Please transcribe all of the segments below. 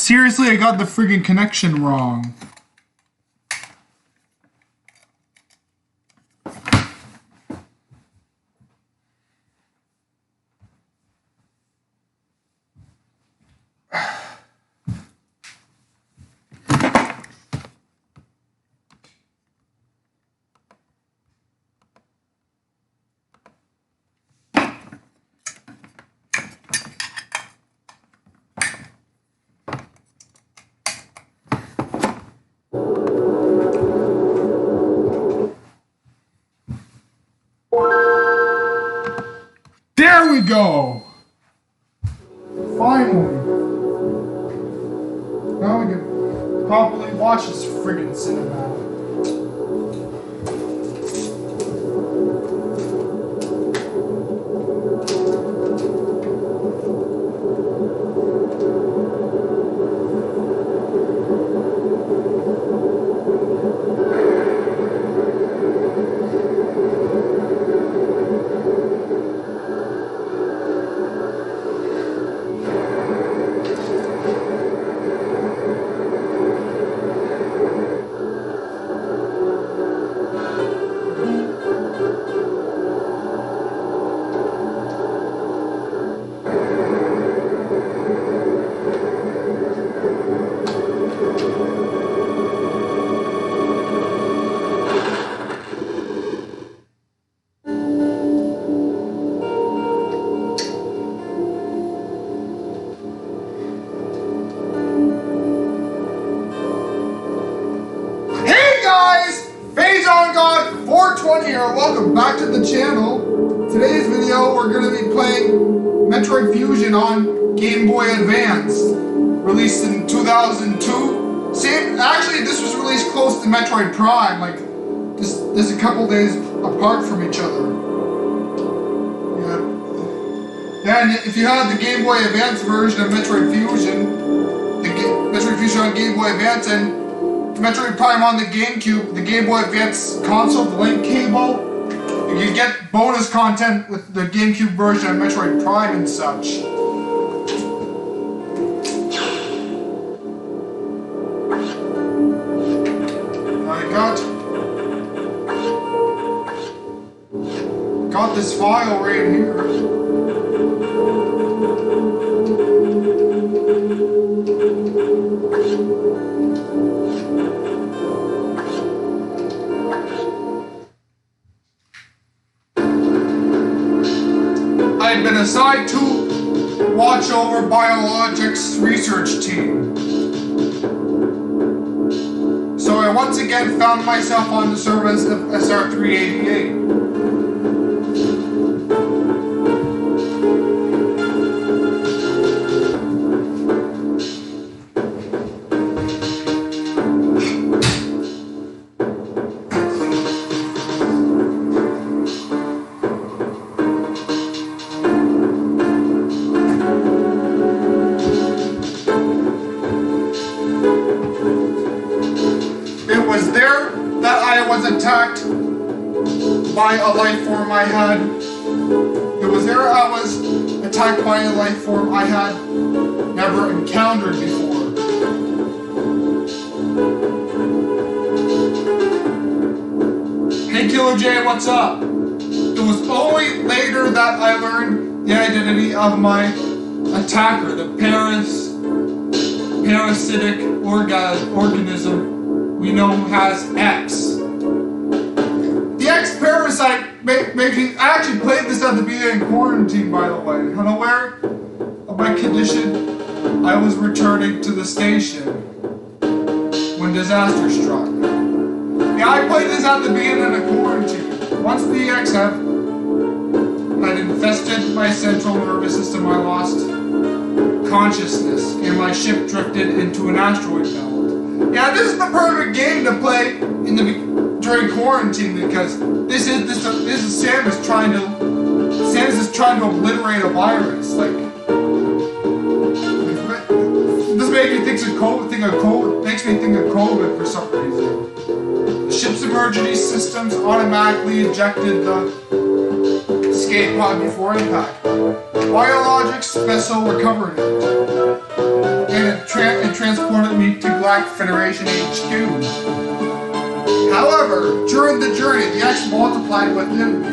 Seriously, I got the friggin' connection wrong. There we go! Finally! Now we can properly watch this friggin' cinematic. Here, welcome back to the channel. Today's video we're going to be playing Metroid Fusion on Game Boy Advance, released in 2002. Actually this was released close to Metroid Prime, like just a couple days apart from each other. Yeah. And if you had the Game Boy Advance version of Metroid Fusion, Metroid Fusion on Game Boy Advance and Metroid Prime on the GameCube, the Game Boy Advance console, the link cable, you get bonus content with the GameCube version of Metroid Prime and such. I got this file right here. I've been assigned to watch over Biologics research team. So I once again found myself on the service of SR388. Attacked by a life form I had. It was there I was attacked by a life form I had never encountered before. Hey Killer J, what's up? It was only later that I learned the identity of my attacker, the parasitic organism we know as X. X-Parasite makes me... I actually played this at the beginning of quarantine, by the way. Unaware? my condition, I was returning to the station when disaster struck. Yeah, I played this at the beginning of quarantine. Once the EX had infested my central nervous system, I lost consciousness, and my ship drifted into an asteroid belt. Yeah, this is the perfect game to play during quarantine, because this is Samus is trying to obliterate a virus. Like, this makes me think of COVID for some reason. The ship's emergency systems automatically ejected the escape pod before impact. Biologics vessel recovered it, and it transported me to Black Federation HQ. However, during the journey, the X multiplied within me,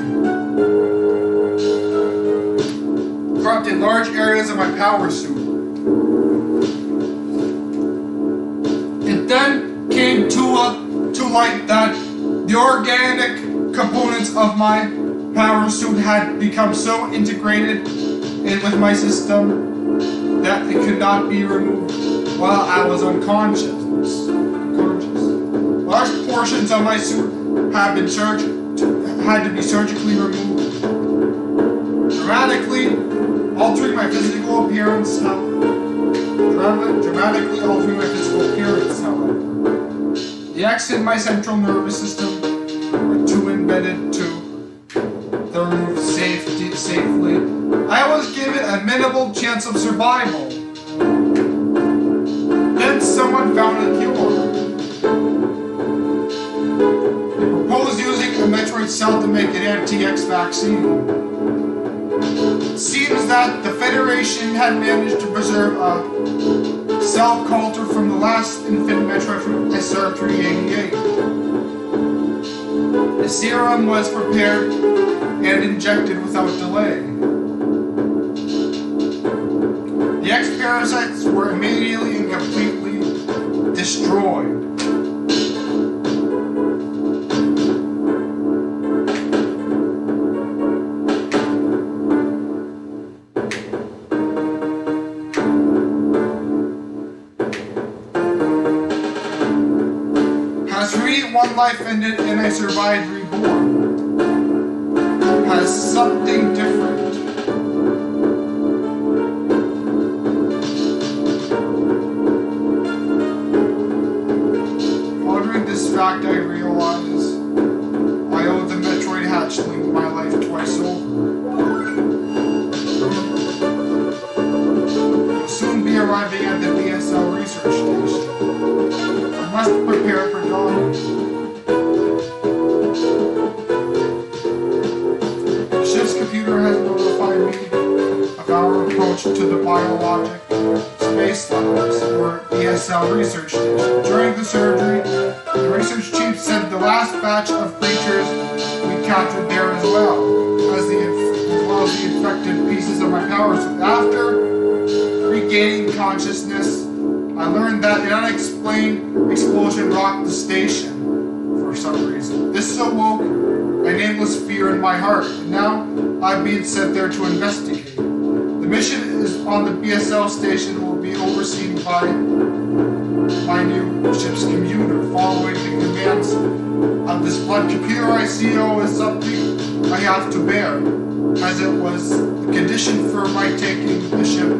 corrupting large areas of my power suit. It then came to light that the organic components of my power suit had become so integrated with my system that it could not be removed while I was unconscious. Large portions of my suit had to be surgically removed, dramatically altering my physical appearance. However, the X in my central nervous system were too embedded to the remove safely. I was given a minimal chance of survival. Then someone found a cure. They proposed using a Metroid cell to make an anti-X vaccine. It seems that the Federation had managed to preserve a cell culture from the last infant Metroid from SR388. The serum was prepared and injected without delay. The X parasites were immediately and completely destroyed. One life ended and I survived reborn. Has something different. Pondering this fact, I realize I owe the Metroid hatchling my life twice over. I'll soon be arriving at the BSL research station. I must prepare for dawn. Has notified me of our approach to the biologic space labs, or ESL research station. During the surgery, the research chief said the last batch of creatures we captured there as well as the infected pieces of my power suit. After regaining consciousness, I learned that an unexplained explosion rocked the station for some reason. This awoke a nameless fear in my heart, and now I'm being sent there to investigate. The mission is on the BSL station will be overseen by my new ship's computer, following the commands of this blood computer I see as something I have to bear, as it was the condition for my taking the ship.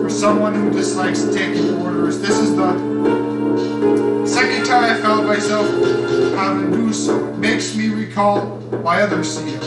For someone who dislikes taking orders, this is the second time I found myself having to do so. It makes me recall my other CEO.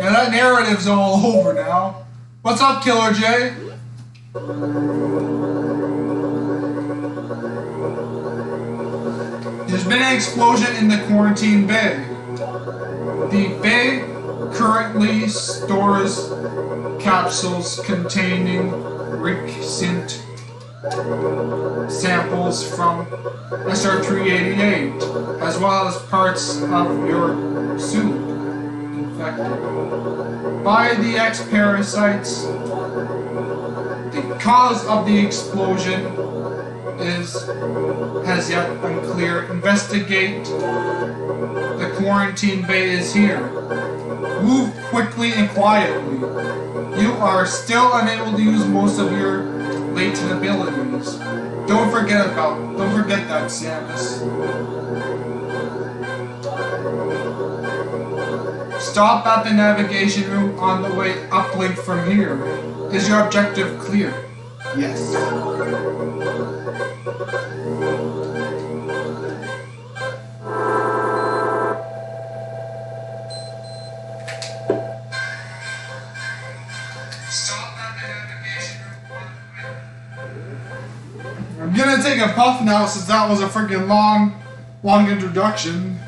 That narrative's all over now. What's up, Killer J? There's been an explosion in the quarantine bay. The bay currently stores capsules containing recent samples from SR-388, as well as parts of your suit infected by the X parasites. The cause of the explosion is as yet unclear. Investigate. The quarantine bay is here. Move quickly and quietly. You are still unable to use most of your latent abilities. Don't forget that, Samus. Stop at the navigation room on the way uplink from here. Is your objective clear? Yes. I'm gonna take a puff now since that was a freaking long introduction.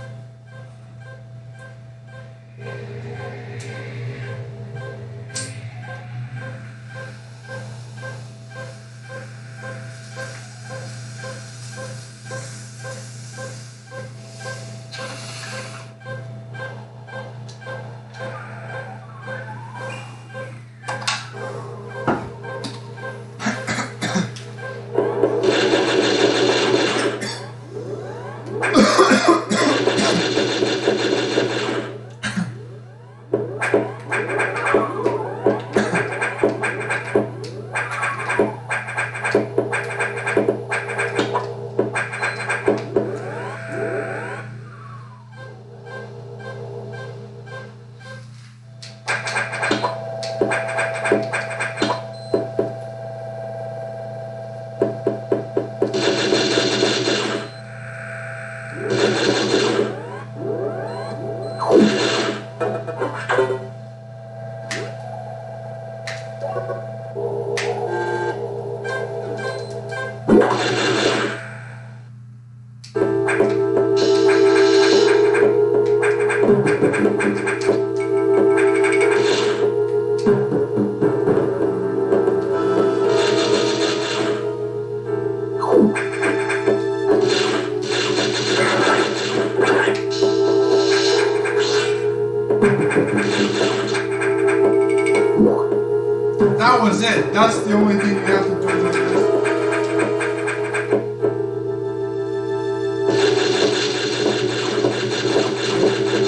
That was it. That's the only thing you have to do with this.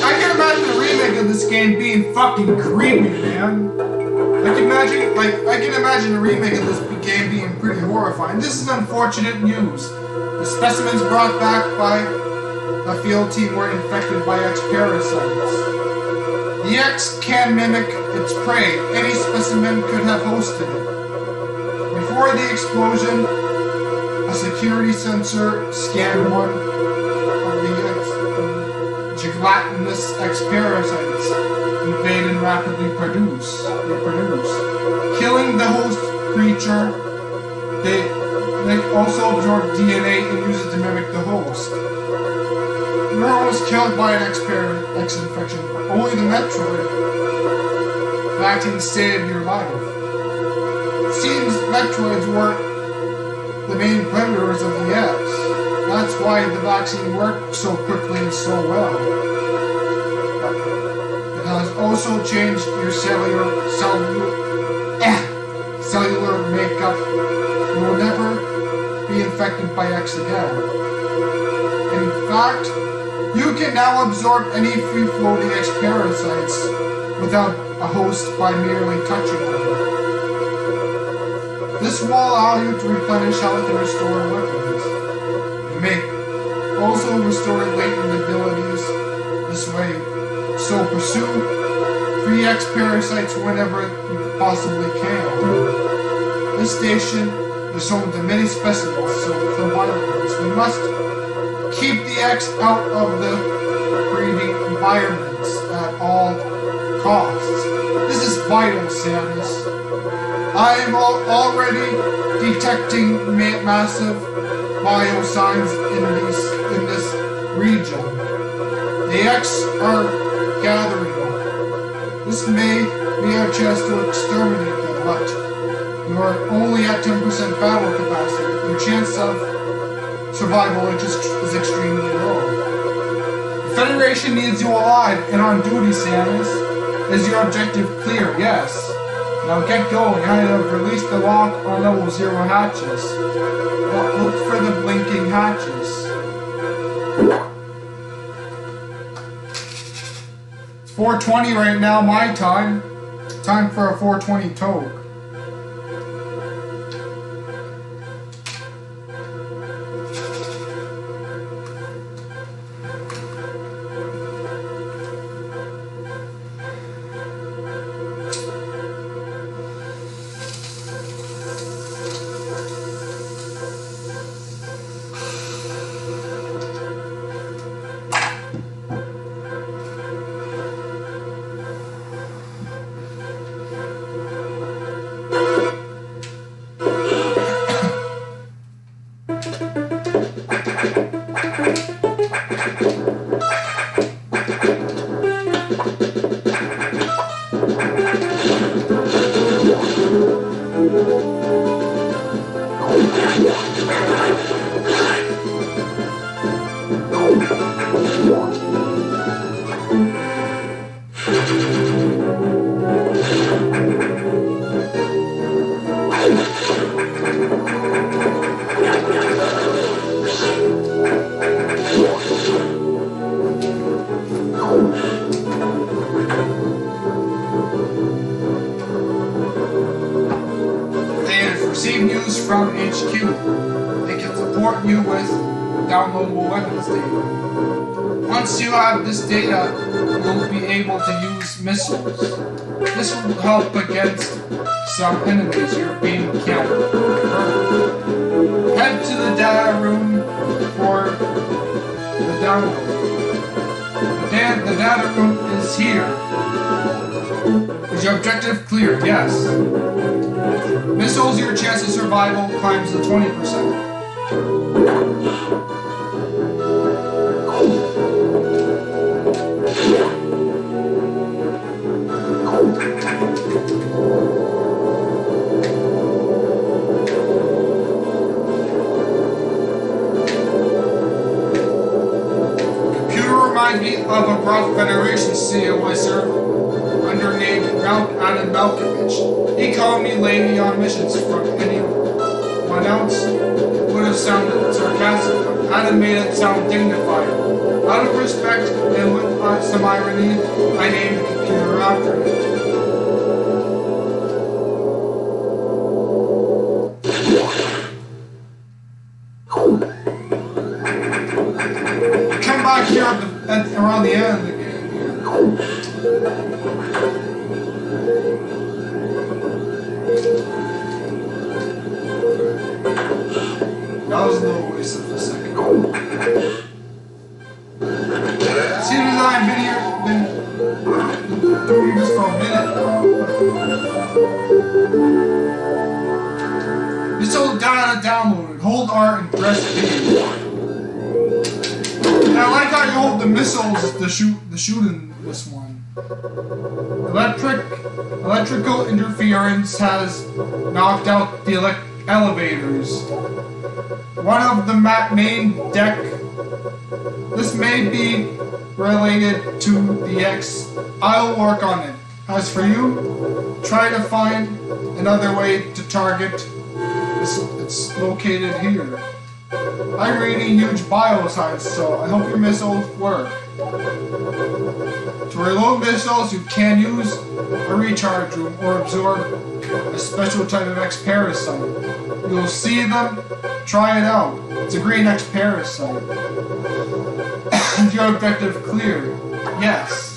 I can imagine a remake of this game being fucking creepy, man. I can imagine a remake of this game being pretty horrifying. This is unfortunate news. The specimens brought back by the field team were infected by X parasites. The X can mimic its prey. Any specimen could have hosted it. Before the explosion, a security sensor scanned one of the gelatinous X parasites invade and rapidly reproduce. Killing the host creature, they also absorb DNA and use it to mimic the host. No one was killed by an X infection, but only the Metroid vaccine saved your life. It seems Metroids weren't the main predators of the X. That's why the vaccine worked so quickly and so well. But it has also changed your cellular makeup. You will never be infected by X again. In fact, you can now absorb any free-floating X parasites without a host by merely touching them. This will allow you to replenish health and restore weapons. You may also restore latent abilities this way. So pursue free X parasites whenever you possibly can. This station is home to many specimens, so for violence, we must keep the X out of the breeding environments at all costs. This is vital, Samus. I am already detecting massive biosigns in this region. The X are gathering. This may be our chance to exterminate them, but you You are only at 10% battle capacity. Your chance of survival is extremely low. The Federation needs you alive and on duty, Samus. Is your objective clear? Yes. Now get going. I have released the lock on level 0 hatches. Well, look for the blinking hatches. It's 4:20 right now, my time. Time for a 4:20 toke. From HQ. They can support you with downloadable weapons data. Once you have this data, you'll be able to use missiles. This will help against some enemies you're being encountered. Head to the data room for the download. The data room is here. Is your objective clear? Yes. Missiles, your chance of survival climbs to 20%. Computer reminds me of a Broth Federation CEO I served under named Adam Malkovich. He called me lady on missions from anyone else would have sounded sarcastic. Adam made it sound dignified. Out of respect and with some irony, I named the computer after him. Come back here around the end of the game here. That was a little waste of a second. Seems as I've been doing this for a minute now. Missile data downloaded. Hold R and press B. And I like how you hold the missiles to shoot in this one. Electrical interference has knocked out the elevators. One of the main deck. This may be related to the X. I'll work on it. As for you, try to find another way to target. It's located here. I'm reading huge bioscience, so I hope your missiles work. To reload missiles, you can use a recharge room or absorb a special type of X parasite. You'll see them. Try it out. It's a green X parasite. Is your objective clear? Yes.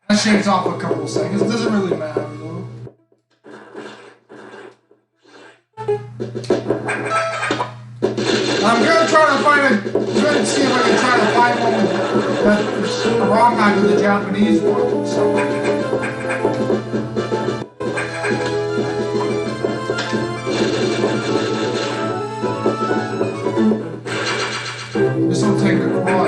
That shaves off a couple seconds. Doesn't really matter though. I'm gonna try to find I'm gonna see if I can try to find one that's the wrong kind of the Japanese one. So. This will take a while.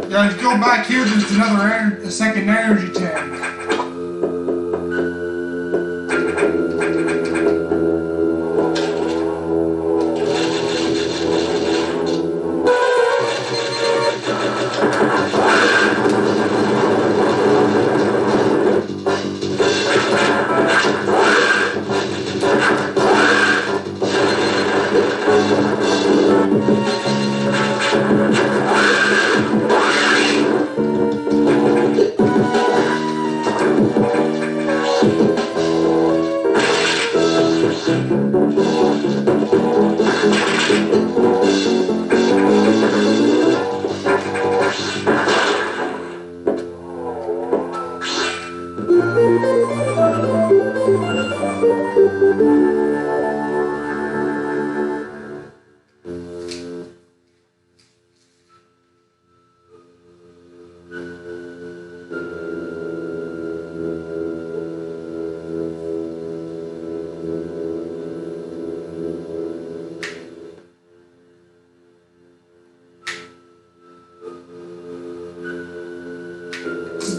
Yeah, go back here, there's a second energy tank.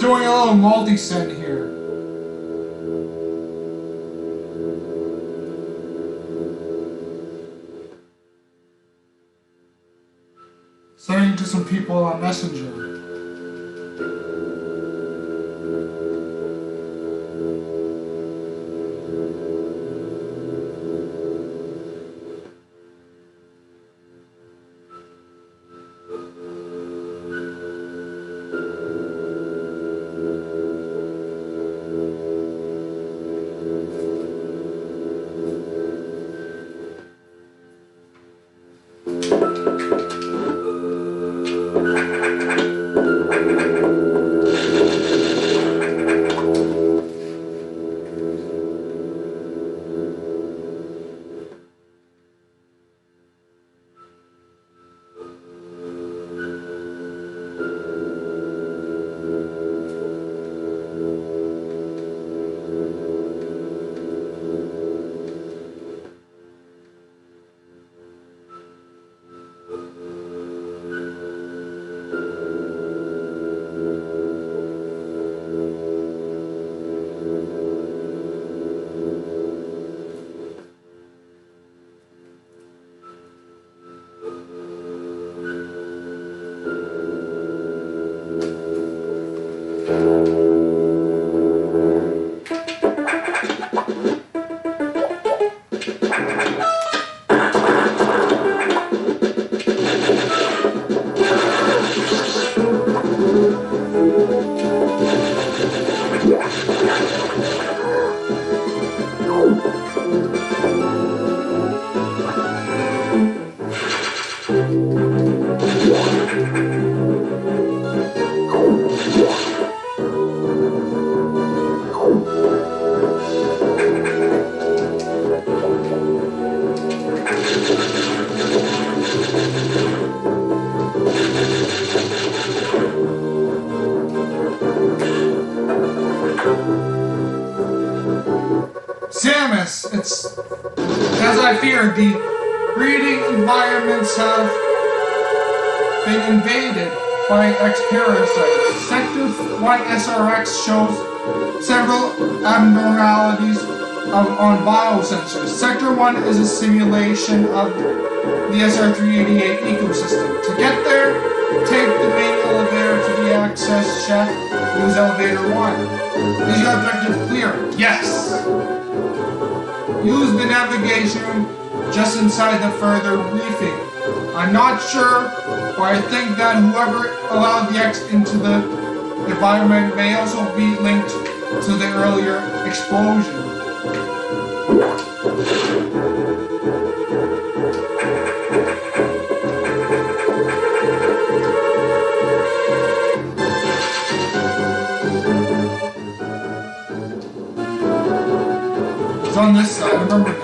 Doing a little multi-send here. Sending to some people on Messenger. Samus, it's as I feared, the breeding environments have been invaded by X-parasites. Sector 1 SRX shows several abnormalities on biosensors. Sector 1 is a simulation of the SR-388 ecosystem. To get there, take the main elevator to the access shaft. Use elevator 1. Is your objective clear? Yes! Use the navigation room just inside the further reefing. I'm not sure, but I think that whoever allowed the X into the environment may also be linked to the earlier explosion. It's on this side, I remember now.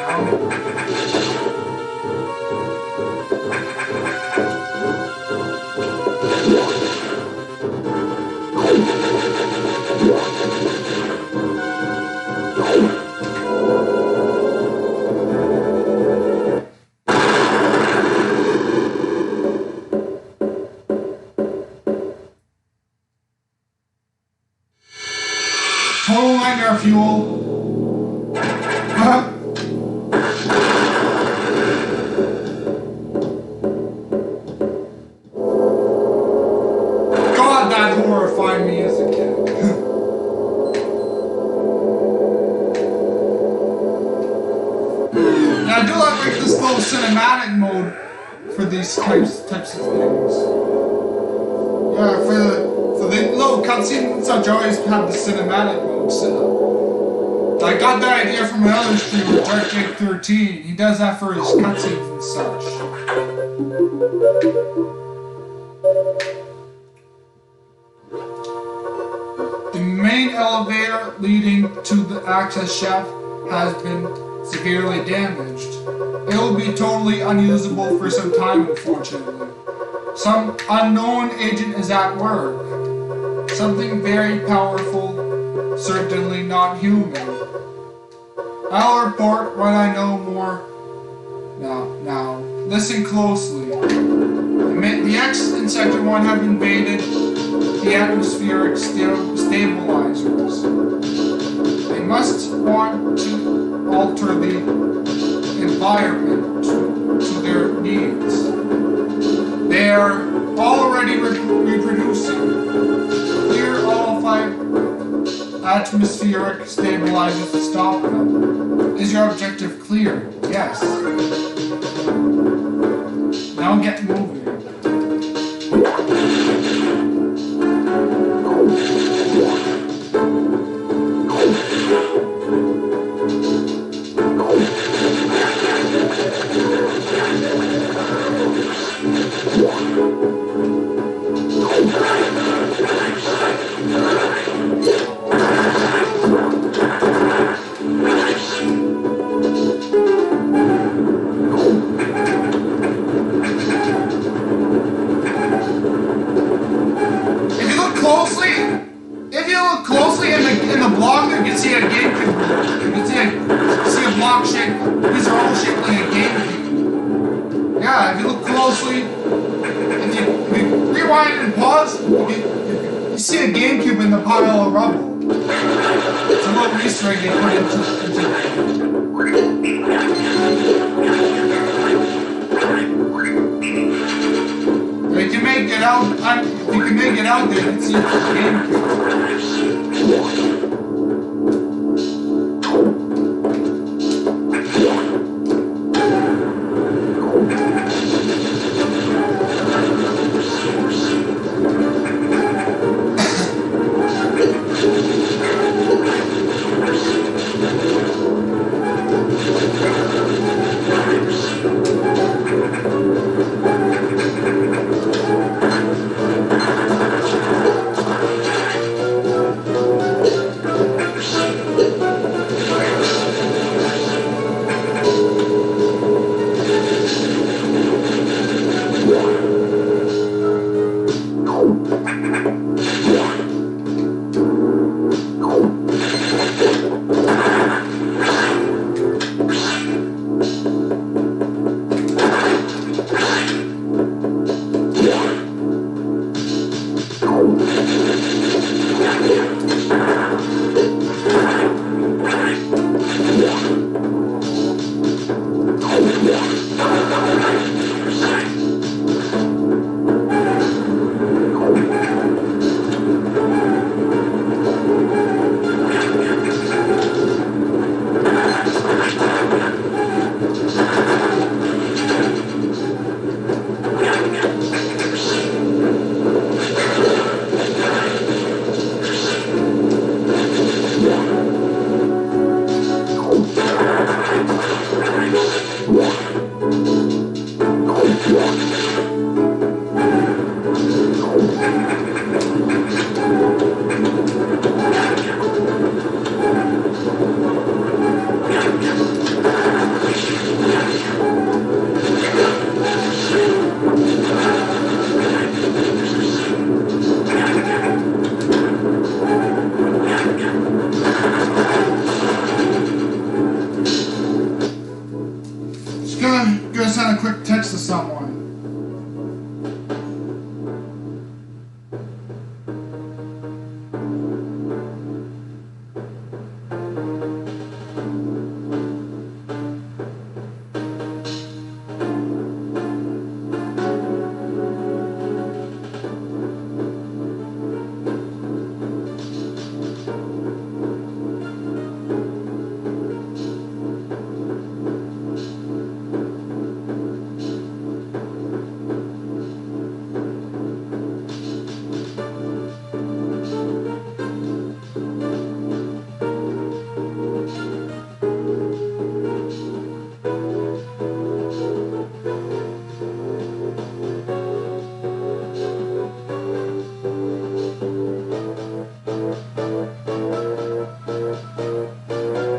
Total nightmare fuel. God, that horrified me as a kid. Now, I do like this little cinematic mode for these types of things. Yeah, for the little cutscenes and such, I always have the cinematic mode set up. I got that idea from another streamer, Dark13. He does that for his cutscenes and such. The main elevator leading to the access shaft has been severely damaged. It will be totally unusable for some time, unfortunately. Some unknown agent is at work. Something very powerful, certainly not human. I'll report when I know more. Now, listen closely. The X in Sector 1 have invaded the atmospheric stabilizers. They must want to alter the environment to their needs. They are already reproducing. Clear all 5 atmospheric stabilizers to stop them. Is your objective clear? Yes. Now get moving. If you look closely in the block, you can see a GameCube. You can see a block shape. These are all shaped like a GameCube. Yeah, if you look closely, if you rewind and pause, you see a GameCube in the pile of rubble. It's a little Easter egg they put into If you make it out, if you can make it out there, you can see the GameCube. Gonna send a quick text to someone.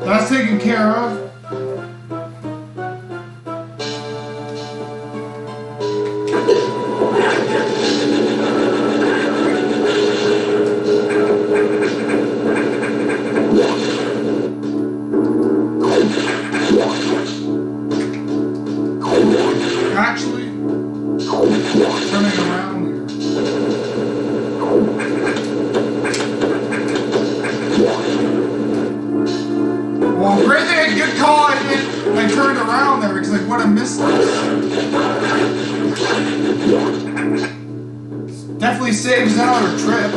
That's taken care of. Actually, turning around here. Well, great thing I good call I turned around there because I would have missed this. Definitely saves another trip.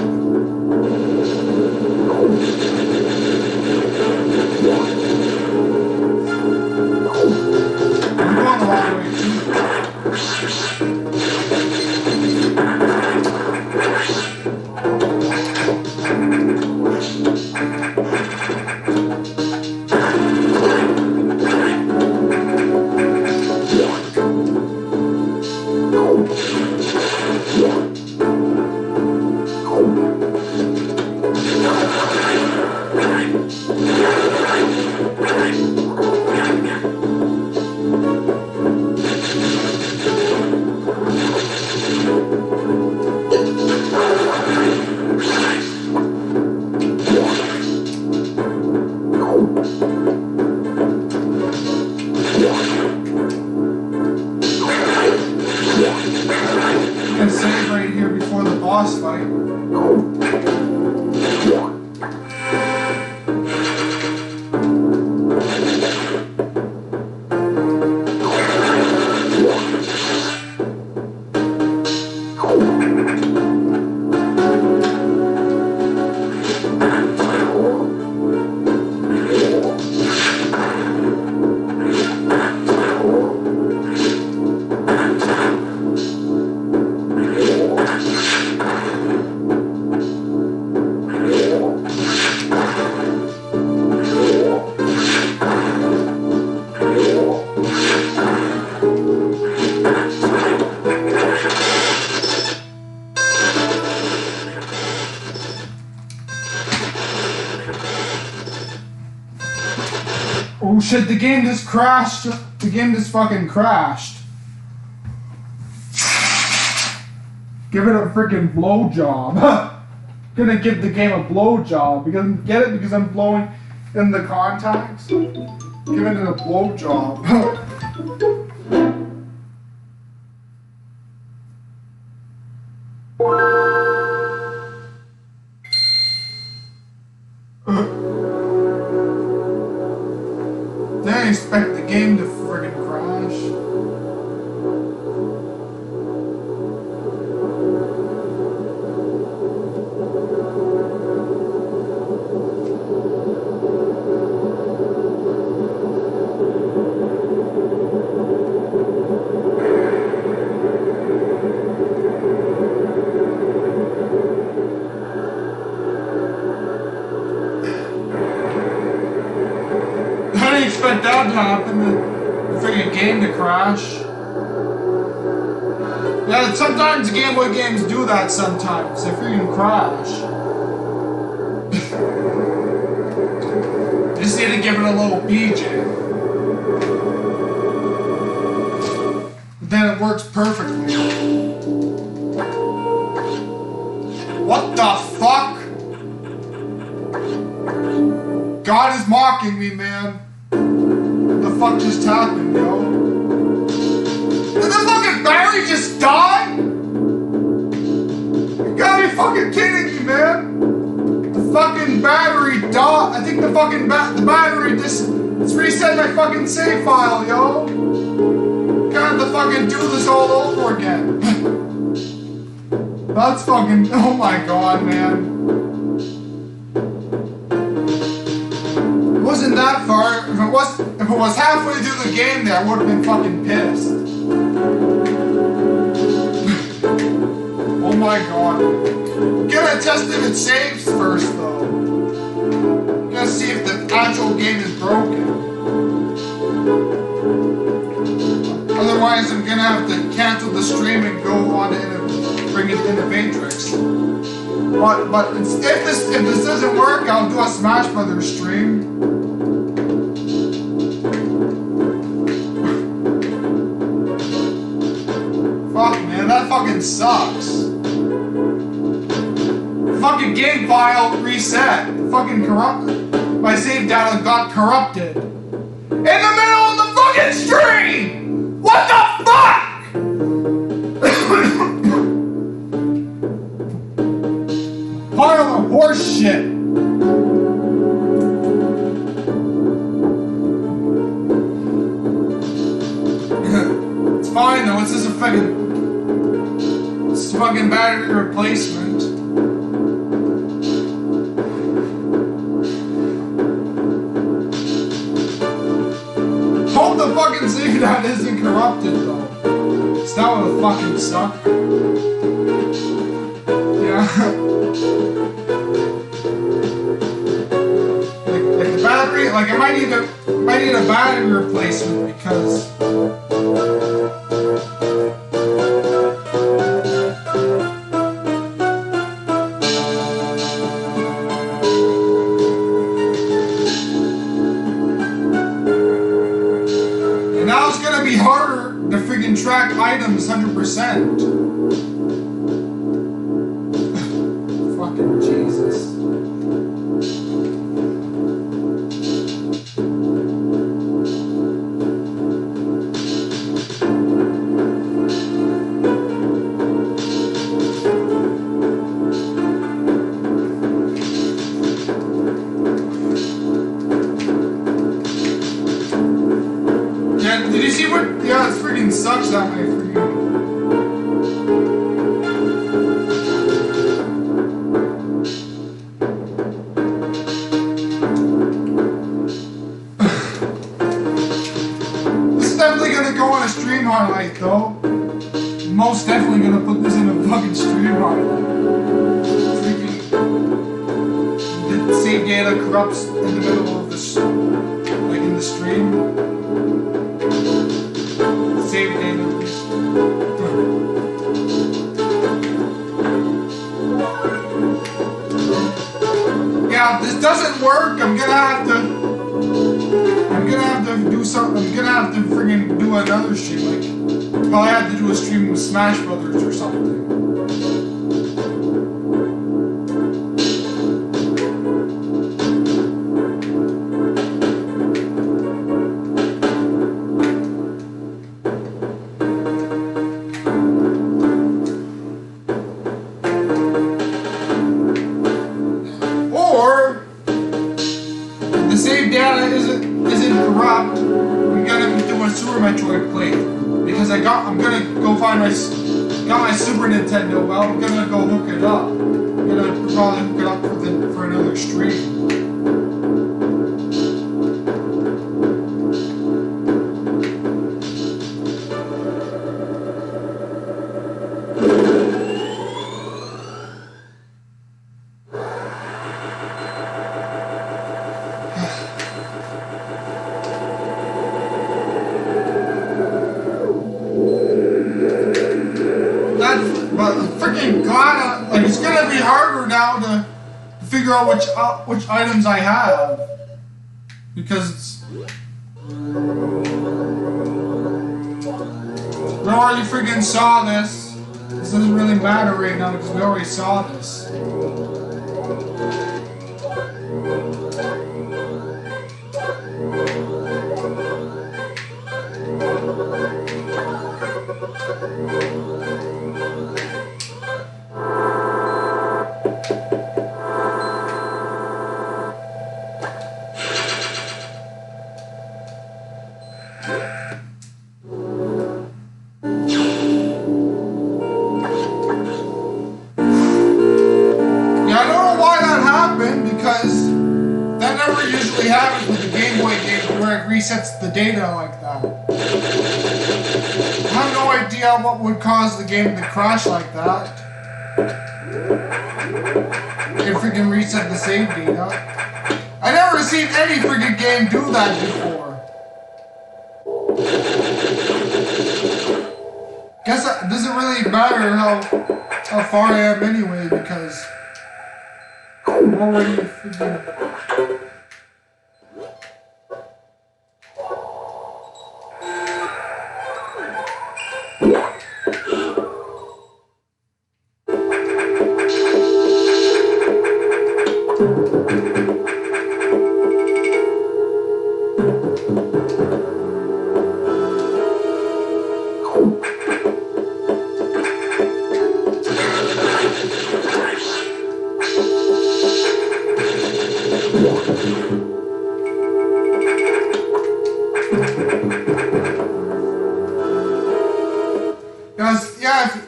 I'm going the wrong way too. And save right here before the boss fight. Oh shit, the game just crashed. The game just fucking crashed. Give it a freaking blowjob. Gonna give the game a blowjob. Get it? Because I'm blowing in the contacts? Giving it a blowjob. Didn't expect the game to friggin' crash. I didn't expect that to happen, the freaking game to crash. Yeah, sometimes Game Boy games do that sometimes. They freaking crash. Just need to give it a little BJ. Then it works perfectly. What the fuck? God is mocking me, man. What the fuck just happened, yo? Did the fucking battery just die? You gotta be fucking kidding me, man. The fucking battery died. I think the fucking the battery just reset my fucking save file, yo. Gotta have to fucking do this all over again. That's fucking, oh my god, man. It wasn't that far. If it was halfway through the game there, I would have been fucking pissed. Oh my god. Gonna test if it saves first though. Gonna see if the actual game is broken. Otherwise I'm gonna have to cancel the stream and go on to bring it into Matrix. But if this doesn't work, I'll do a Smash Brothers stream. Fuck man, that fucking sucks. The fucking game file reset. Fucking corrupted. My save data got corrupted. In the middle of the fucking stream! What the fuck? Pile of horse shit. It's fine though, it's just a fucking battery replacement. Hope the fucking save data isn't corrupted though. Cause that would have fucking sucked. Yeah. Like the battery, like I might need a battery replacement because and now it's gonna be harder to freaking track items 100%. Fucking Jesus. Yeah, did you see what? Yeah, it freaking sucks that way for you. Definitely gonna go on a stream highlight though. Most definitely gonna put this in a fucking stream highlight. Freaking the save data corrupts in the middle of this, like in the stream. Save data. Yeah, if this doesn't work, I'm gonna have to do something. I'm gonna have to friggin' do another stream. Like, probably have to do a stream with Smash Brothers or something. Or the save data isn't corrupt. I'm gonna do a Super Metroid play because I'm gonna go find my Super Nintendo. Well, I'm gonna go hook it up. I'm gonna probably hook it up for another stream. figure out which items I have, because it's, we already freaking saw this. This doesn't really matter right now because we already saw this. Because that never usually happens with the Game Boy game where it resets the data like that. I have no idea what would cause the game to crash like that. It freaking reset the save data. I never seen any freaking game do that before. Guess it doesn't really matter how far I am anyway, because I'm already freaking...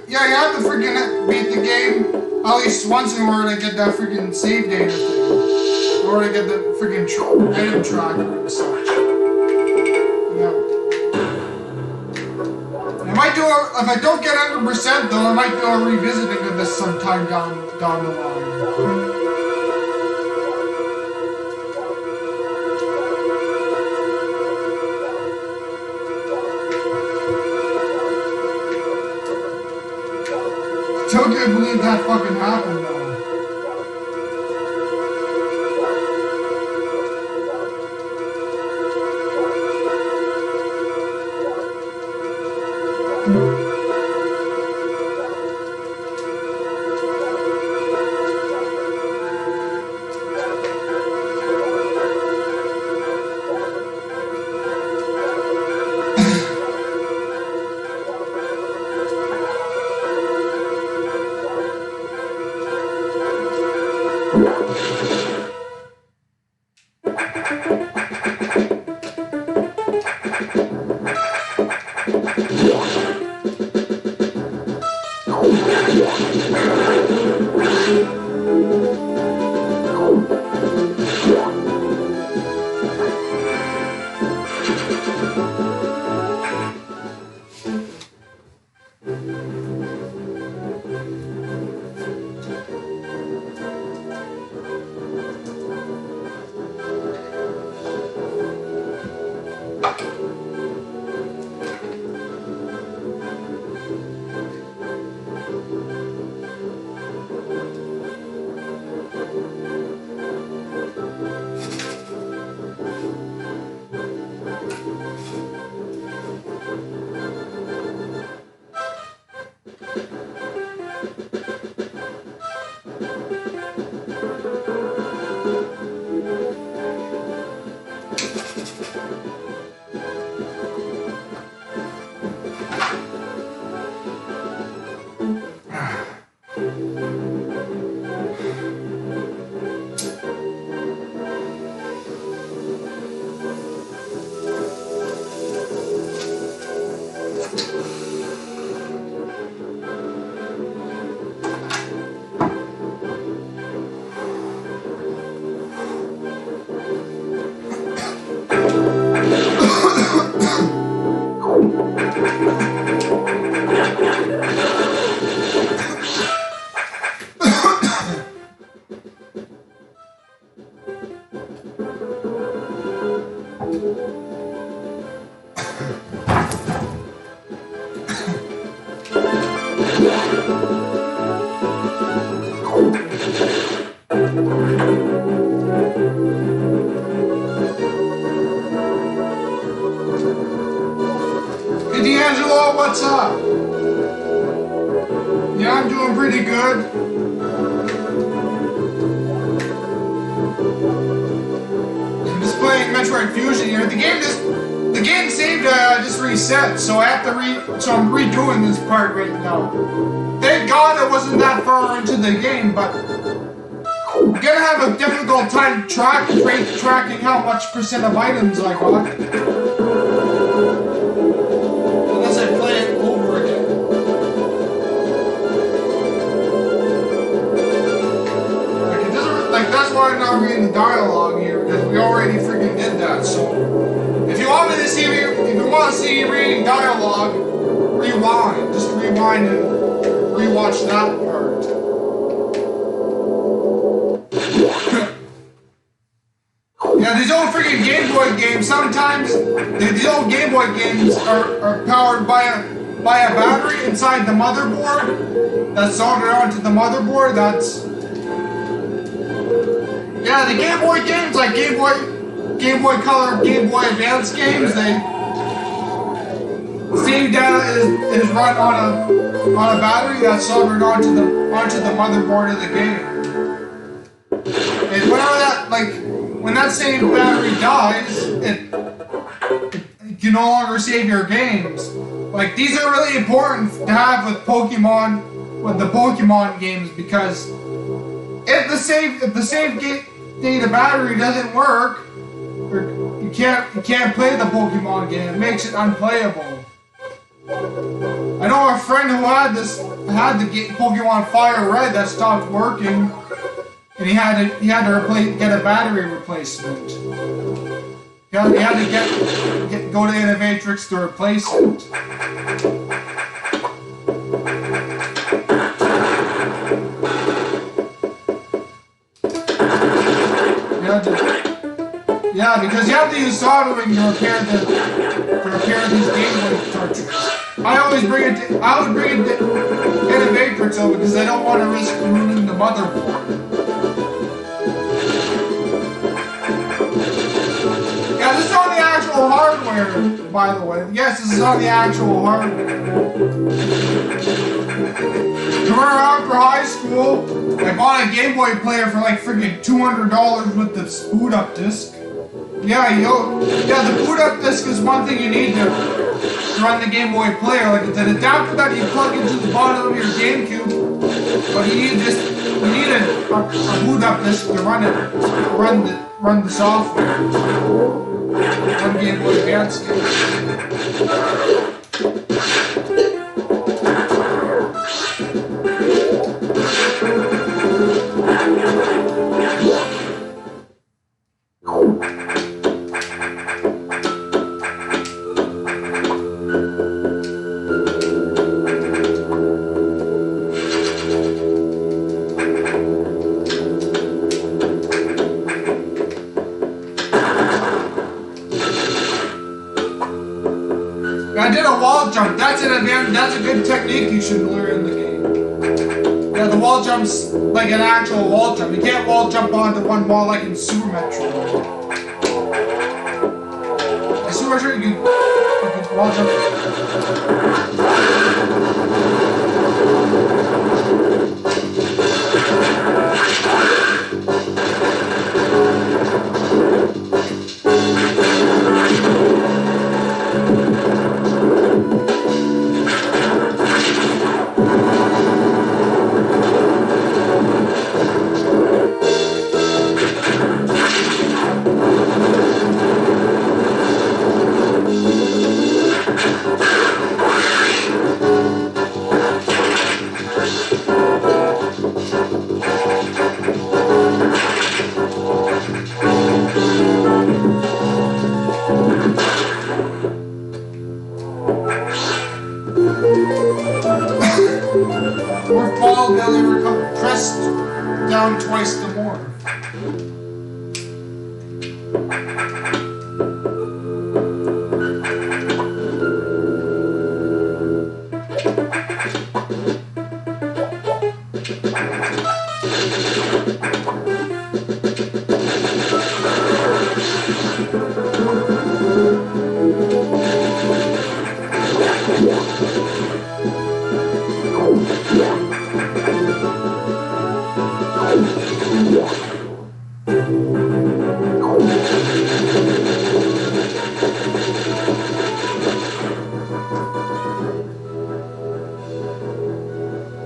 Yeah, you have to freaking beat the game at least once in order to get that freaking save data thing. In order to get the freaking item tracker and such. Yeah. I might do if I don't get 100% though, I might do a revisiting of this sometime down the line. Still can't believe that fucking happened though. what's up? Yeah, I'm doing pretty good. I'm just playing Metroid Fusion here. The game saved just reset, so I'm redoing this part right now. Thank God it wasn't that far into the game, but I'm gonna have a difficult time tracking how much percent of items I got. Unless I play it over again. That's why I'm not reading the dialogue here, because we already freaking did that. So, if you want to see me reading dialogue, rewind. Just rewind and rewatch that part. Yeah, these old freaking Game Boy games. Sometimes these old Game Boy games are powered by a battery inside the motherboard. That's soldered onto the motherboard. Yeah, the Game Boy games, like Game Boy Color, Game Boy Advance games, the same data is run on a battery that's soldered onto the motherboard of the game. And when that same battery dies, you can no longer save your games. Like, these are really important to have with the Pokemon games, because if the save data battery doesn't work, or you can't play the Pokemon game. It makes it unplayable. I know a friend who had the Pokemon Fire Red that stopped working, and he had to get a battery replacement. He had to go to Innovatrix to replace it. Yeah, because you have to use soldering to repair these Game Boy cartridges. I would bring it to Innovatrix over because I don't want to risk ruining the motherboard. Yeah, this is on the actual hardware, by the way. Yes, this is on the actual hardware. Remember after high school, I bought a Game Boy player for like freaking $200 with the boot up disc. Yeah, the boot up disc is one thing you need to run the Game Boy player. Like, it's an adapter that you plug into the bottom of your GameCube, but you need a boot up disc to run the software. Run Game Boy Advance games. I did a wall jump. That's a good technique you should learn in the game. Yeah, the wall jump's like an actual wall jump. You can't wall jump onto one wall like in Super Metroid. In Super Metroid, you can wall jump. Or fall belly recover. Press down twice the more.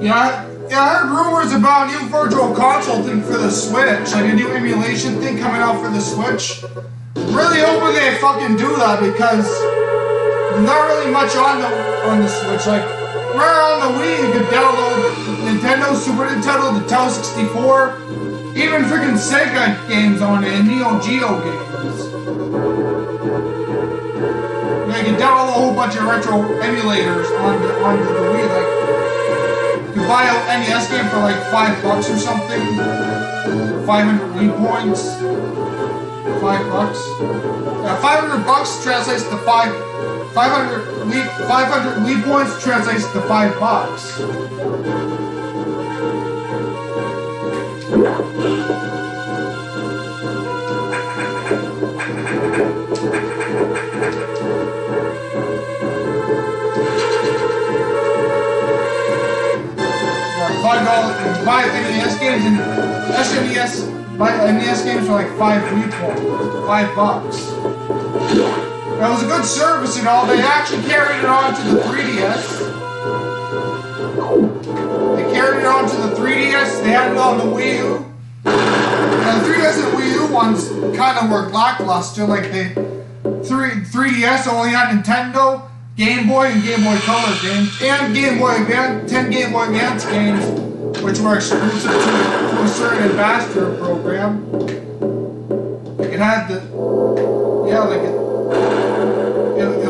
Yeah, I heard rumors about a new virtual console thing for the Switch, like a new emulation thing coming out for the Switch. Really hoping they fucking do that because there's not really much on the Switch. Like, right on the Wii, you could download Nintendo, Super Nintendo, Nintendo 64, even freaking Sega games on it, and Neo Geo games. Yeah, you can download a whole bunch of retro emulators onto the Wii. Like, you buy an NES game for like $5 or something. 500 Wii points. $5. Yeah, $500 translates to 500 Wii points translates to $5. $5 buy NES games and buy NES games for like 5 Wii points, $5. That was a good service and all. They actually carried it on to the 3DS. They carried it on to the 3DS. They had it on the Wii U. And the 3DS and Wii U ones kind of were lackluster. Like the 3DS only had Nintendo, Game Boy, and Game Boy Color games, and 10 Game Boy Advance games, which were exclusive to a certain ambassador program. Like it had the, yeah, like it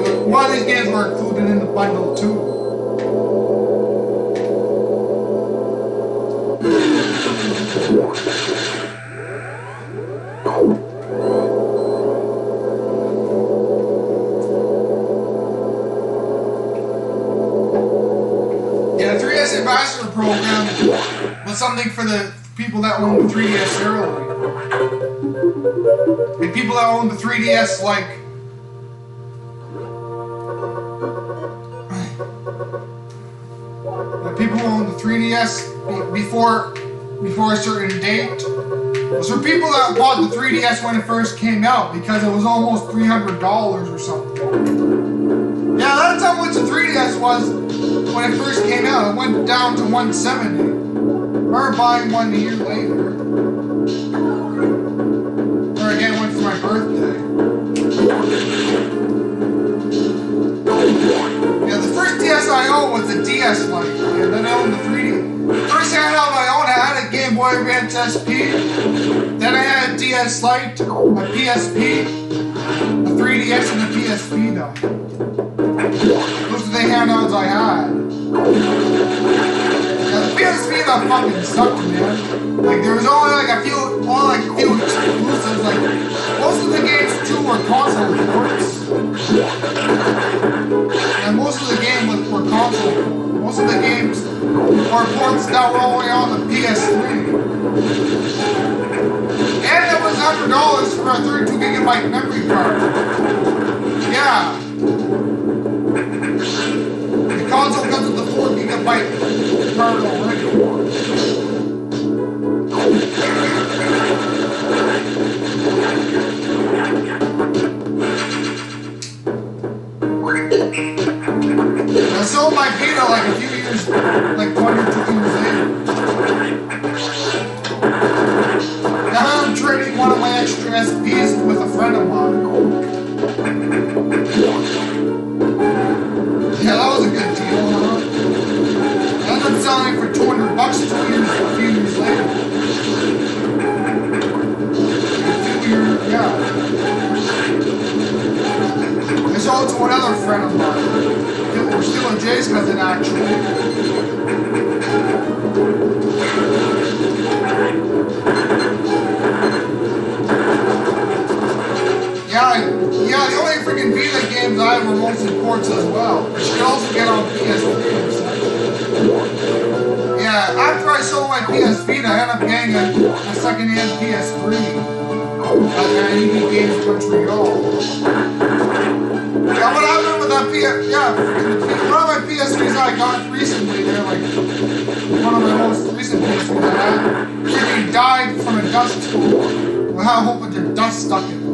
was, one of these games were included in the bundle too. Yeah, the 3DS Ambassador Program was something for the people that owned the 3DS early. And people that owned the 3DS, like, the people who owned the 3DS before a certain date, was for people that bought the 3DS when it first came out, because it was almost $300 or something. Yeah, that's how much the 3DS was when it first came out. It went down to $170. I remember buying one a year later. Or again, it went for my birthday. Yeah, the first DS I owned was the DS Lite. And then I owned the 3DS. First thing I had on my own, I had a Game Boy Advance SP. Then I had a DS Lite, a PSP, a 3DS, and a PSP though. Those are the handhelds I had. Yeah, the PSP that fucking sucked, man. Like there was only like a few exclusives. Like most of the games too were console ports, and most of the games were console ports. Most of the games were ports that were only on the PS3. And it was $100 for a 32 gigabyte memory card. Yeah. The console comes with the 4 gigabyte card already. I sold my Vita like a few years, like 1 or 2 years later. Now I'm trading one of my extra SPs with a friend of mine. Yeah, that was a good deal, huh? I ended up selling it for $200 a few years later. Yeah. I sold it to another friend of mine. We're still in Jay's cousin, actually. Yeah, the only freaking Vita games I have were mostly ports as well. But you can also get on PSP. Yeah, after I sold my PS Vita, I ended up getting a second-hand PS3 at EB Games Montreal. Yeah, what happened with that one of my PSPs I got recently, they're like one of my most recent PSPs I had, really died from a dust storm. We had a whole bunch of dust stuck in it.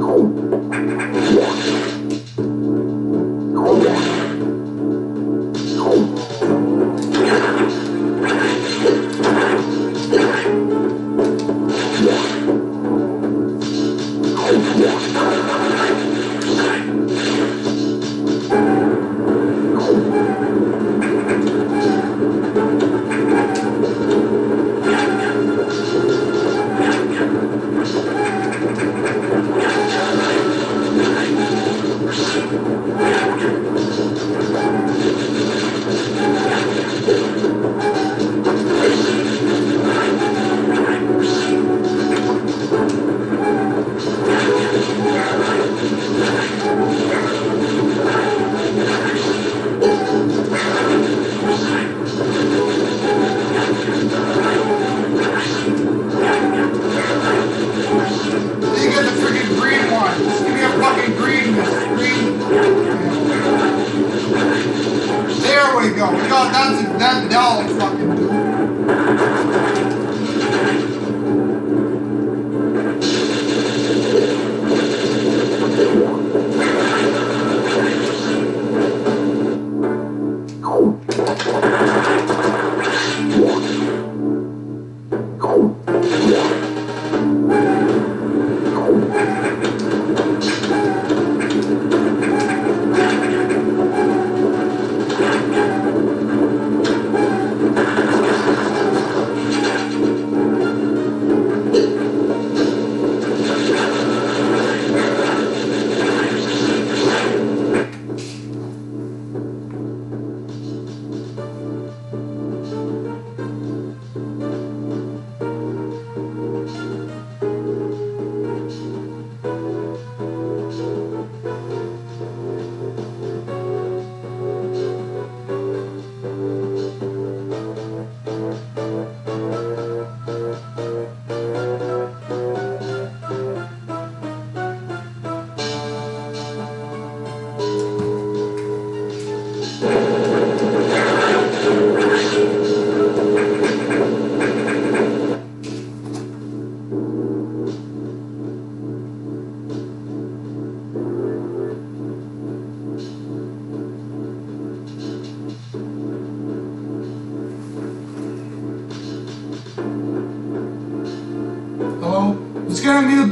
It's gonna be the.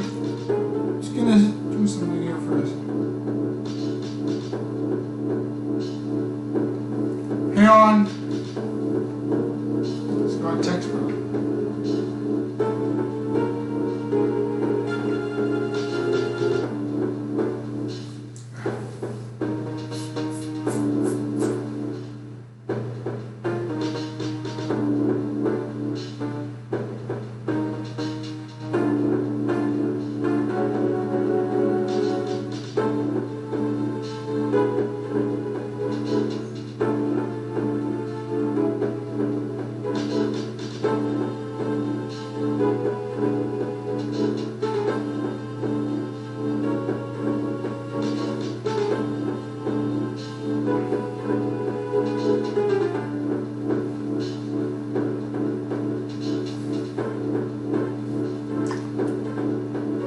It's gonna do something here first. Hang on. Let's go on text, bro.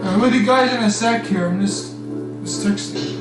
I'm with you guys in a sec here. I'm just texting.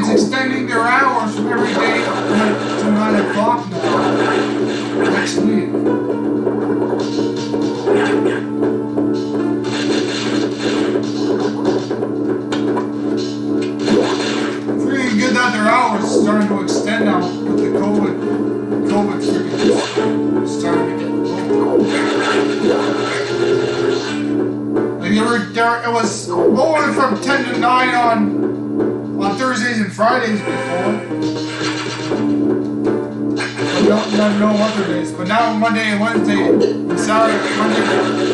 Extending their hours from every day to 9 o'clock now. Next week. It's really good that their hours are starting to extend now with the COVID freaking starting to get like it was going from 10 to 9 on Thursdays and Fridays before. But no other days. But now Monday and Wednesday and Saturday,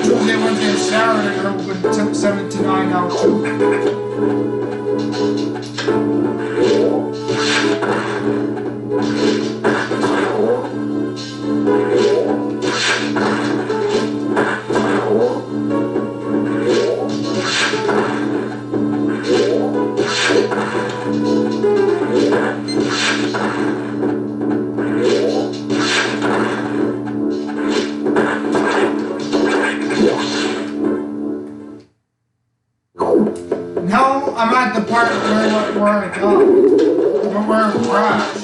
Tuesday, Wednesday, and Saturday are open 7 to 9 now too. Now I'm at the part where I got where it crashed.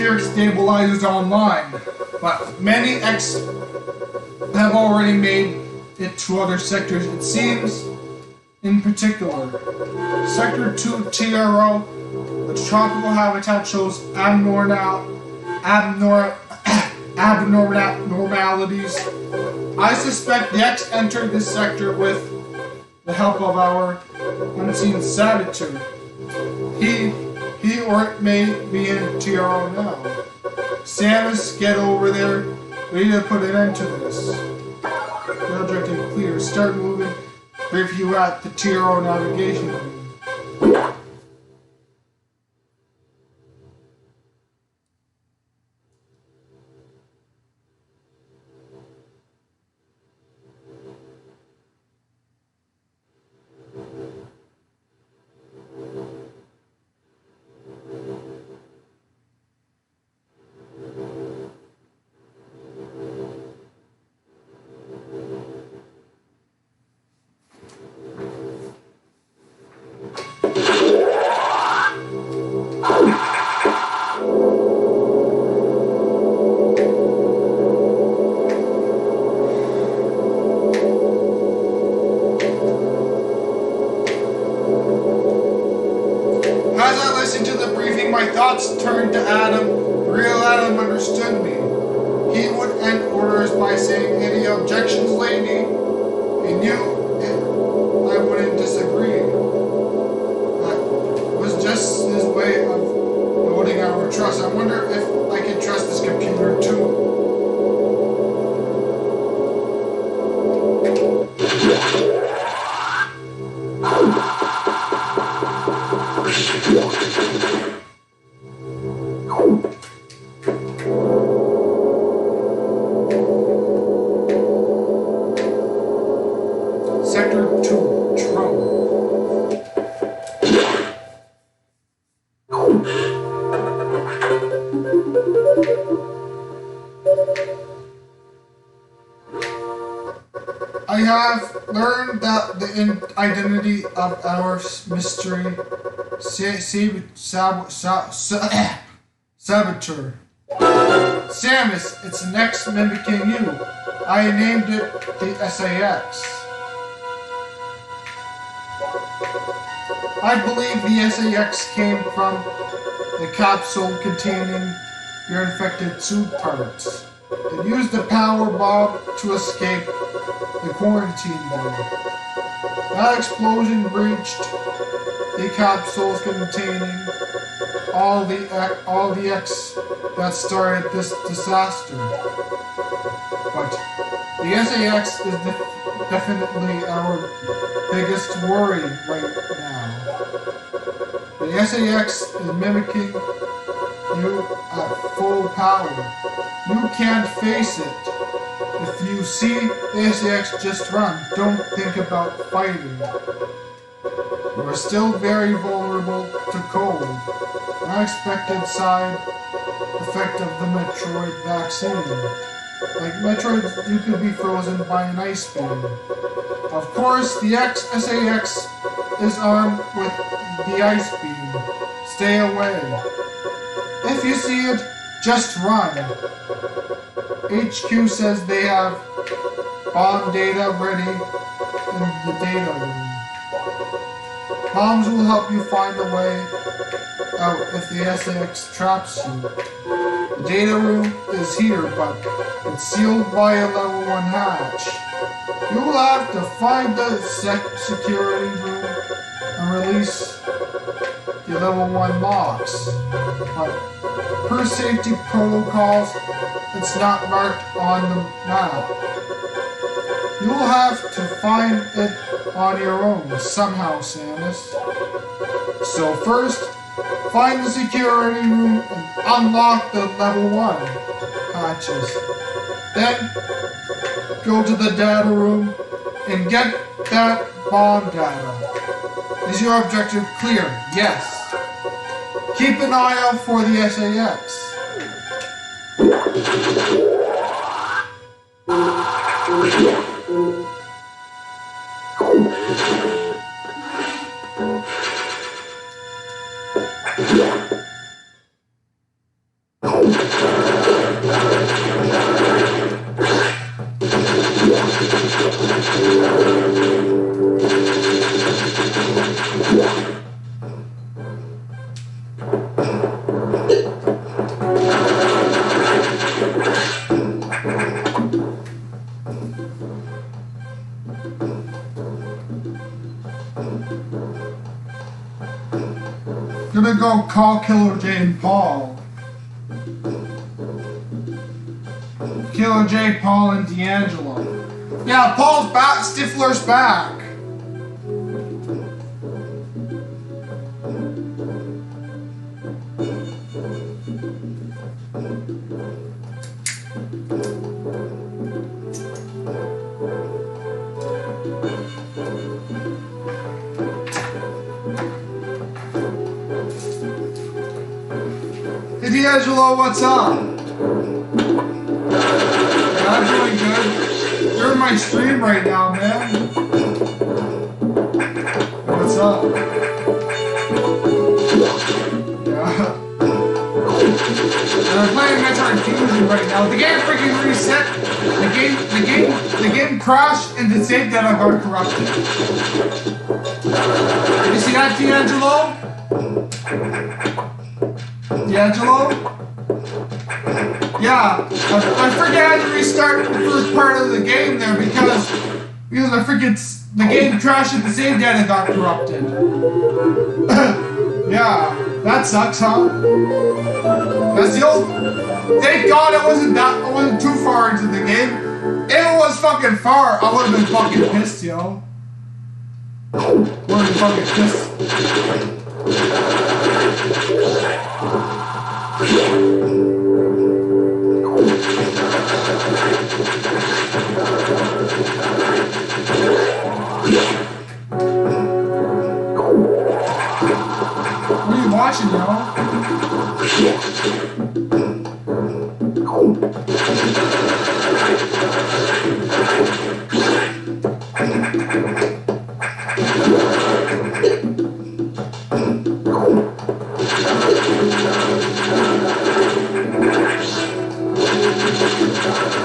clear stabilizers online, but many X have already made it to other sectors, it seems. In particular, Sector 2 TRO, the tropical habitat, shows abnormalities. I suspect the X entered this sector with the help of our unseen saboteur. He or it may be in TRO now. Samus, get over there. We need to put an end to this. The objective clear. Start moving. Brief you at the TRO navigation room. As I listened to the briefing, my thoughts turned to Adam. Real Adam understood me. He would end orders by saying, "Any objections, lady?" He knew I wouldn't disagree. That was just his way of building our trust. I wonder if I can trust this computer too. Sector 2, trouble. I have learned that the identity of our mystery saboteur. Samus, it's next mimicking you. I named it the SAX. I believe the SAX came from the capsule containing your infected suit parts. It used the power bomb to escape the quarantine bomb. That explosion breached the capsules containing all the X that started this disaster. But the SAX is definitely our biggest worry right now. The SAX is mimicking you at full power. You can't face it. If you see the SAX, just run. Don't think about fighting. You are still very vulnerable to cold. An unexpected side effect of the Metroid vaccine. Like Metroid, you could be frozen by an ice beam. Of course, the SAX is armed with the ice beam. Stay away. If you see it, just run. HQ says they have bomb data ready in the data room. Bombs will help you find a way out if the SAX traps you. The data room is here, but it's sealed by a level 1 hatch. You will have to find the security room and release the level 1 locks. But per safety protocols, it's not marked on the map. You will have to find it on your own somehow, Samus. So first, find the security room and unlock the level 1 hatches. Then, go to the data room and get that bomb data. Is your objective clear? Yes. Keep an eye out for the SAX. Gonna go call Killer J and Paul. Killer J, Paul, and D'Angelo. Yeah, Paul's back. Stifler's back. Hey D'Angelo, what's up? Yeah, I'm doing good. You're in my stream right now, man. What's up? Yeah. And I'm playing Metroid Fusion right now. The game freaking reset. The game crashed and the save data got corrupted. Did you see that, D'Angelo? D'Angelo? Yeah, I freaking had to restart the first part of the game there because I freaking the game crashed and the save data got corrupted. Yeah, that sucks, huh? That's the old. Thank God I wasn't too far into the game. If it was fucking far, I would have been fucking pissed, yo. Would have been fucking pissed. What are you watching, yo?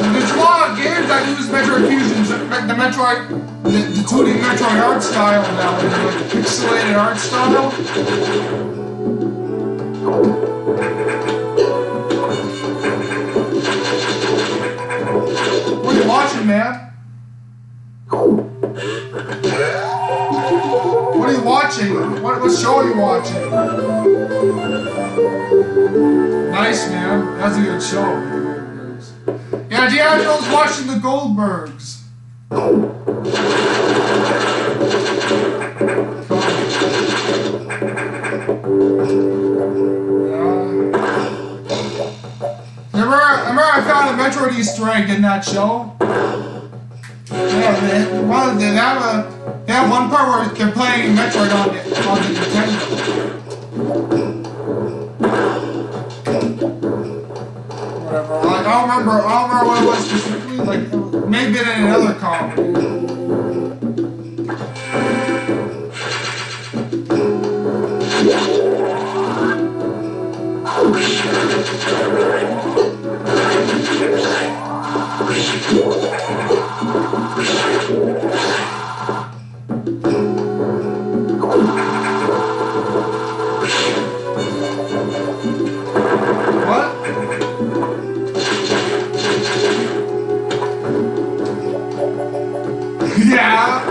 There's a lot of games that use Metroid Fusions, the 2D Metroid art style now, like pixelated art style. What are you watching, man? What are you watching? What show are you watching? Nice, man. That's a good show. Yeah, D'Angelo's watching the Goldbergs. Remember I found a Metroid Easter egg in that show? Yeah, they have one part where they're playing Metroid on the Nintendo. Whatever. Like, I don't remember what it was specifically. Like, maybe in another comedy. What? Yeah.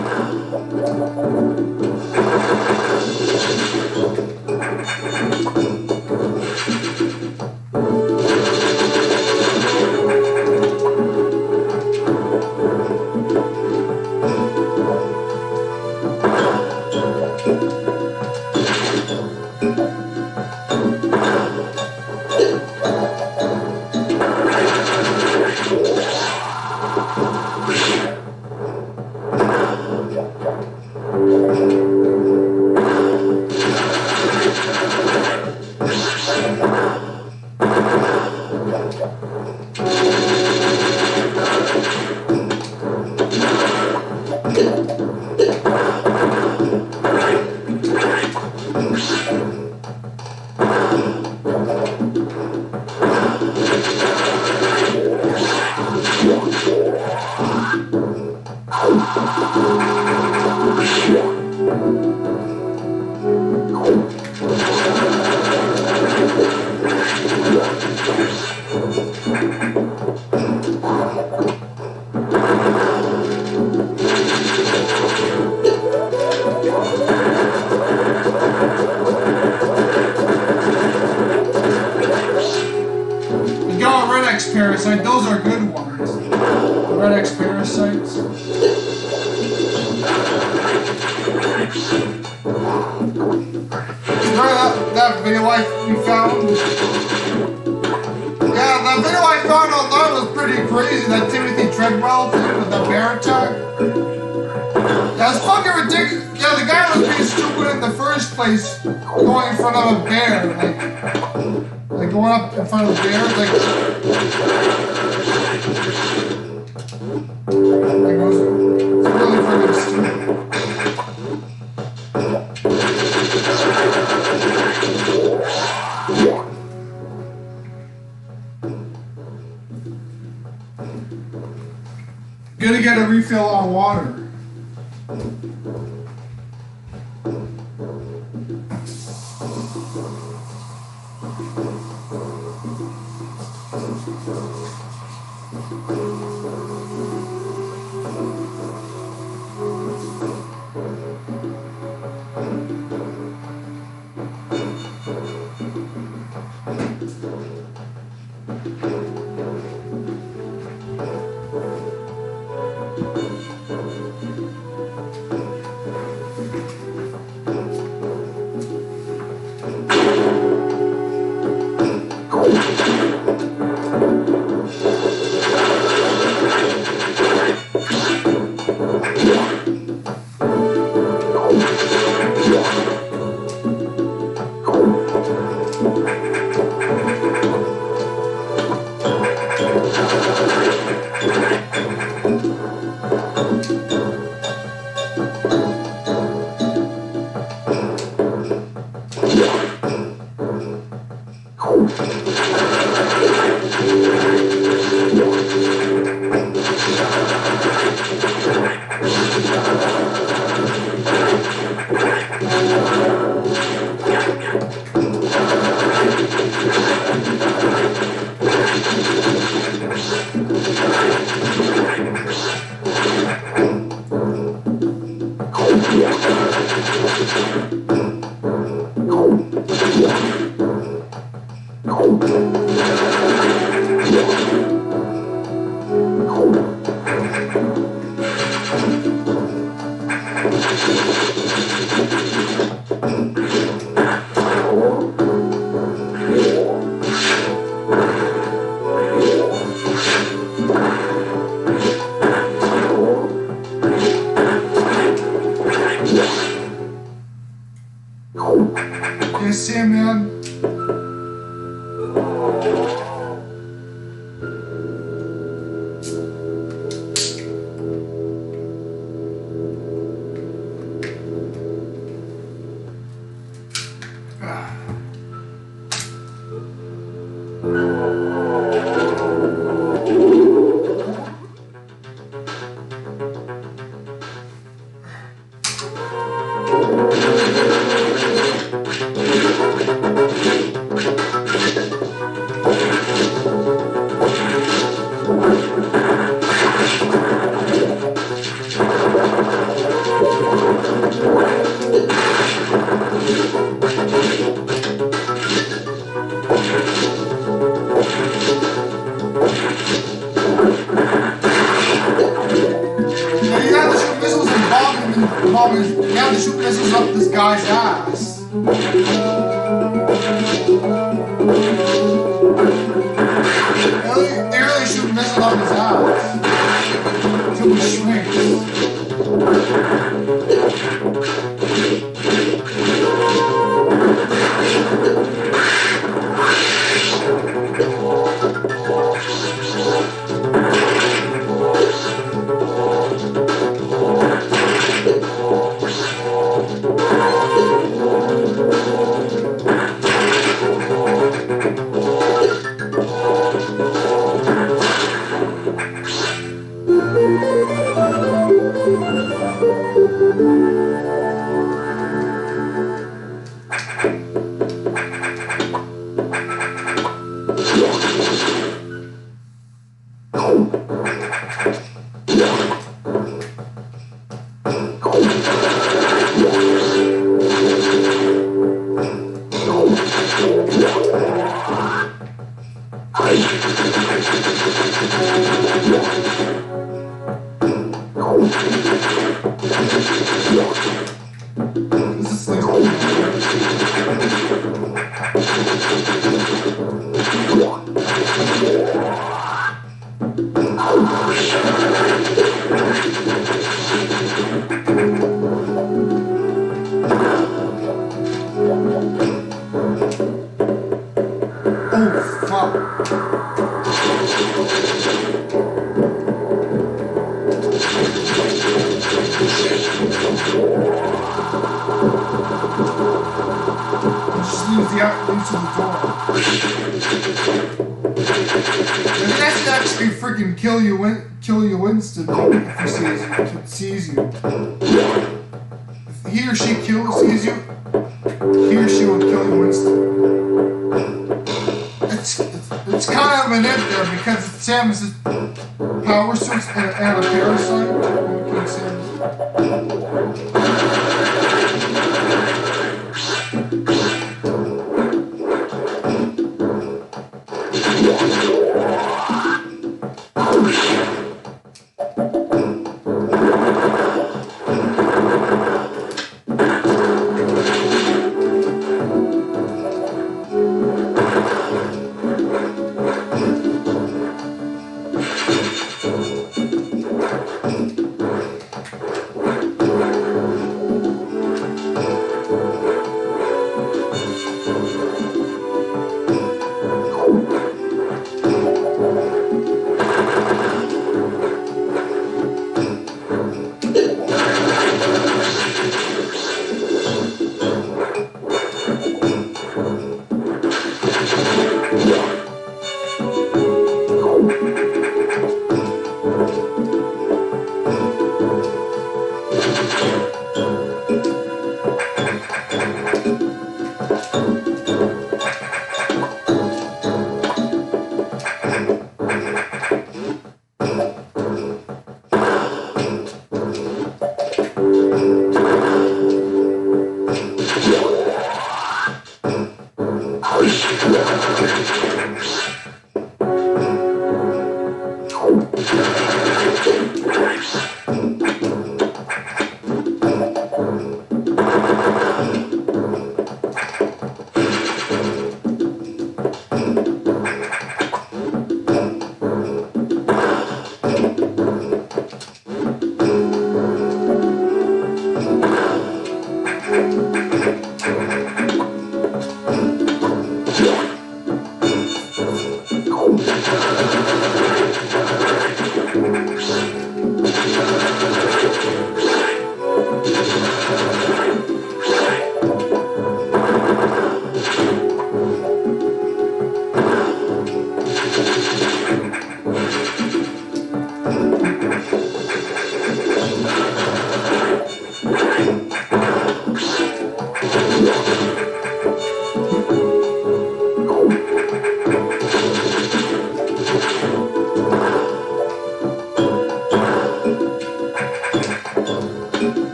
We got Red X Parasite, those are good ones. Red X Parasites. Remember that video we found? Yeah, that video I found online was pretty crazy, that Timothy Treadwell thing with the bear attack. Yeah, it's fucking ridiculous. Yeah, the guy was being stupid in the first place, going in front of a bear, like going up in front of a bear, like it was really fucking stupid. Gonna get a refill on water. Yes, Sam, man. Now the shoot missiles up this guy's ass. They really shoot missiles up his ass. Till he shrinks. This is oh, fuck. Just leaves the door. And that should actually freaking kill you instantly if he sees you. If he or she sees you, he or she will kill you instantly. It's kind of an it there because Samus's power source and a parasite. Okay, Samus.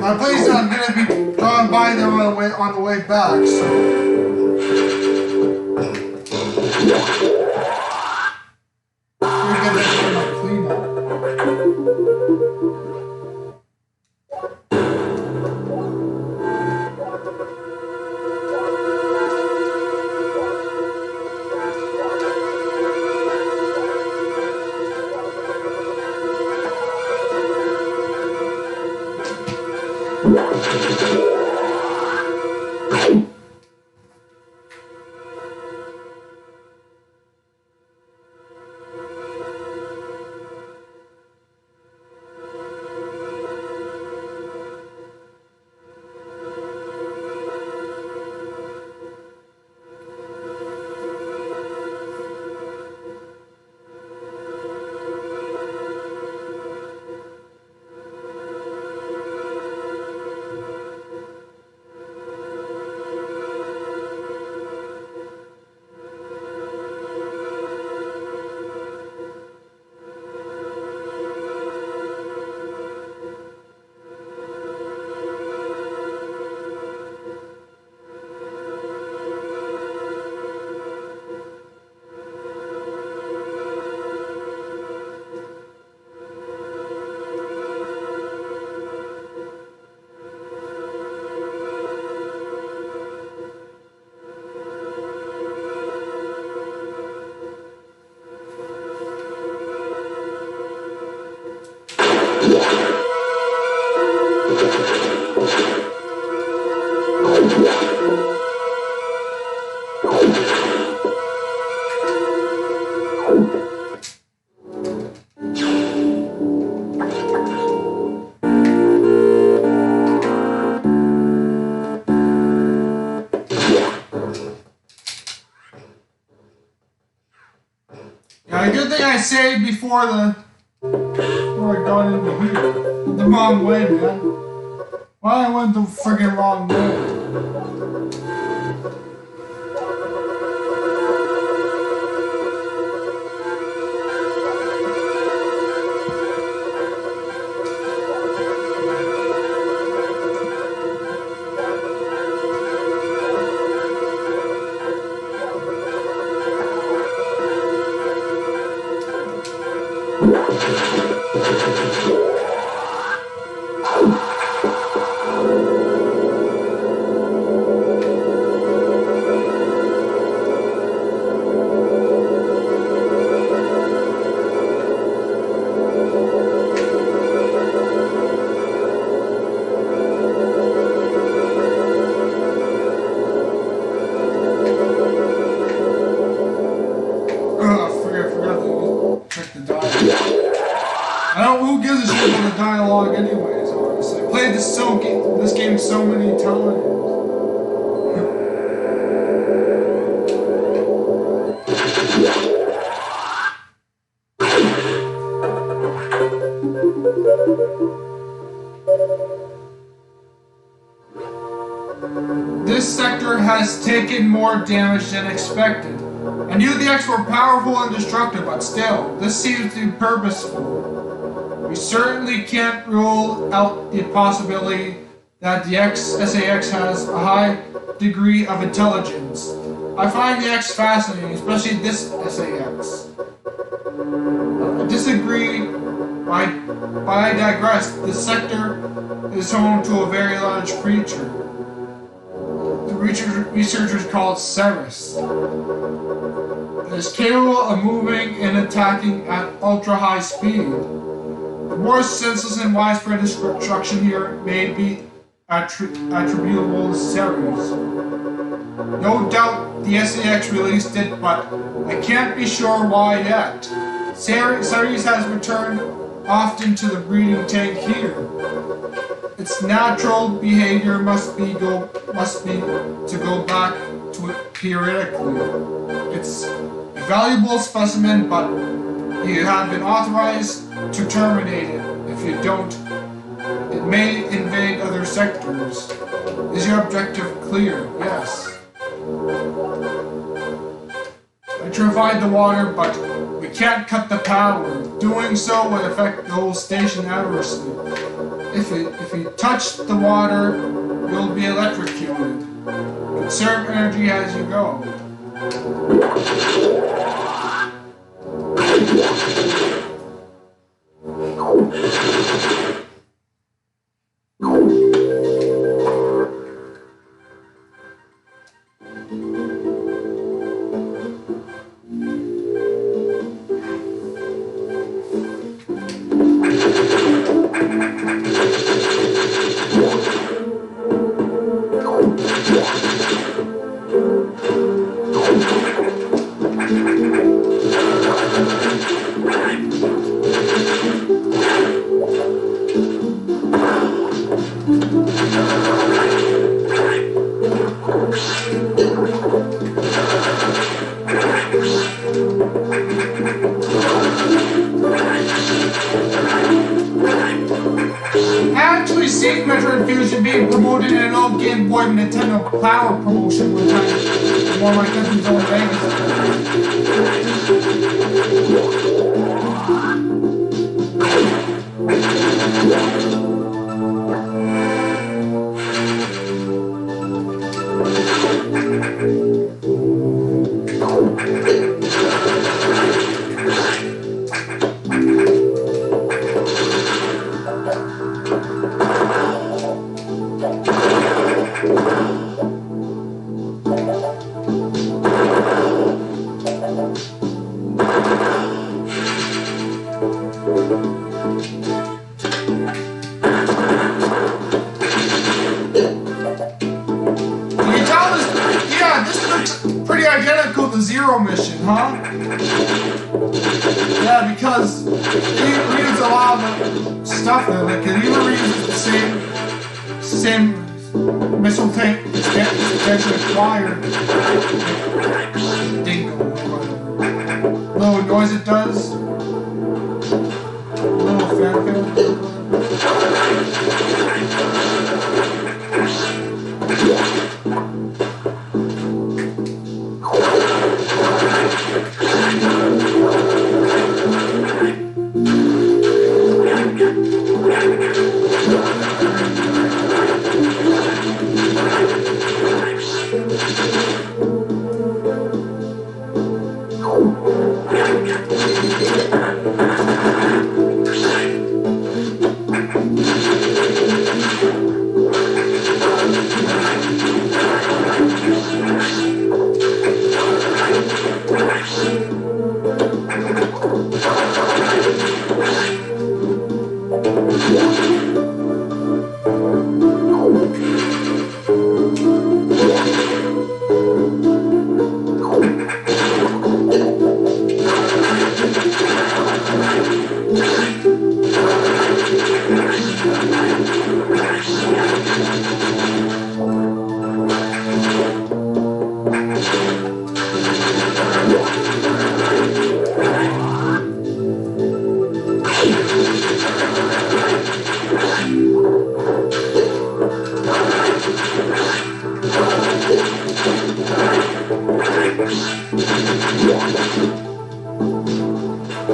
My place I'm gonna be driving by there on the way back, so. We're gonna get that clean up. I saved before I got into here. The wrong way, man. Why I went the friggin' wrong way? Who gives a shit about the dialogue anyways, honestly. I played this game so many times. This sector has taken more damage than expected. I knew the X were powerful and destructive, but still, this seems to be purposeful. We certainly can't rule out the possibility that the SAX has a high degree of intelligence. I find the X fascinating, especially this SAX. I disagree, but I digress. This sector is home to a very large creature. The researchers call it Ceres. It is capable of moving and attacking at ultra-high speed. The more senseless and widespread destruction here may be attributable to Ceres. No doubt the SAX released it, but I can't be sure why yet. Ceres has returned often to the breeding tank here. Its natural behavior must be to go back to it periodically. It's a valuable specimen, but you have been authorized to terminate it. If you don't, it may invade other sectors. Is your objective clear? Yes. I provide the water, but we can't cut the power. Doing so would affect the whole station adversely. If you touch the water, you'll be electrocuted. Conserve energy as you go. seen Metroid Fusion being promoted in an old GameBoy Nintendo Power promotion one time. One of my cousins on identical to Zero Mission, huh? Yeah, because it reused a lot of the stuff there. Like, it even reused the same missile tank it's eventually acquired. Dingo, or whatever. Little noise it does.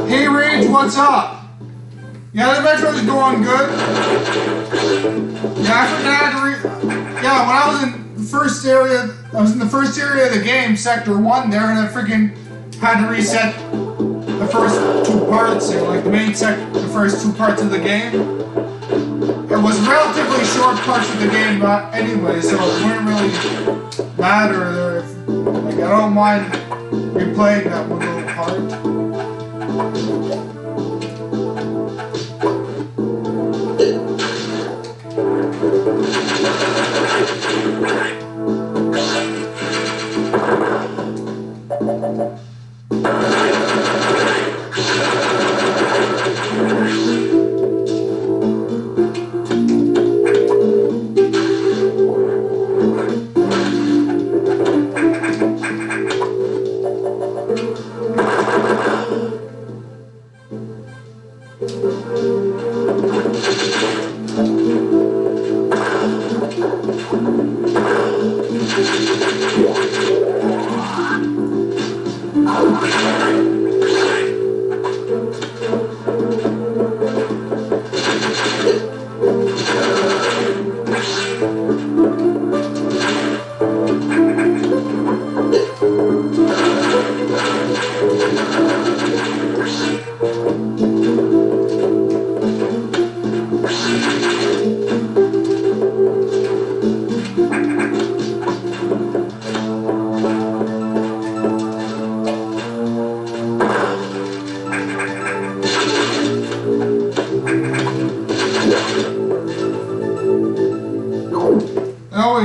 Hey Rage, what's up? Yeah, the Metroid is going good. Yeah, I forgot to yeah, when I was in the first area, of the game, Sector 1 there, and I freaking had to reset the first two parts, like the first two parts of the game. It was relatively short parts of the game, but anyway, so it wouldn't really matter. Like, I don't mind replaying that one little part.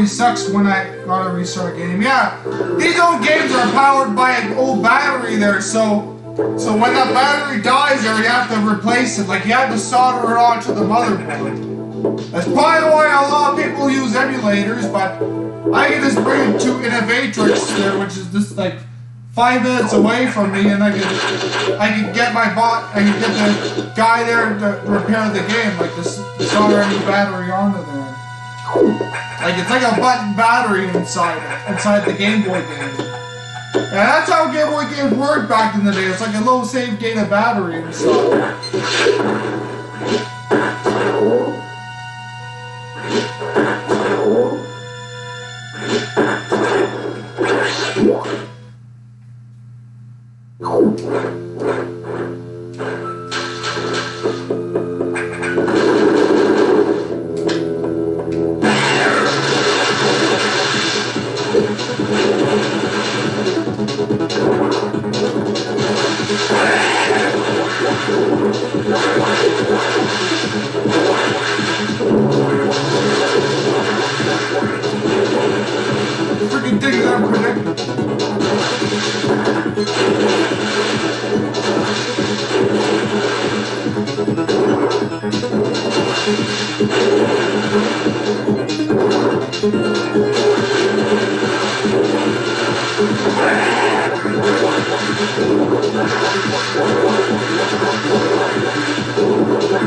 Sucks when I gotta restart a game. Yeah, these old games are powered by an old battery there, so when that battery dies there, you have to replace it. Like, you have to solder it onto the motherboard. That's probably why a lot of people use emulators, but I can just bring it to Innovatrix there, which is just like 5 minutes away from me, and I can get the guy there to repair the game, like just solder a new battery onto there. Like, it's like a button battery inside the GameBoy game. Yeah, that's how GameBoy games worked back in the day. It's like a little save data battery inside. Freaking things are unpredictable. And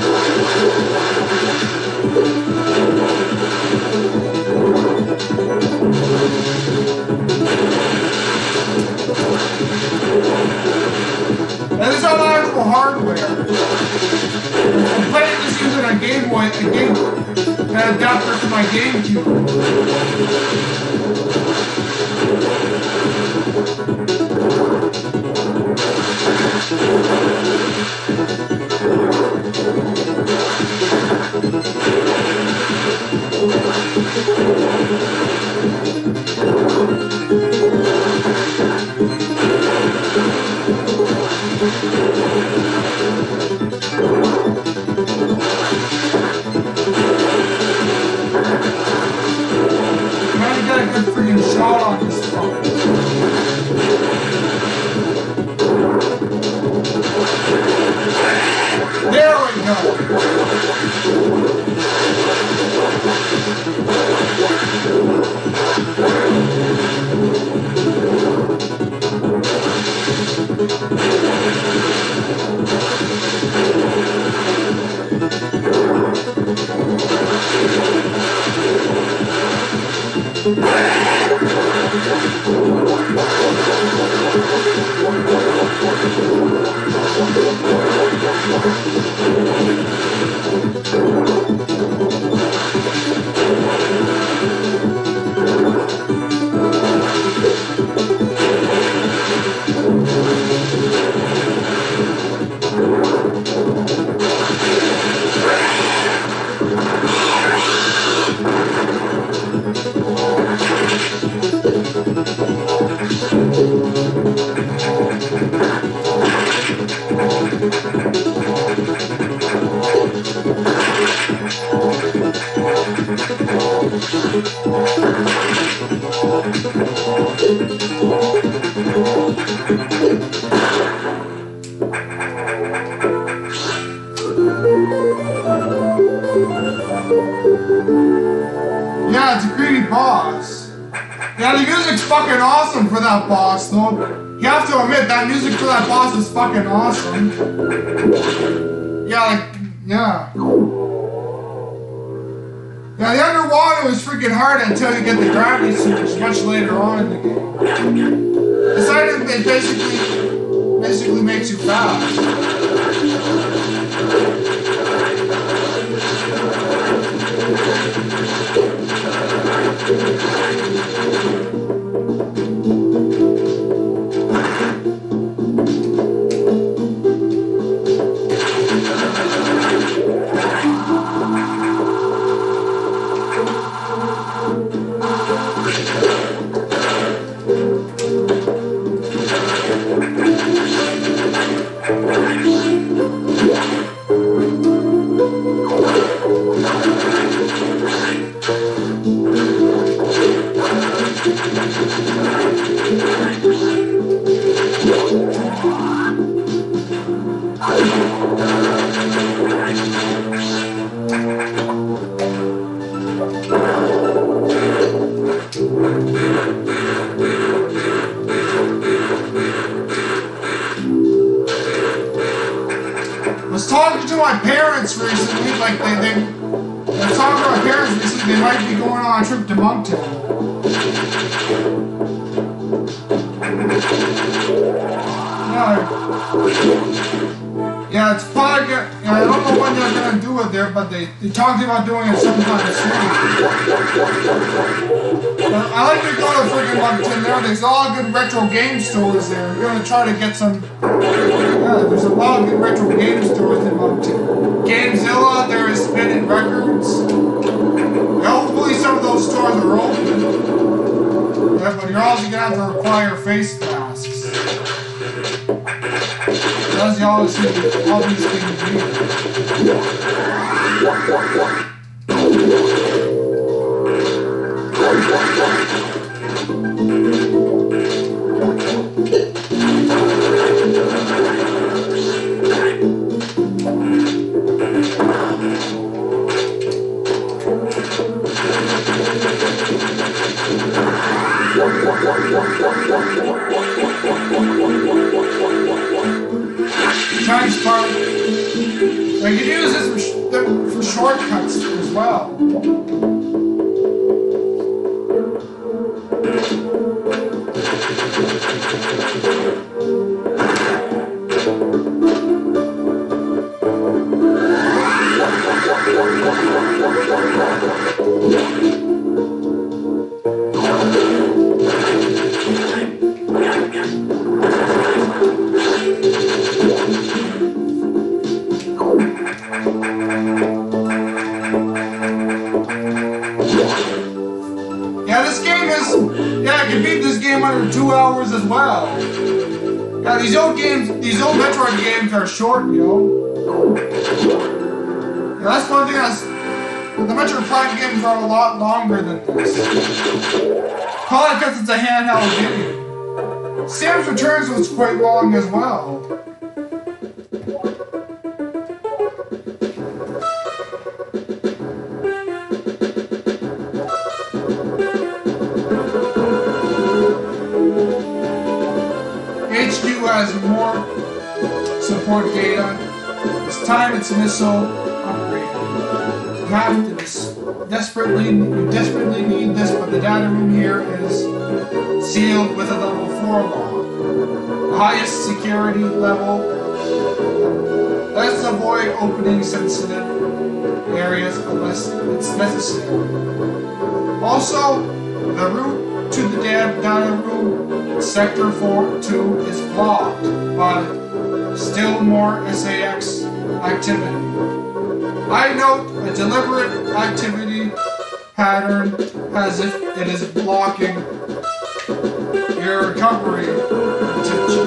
this is all actual hardware. I'm playing this using a GameBoy, an adapter to my GameCube. Trying to get a good freaking shot on this phone. There we go. Yeah, it's a greedy boss. Yeah, the music's fucking awesome for that boss, though. You have to admit, that music for that boss is fucking awesome. Yeah, like, yeah. Yeah, the underwater is freaking hard until you get the gravity suit, which is much later on in the game. This item, it basically makes you fast. I was talking to my parents recently, like I was talking to my parents recently, they might be going on a trip to Moncton. Yeah, it's probably good. Yeah, I don't know when they're gonna do it there, but they talked about doing it sometime soon. I like to go to freaking Moncton there. There's a lot of good retro game stores there. We're gonna try to get some. Yeah, there's a lot of good retro game stores in Moncton. Gamezilla, there is Spinning Records. Yeah, hopefully some of those stores are open. Yeah, but you're also gonna have to require face masks. As you all see, all these things do. Giant spark. I can use this shortcuts as well. I can beat this game under 2 hours as well. Yeah, these old Metroid games are short, yo. Yeah, that's one thing the Metroid Prime games are a lot longer than this. Probably because it's a handheld game. Samus Returns was quite long as well. Has more support data. It's time its missile upgrade. You have to desperately need this, but the data room here is sealed with a level 4 lock. The highest security level. Let's avoid opening sensitive areas unless it's necessary. Also, the route to the data room Sector 2 is blocked, but still more SAX activity. I note a deliberate activity pattern as if it is blocking your recovery potential.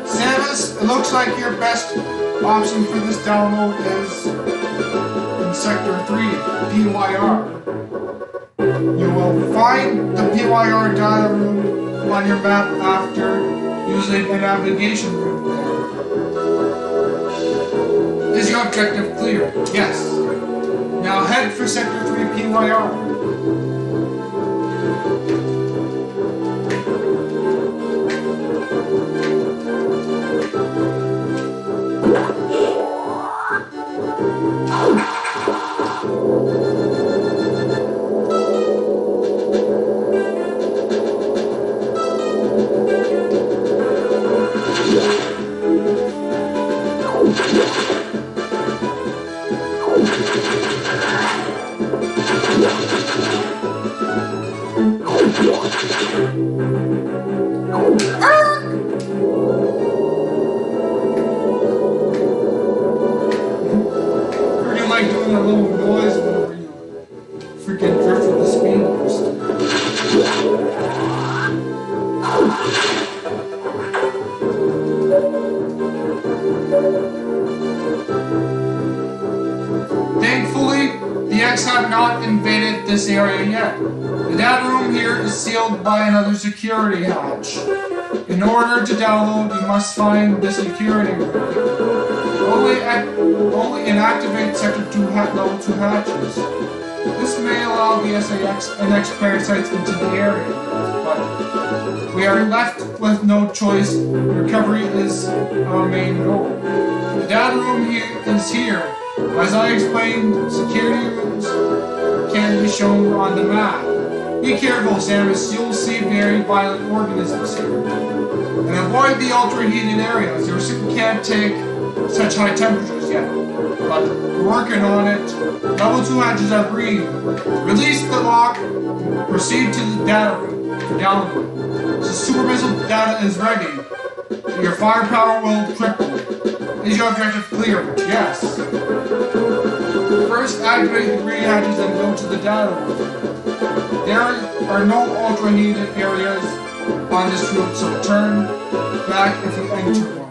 Samus, it looks like your best option for this download is in Sector 3, PYR. You will find the PYR data room on your map after using a navigation route there. Is your objective clear? Yes. Now head for Sector 3 PYR. A little noise whenever you freaking drift with the speed boost. Thankfully, the X have not invaded this area yet. The data room here is sealed by another security hatch. In order to download, you must find the security room. Only inactivate Sector 2 level 2 hatches. This may allow the SAX and X parasites into the area, but we are left with no choice. Recovery is our main goal. The data room is here. As I explained, security rooms can be shown on the map. Be careful, Samus. You'll see very violent organisms here. And avoid the ultra-heated areas. Your suit can't take such high temperatures yet, but we're working on it. Level 2 hatches are green. Release the lock. Proceed to the data room for download. The super missile data is ready. Your firepower will triple. Is your objective clear? Yes. First, activate the green hatches and go to the data room. There are no ultra-heated areas on this route, so turn back if you enter one.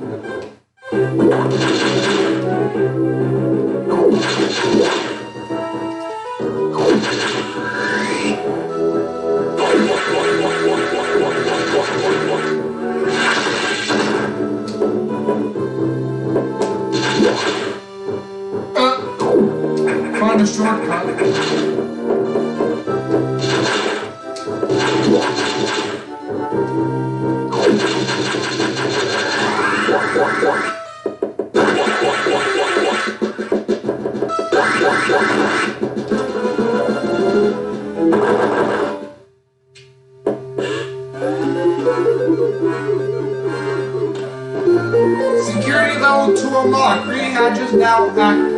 Find a shortcut. is now active.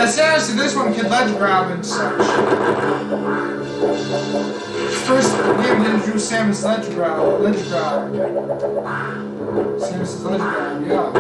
Seriously, this one can ledge grab and such. First game to introduce Samus's ledge grab. Samus's ledge grab, yeah.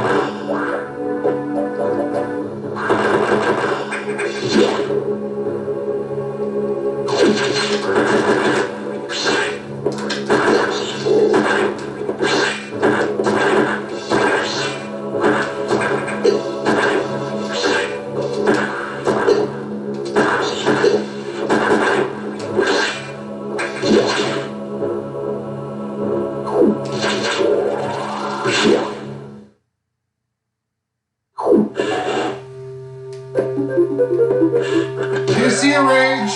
Do you see a rage?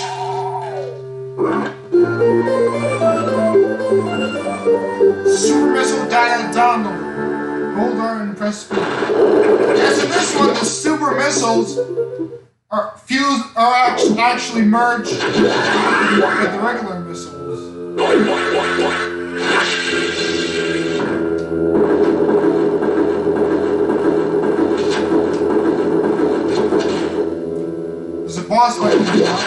Super missile dial dongle. Hold R and press speed. Yes, in this one, the super missiles are actually merged with the regular missiles. There's a boss fight coming up.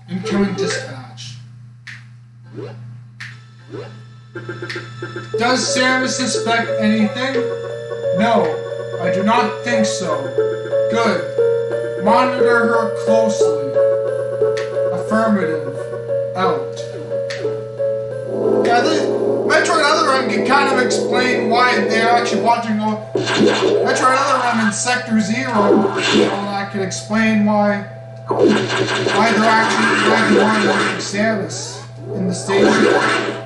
Incoming dispatch. Does Sarah suspect anything? No, I do not think so. Good. Monitor her closely. Affirmative. Out. Yeah, Metroid Other M can kind of explain why they're actually watching Metroid Other M in Sector 0. That can explain why they're actually monitoring Samus in the station.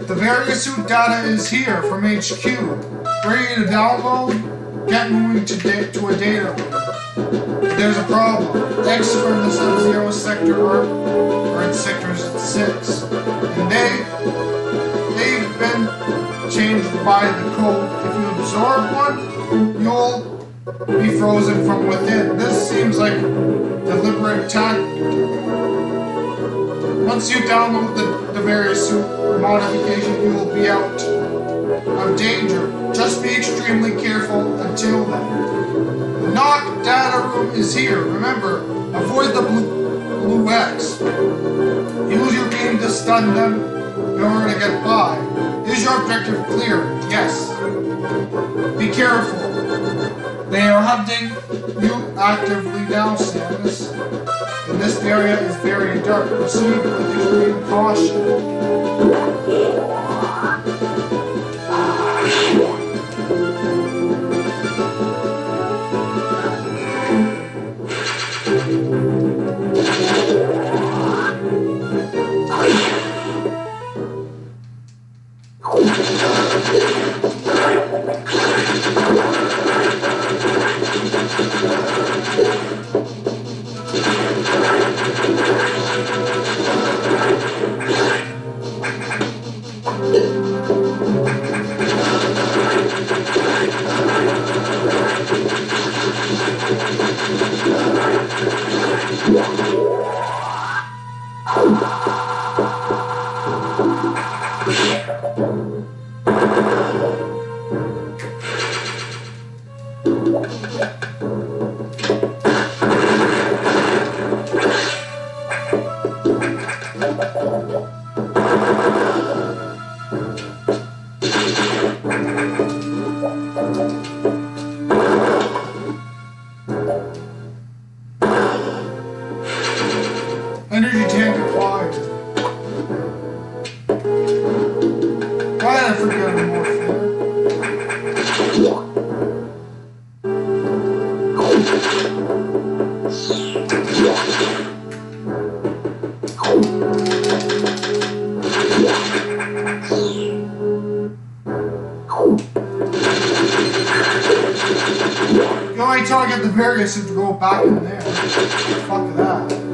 The various suit data is here from HQ. Ready to download? Get moving to a data room. There's a problem. Exits from the Sub-Zero sector are in Sector 6. And they've been changed by the code. If you absorb one, you'll be frozen from within. This seems like deliberate tactic. Once you download the various suit modification, you will be out of danger. Just be extremely careful until then. The knock data room is here. Remember, avoid the blue X. Use your beam to stun them in order to get by. Is your objective clear? Yes. Be careful. They are hunting you actively now, Samus. And this area is very dark. Proceed with extreme caution. You only until I get the various to go back in there. Fuck that.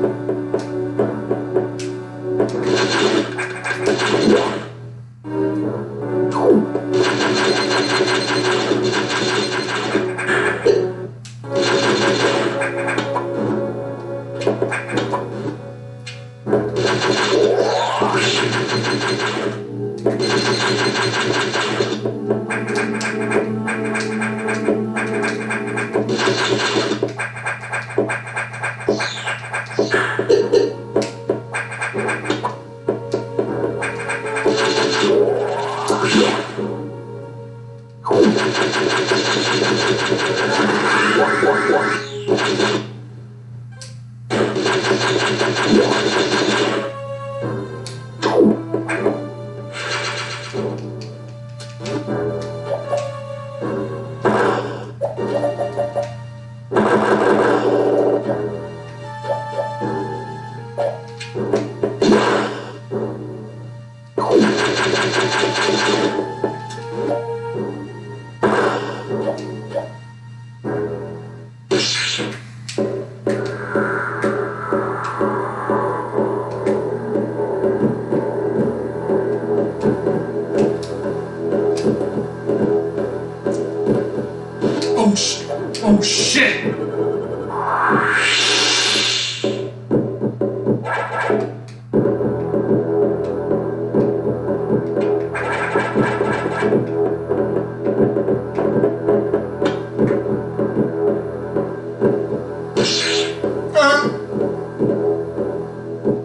Oh shit!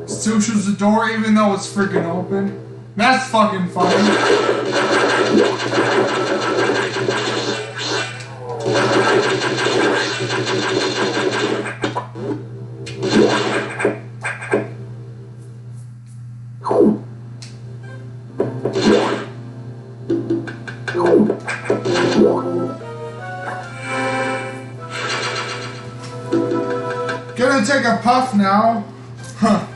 Still shoots the door even though it's freaking open. That's fucking funny. Gonna take a puff now. Huh.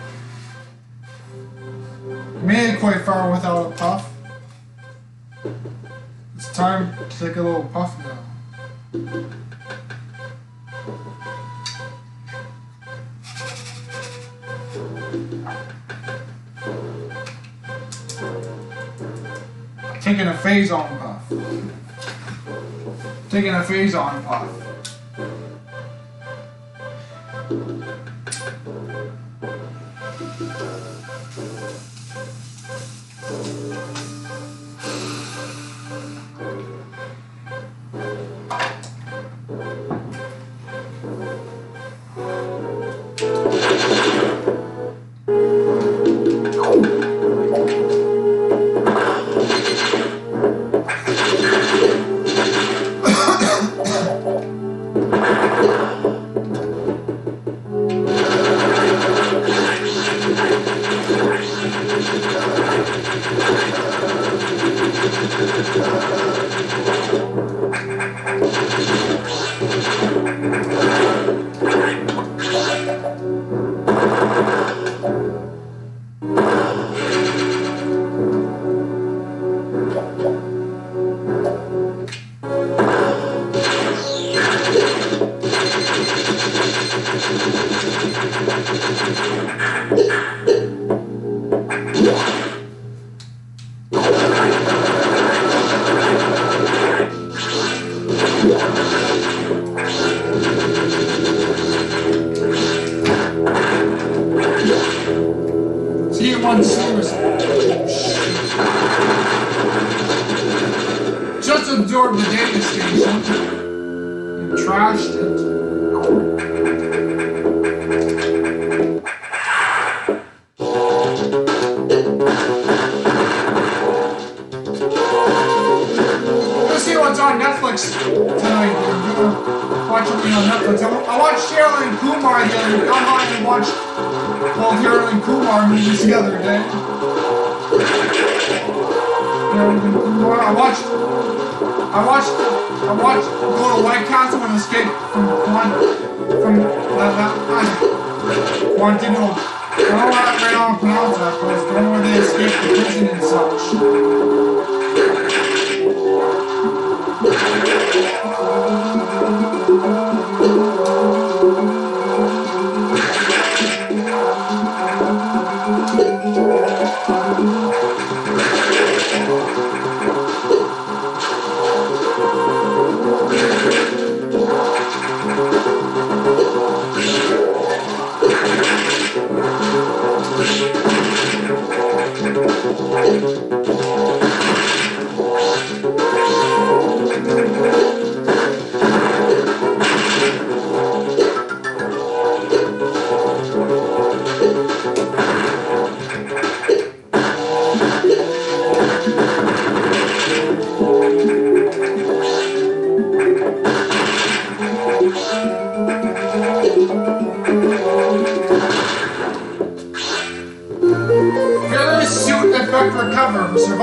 Made it quite far without a puff. It's time to take a little puff now. Taking a phase on puff. Taking a phase on puff. Just absorbed the data station and trashed it. Let's see what's on Netflix tonight. I'm gonna watch something on Netflix. I watched Harold and Kumar the other day. I went and watched both Harold and Kumar movies the other day. I watched go to White Castle and escape from Quantino. I don't know how to pronounce that place, but where they escape the prison and such.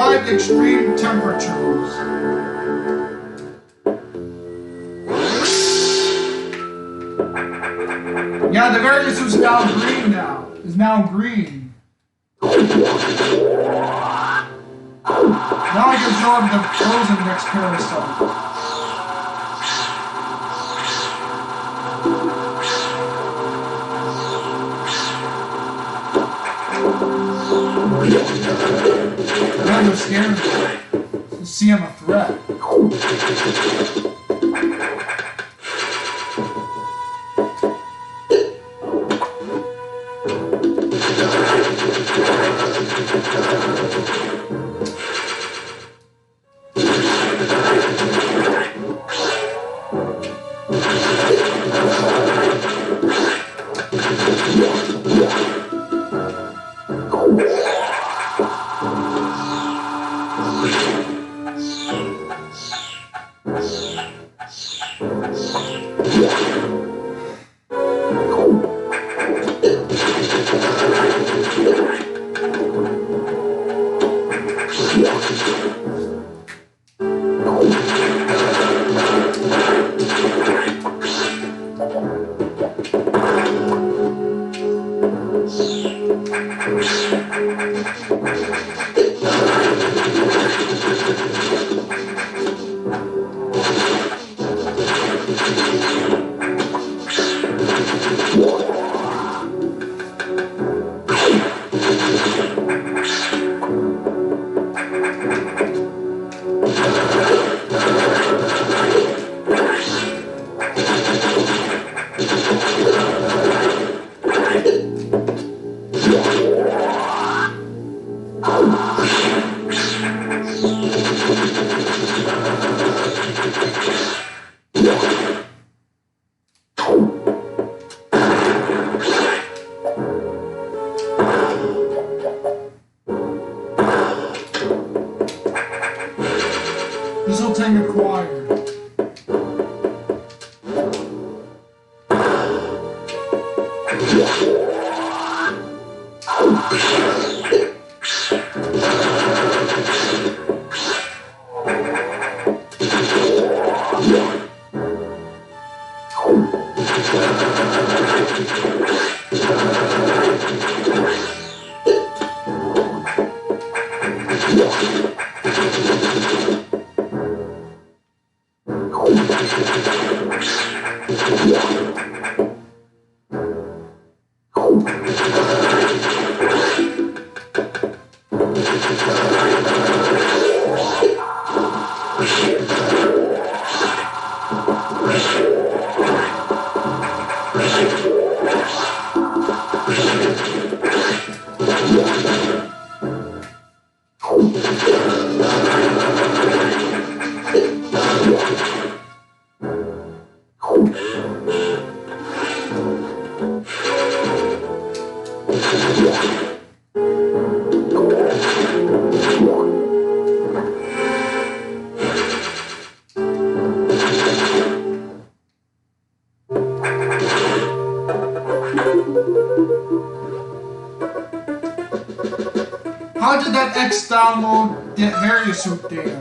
survived extreme temperatures. Yeah, the various is now green now. Is now green. Now I can show him the frozen next parasite. Now you're scared. You see him a threat. This will take acquired. How did that X download the various suit data?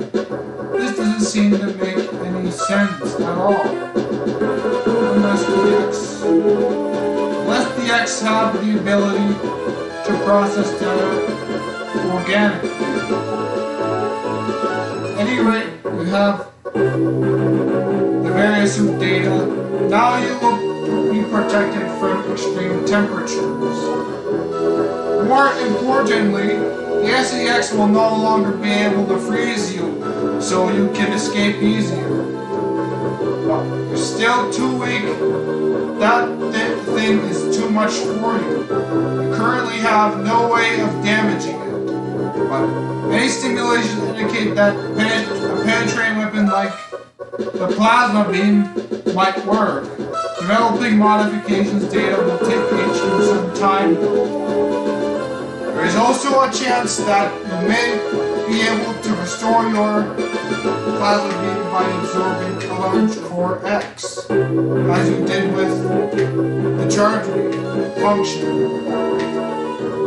This doesn't seem to make any sense at all. Unless the X have the ability to process data organically. At any rate, we have the various suit data. Now you will be protected from extreme temperatures. More importantly, the SEX will no longer be able to freeze you, so you can escape easier. But you're still too weak. That thing is too much for you. You currently have no way of damaging it. But many stimulations indicate that a penetrating weapon like the plasma beam might work. Developing modifications data will take HQ some time. There is also a chance that you may be able to restore your plasma beam by absorbing a large core X, as you did with the charge function.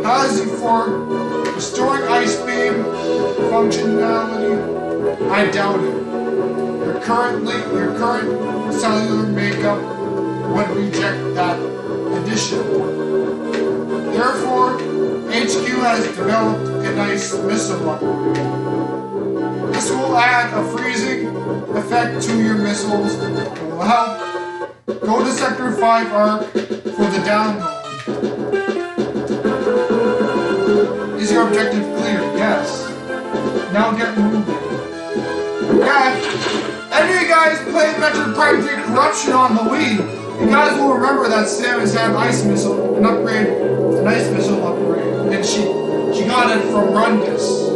has you for restoring ice beam functionality? I doubt it. Your current cellular makeup would reject that addition. Therefore, HQ has developed a nice missile upgrade. This will add a freezing effect to your missiles and will help. Go to Sector 5 Arc for the download. Is your objective clear? Yes. Now get moving. Yeah, any of you guys played Metroid Prime 3 Corruption on the Wii, you guys will remember that Samus had an ice missile, an ice missile upgrade, and she got it from Rundus.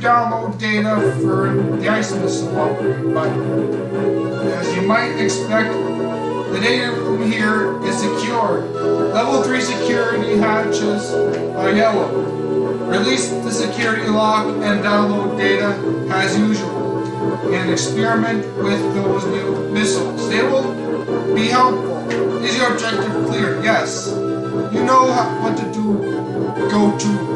Download data for the ice missile upgrade, but as you might expect, the data room here is secured. Level 3 security hatches are yellow. Release the security lock and download data as usual, and experiment with those new missiles. They will be helpful. Is your objective clear? Yes. You know what to do. Go to.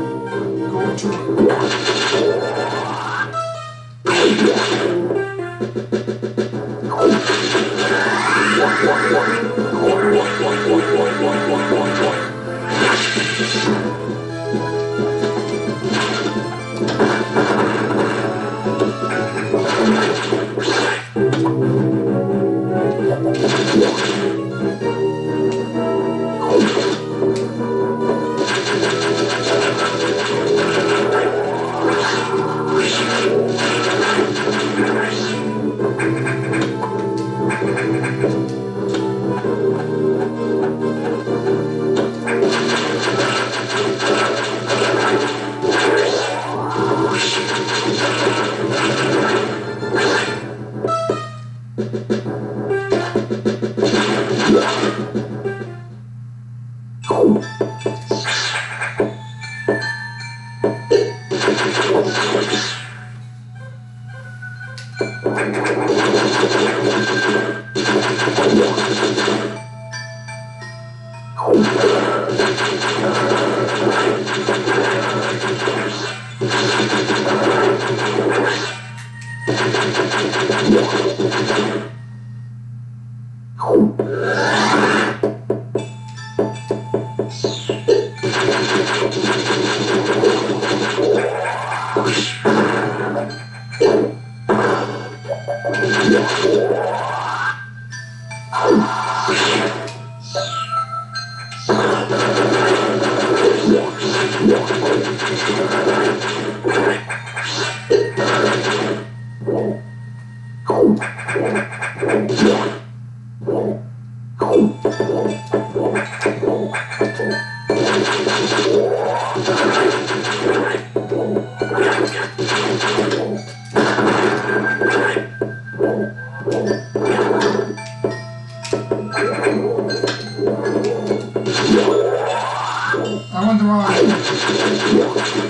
I went the wrong way.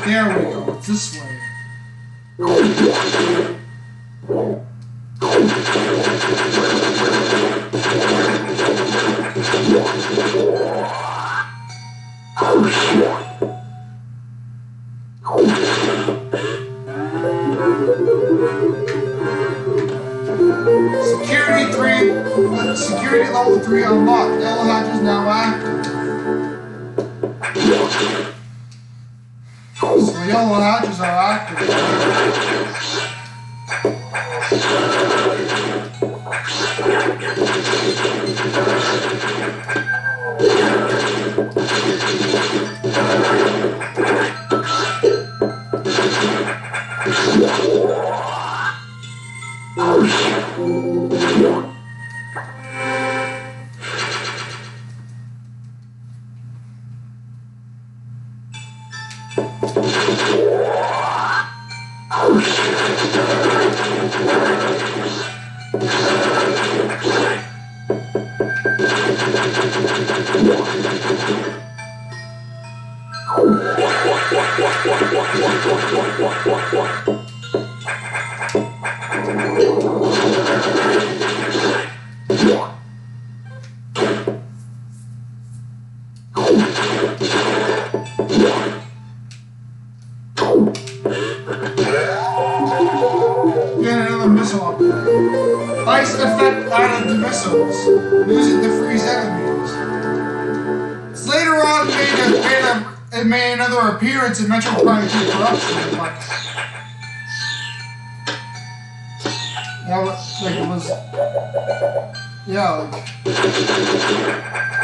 There we go. It's this way. Security level 3 unlocked. Yellow hatch is now active. So yellow hatches are active. Ice effect added to missiles, using to freeze enemies. Later on, it made another appearance in Metroid Prime 2 Corruption, but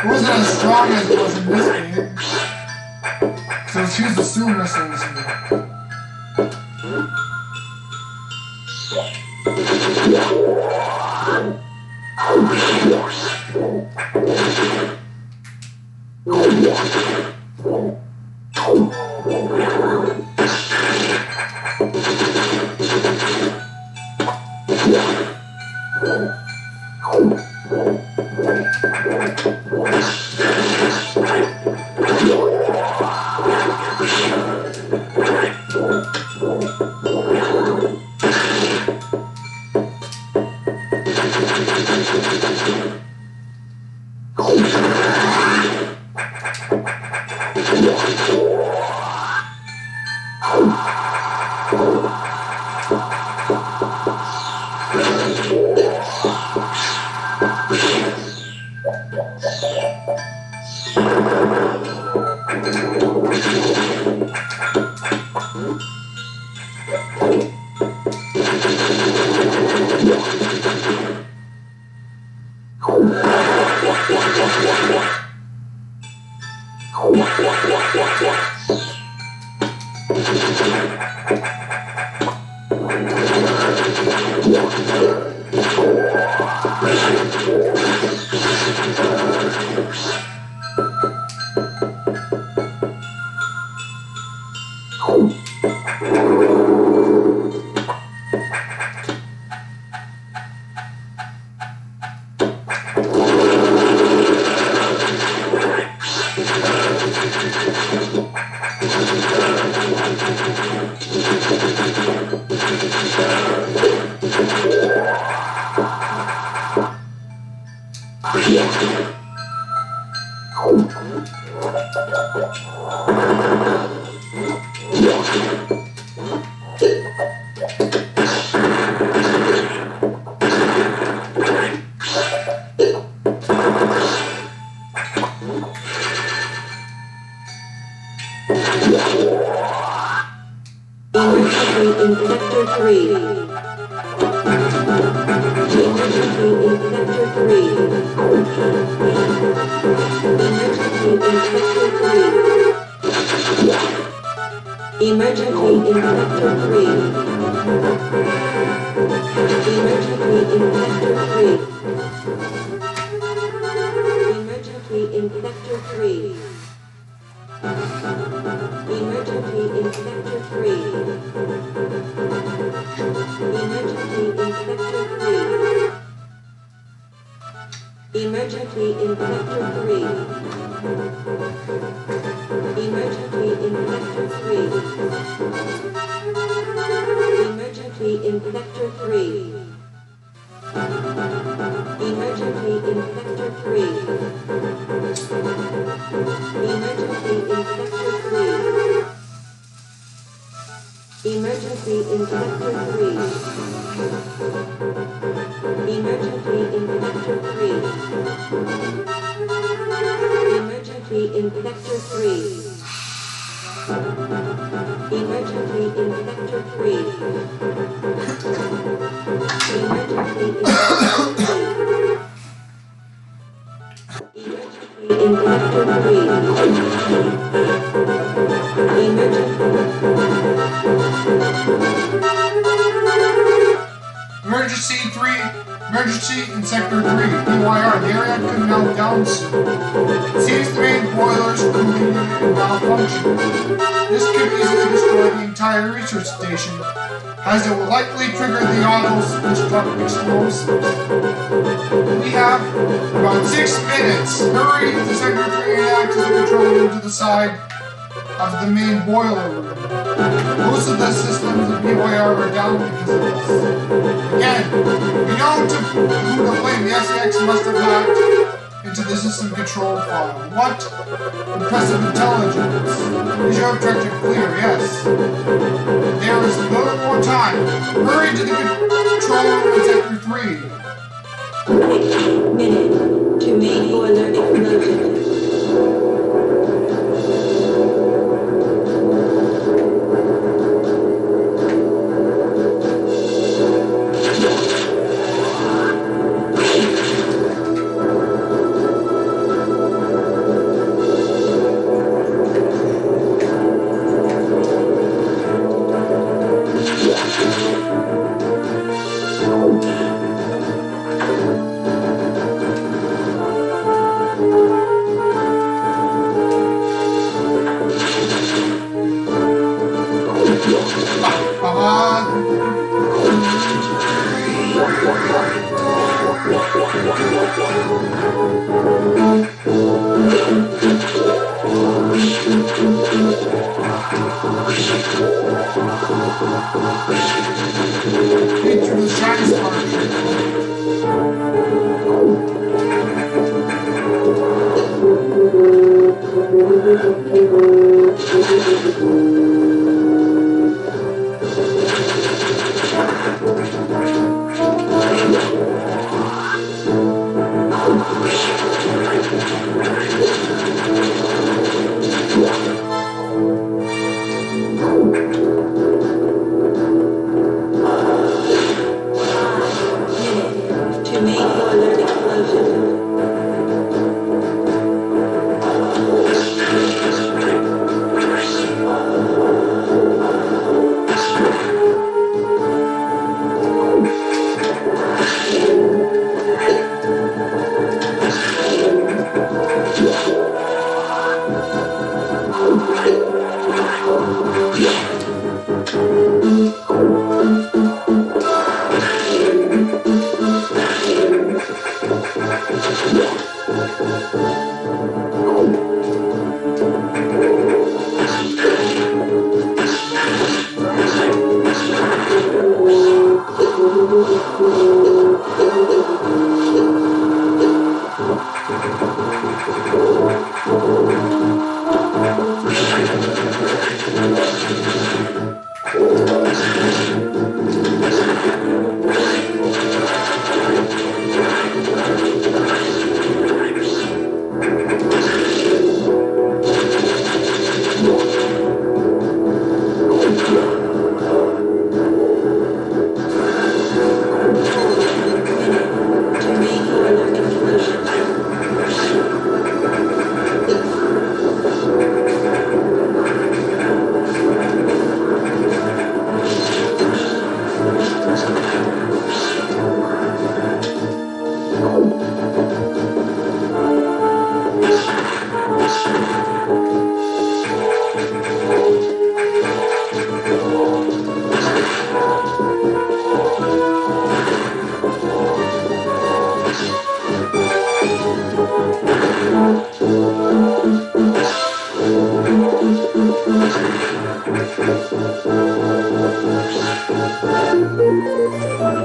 it wasn't as strong as it was in this game. So it's used the sewer missiles here. Emergency in Sector 3, PYR. The area could melt down soon. It seems the main boilers completely malfunction. This could easily destroy the entire research station, as it will likely trigger the auto-destruct explosives. We have about 6 minutes. Hurry to Sector 3 and access the controller to the side of the main boiler room. Most of the systems in BYR are down because of this. Again, we know who to blame. The SEX must have hacked into the system control file. What impressive intelligence. Is your objective clear? Yes. There is little more time. Hurry to the control room in Sector 3. Minute to main boiler explosion.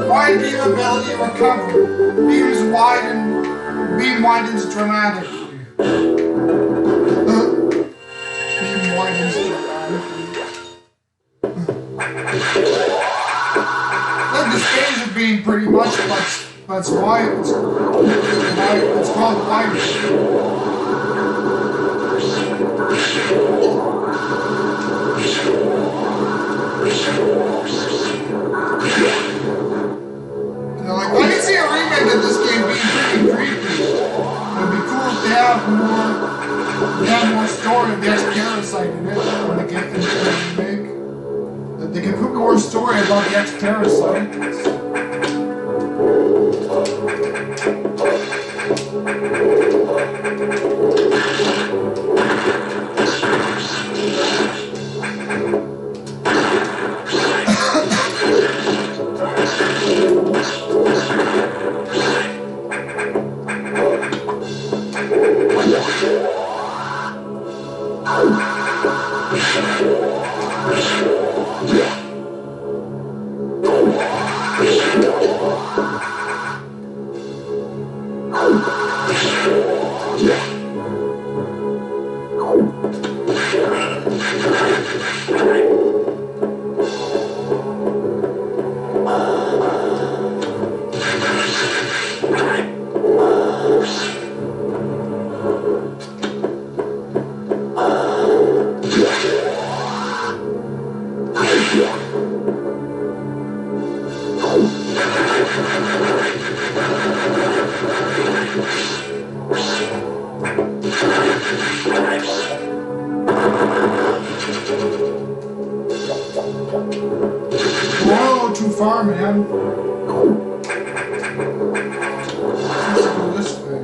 Wide beam ability recovery. Beam widens dramatically. Beam widens dramatically. Look, the stage is being pretty much, that's why it's called wiring. Like, I can see a remake of this game being pretty creepy. It'd be cool if they have more story of the ex-parasite in it when they get into the remake. That they can put more story about the ex-parasite. Whoa, too far, man. Let's go this way.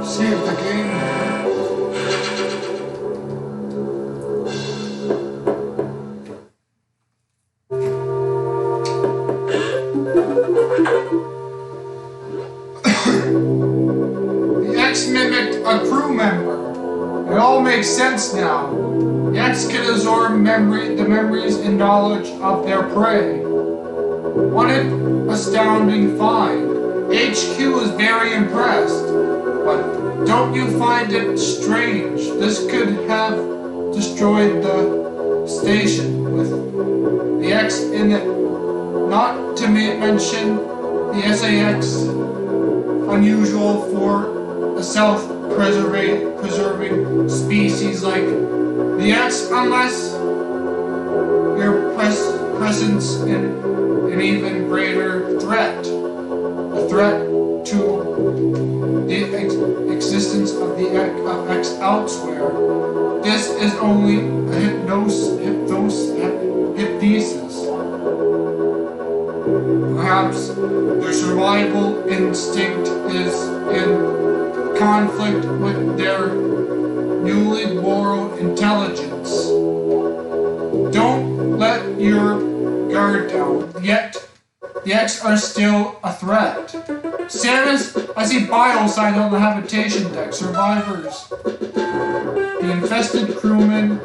Save the game. The X mimicked a crew member. It all makes sense now. The X can absorb the memories and knowledge of their prey. What an astounding find. HQ is very impressed. But don't you find it strange? This could have destroyed the station with the X in it. Not to mention the SAX, unusual for a self-preserving species like the X, unless your presence in an even greater threat. A threat to the existence of the X elsewhere. This is only a hypnosis. Perhaps their survival instinct is in conflict with their newly borrowed intelligence. Don't let your guard down. Yet, the X are still a threat. Samus, I see bio signs on the habitation deck. Survivors. The infested crewmen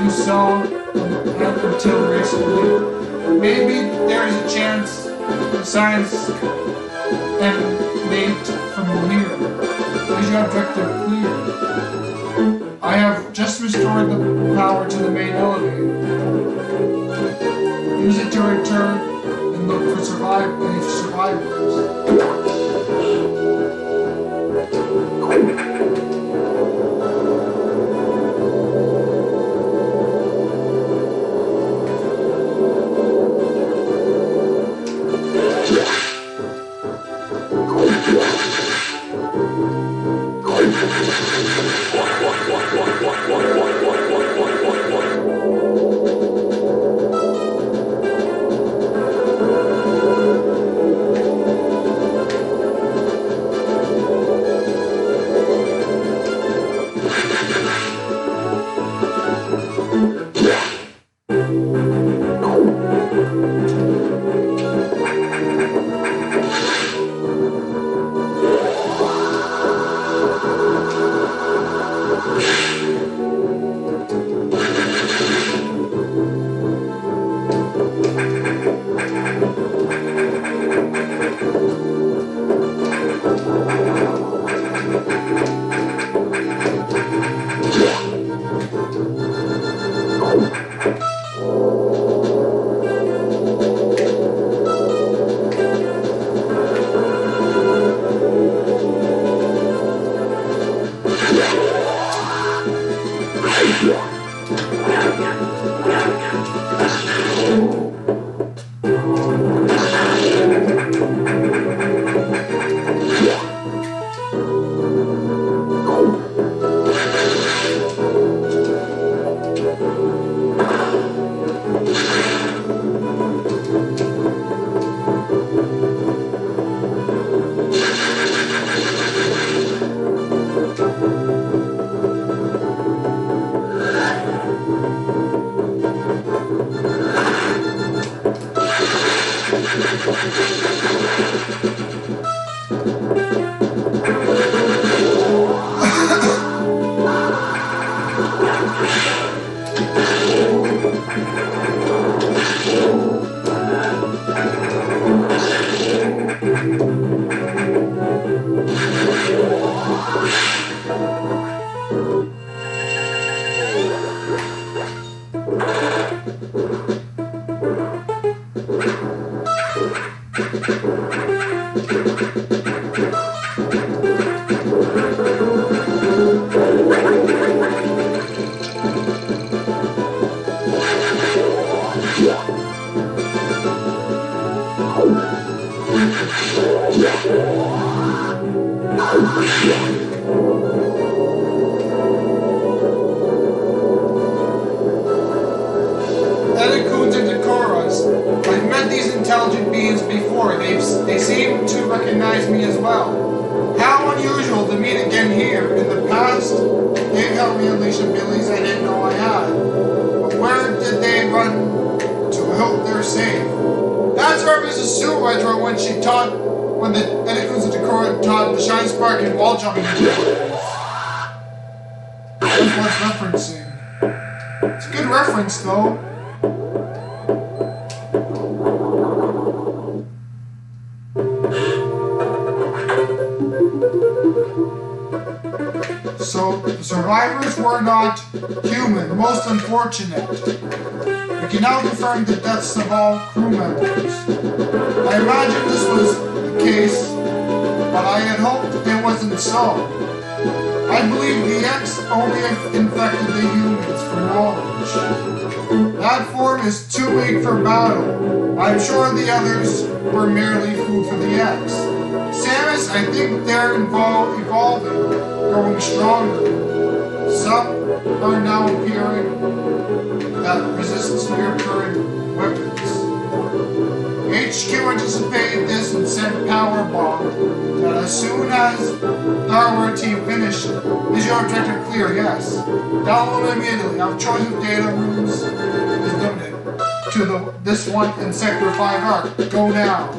you saw until recently. Maybe there is a chance the signs emanate from here. Is your objective clear? I have just restored the power to the main elevator. Use it to return and look for survivors. I've met these intelligent beings before. They seem to recognize me as well. How unusual to meet again here. In the past, they've helped me unleash abilities I didn't know I had. But where did they run to? Hope they're safe. That's where Mrs. Supervisor when the Eddie of Dakota taught the Shine Spark and wall jumping. That's what's referencing. It's a good reference though. So, the survivors were not human, most unfortunate. We can now confirm the deaths of all crew members. I imagine this was the case, but I had hoped it wasn't so. I believe the X only infected the humans for knowledge. That form is too weak for battle. I'm sure the others were merely food for the X. Samus, I think they're evolving, growing stronger. Some are now appearing that resist your current weapons. HQ anticipated this and sent Power Bomb that as soon as the hardware team finished, is your objective clear? Yes. Download immediately. Our choice of data rooms is limited to this one in Sector 5 Arc. Go now.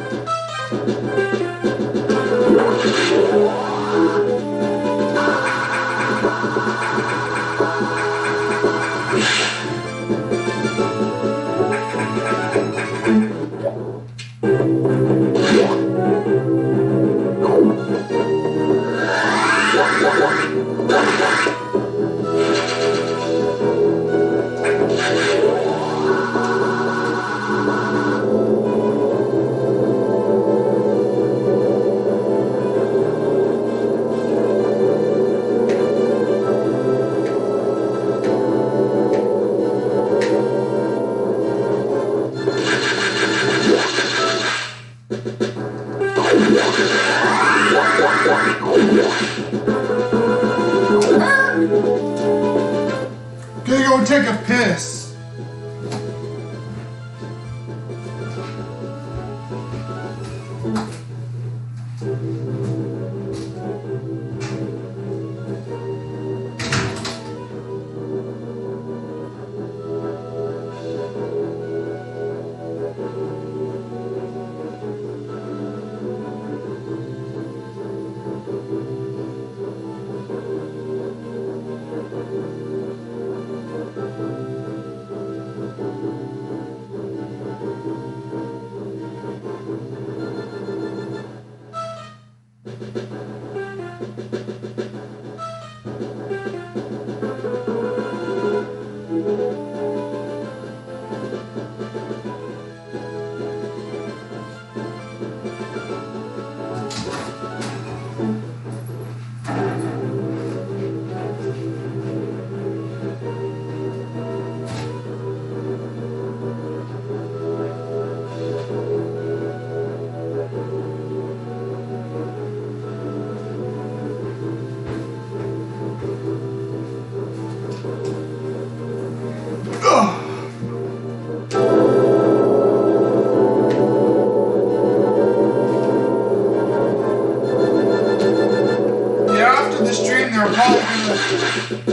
Gonna go take a piss.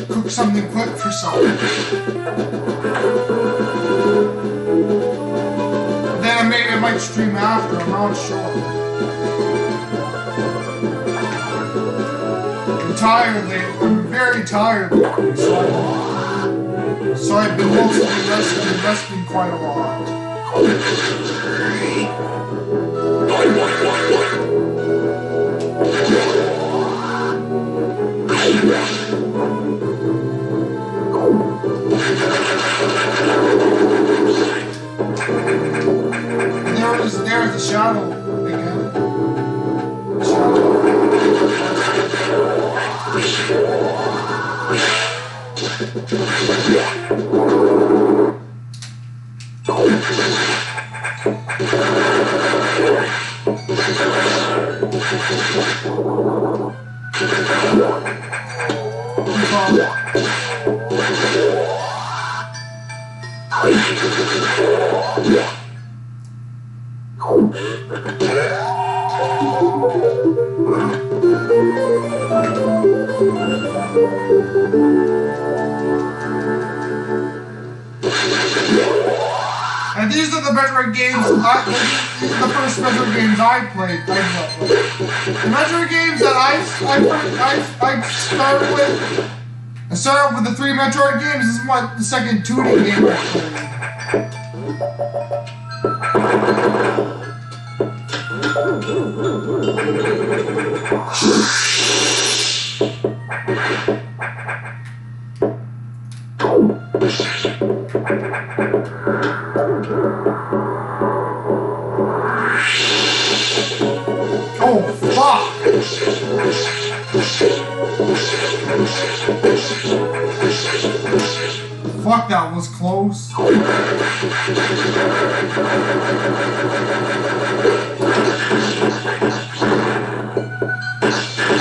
cook something quick for someone. Then maybe I might stream after, I'm not sure. I'm tired lately, I'm very tired lately, so I've been mostly resting quite a lot. There's the shadow again. And these are the Metroid games. These are the first Metroid games I played. The Metroid games that I started with. I started with the 3 Metroid games. This is the second 2D game I played. Oh, fuck! Fuck, that was close.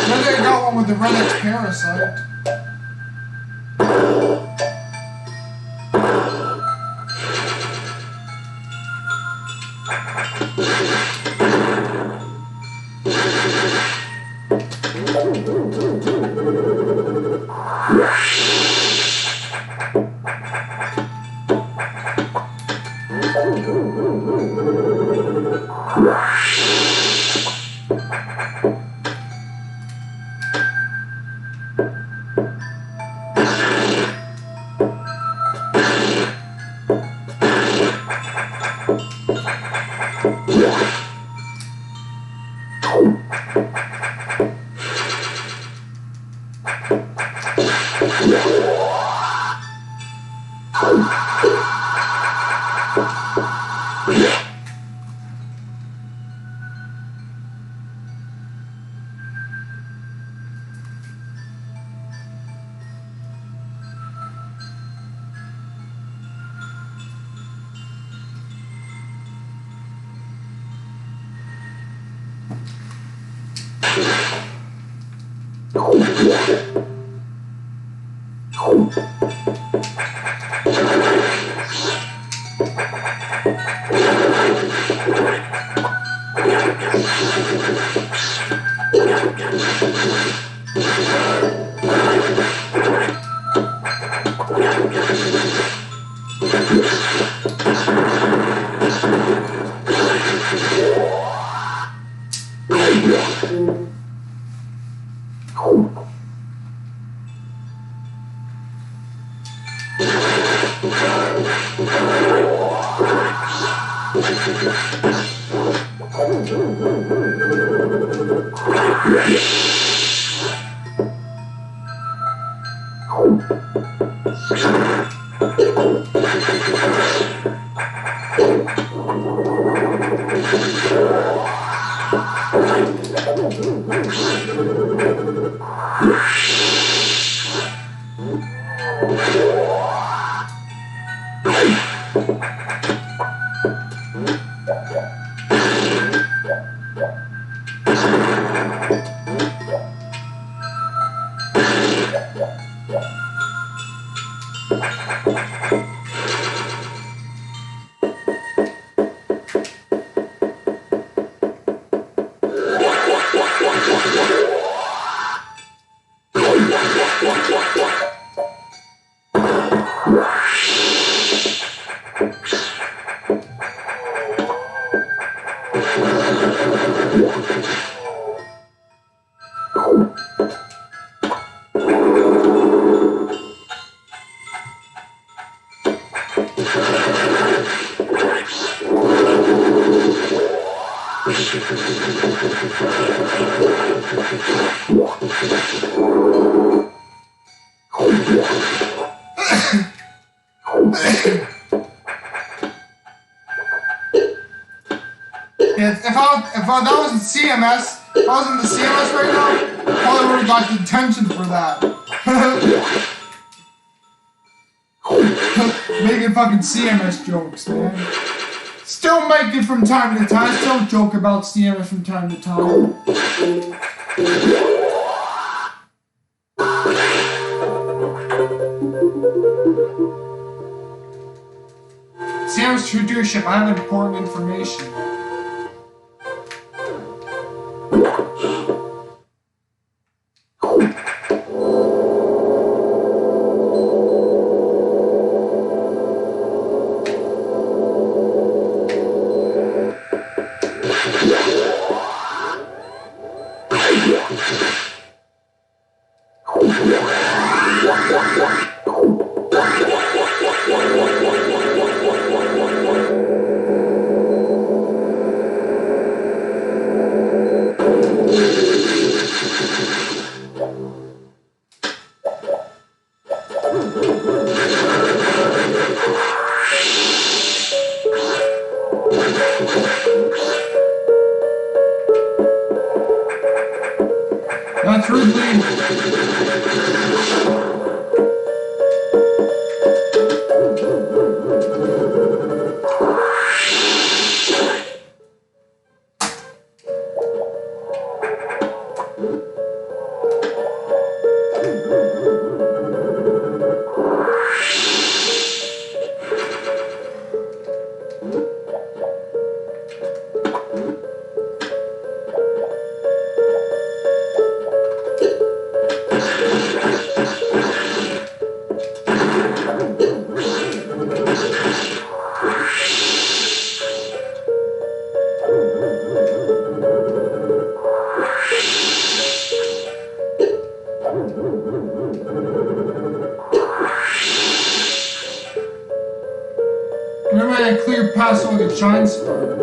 Then they got one with the Red X Parasite. If that wasn't CMS, if I was in the CMS right now, I probably would have got detention for that. Making fucking CMS jokes, man. Still make it from time to time. Still joke about CMS from time to time. CMS Tutorship, I have important information. That's Ridley. Remember that clear pass like a giant spark.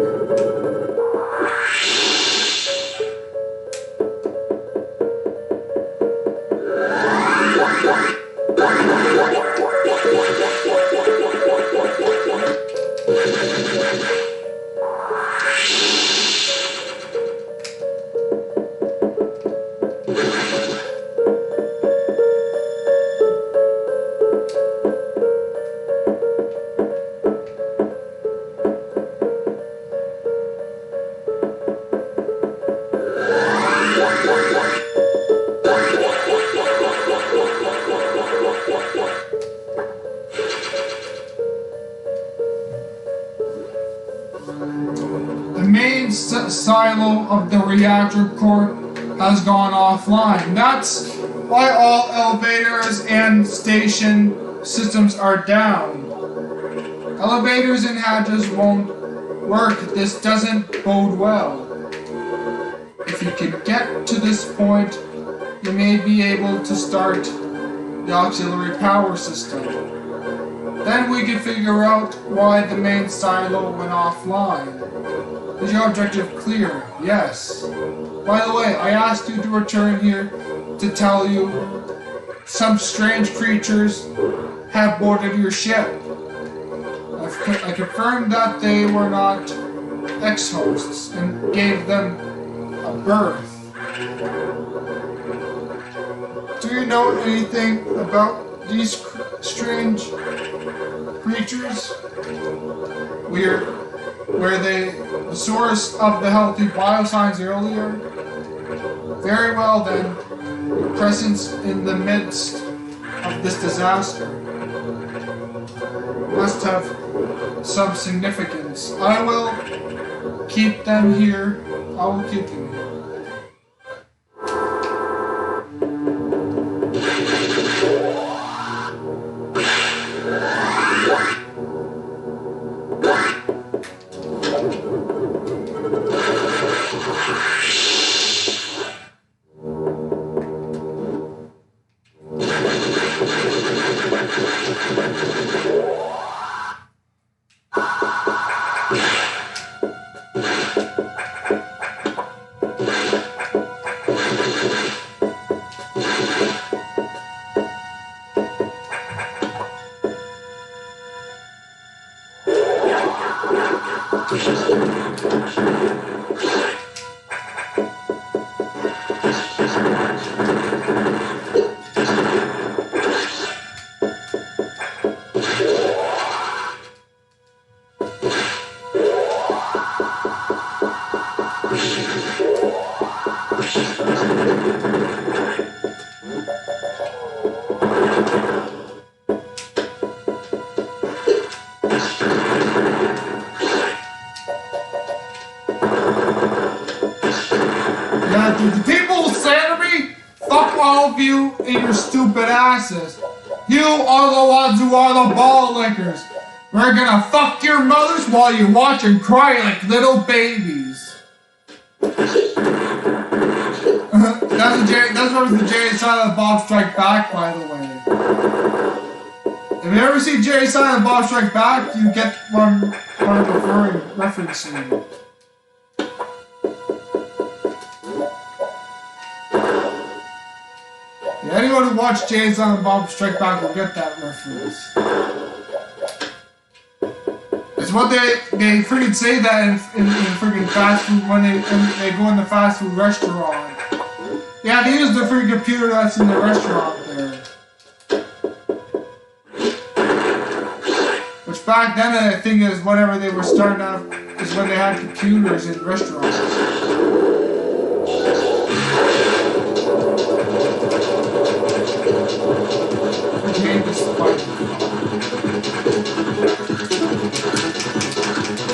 The main silo of the reactor core has gone offline. That's why all elevators and station systems are down. Elevators and hatches won't work. This doesn't bode well. If you can get to this point, you may be able to start the auxiliary power system. Then we can figure out why the main silo went offline. Is your objective clear? Yes. By the way, I asked you to return here to tell you some strange creatures have boarded your ship. I confirmed that they were not ex-hosts and gave them a birth. Do you know anything about these strange creatures? Were they the source of the healthy biosigns earlier? Very well then, your presence in the midst of this disaster must have some significance. I will keep them here. I will keep them here. Yeah, dude, the people who slander me, fuck all of you and your stupid asses. You are the ones who are the ball lickers. We're gonna fuck your mothers while you watch and cry like little babies. That's what the Jay and Silent Bob Strike Back, by the way. If you ever see Jay and Silent Bob Strike Back, you get one I'm referencing. Yeah, anyone who watched Jay and Silent Bob Strike Back will get that reference. It's what they freaking say that in freaking fast food when they go in the fast food restaurant. Yeah, they use the freaking computer that's in the restaurant there. Which back then I think is whenever they were starting out is when they had computers in restaurants. Okay, this fight.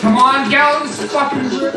Come on, get out of this fucking grip.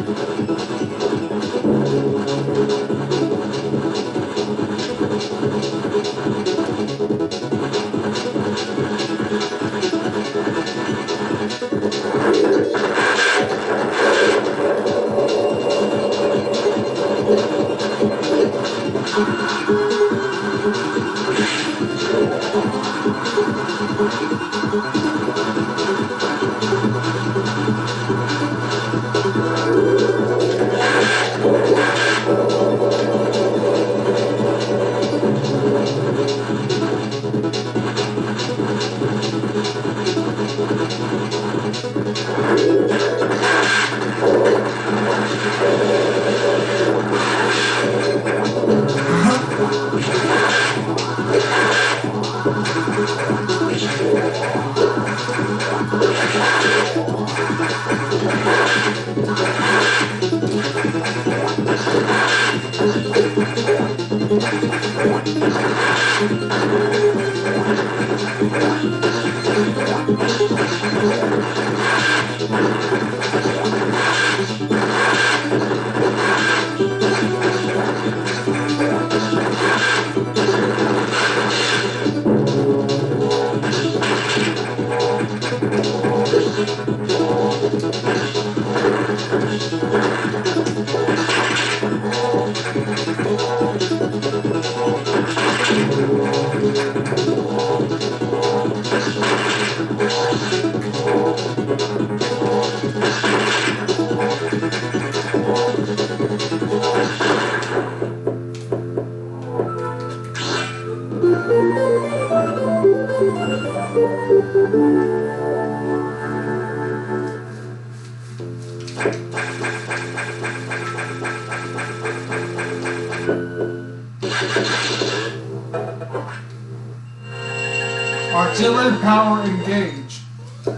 Artillery power engaged.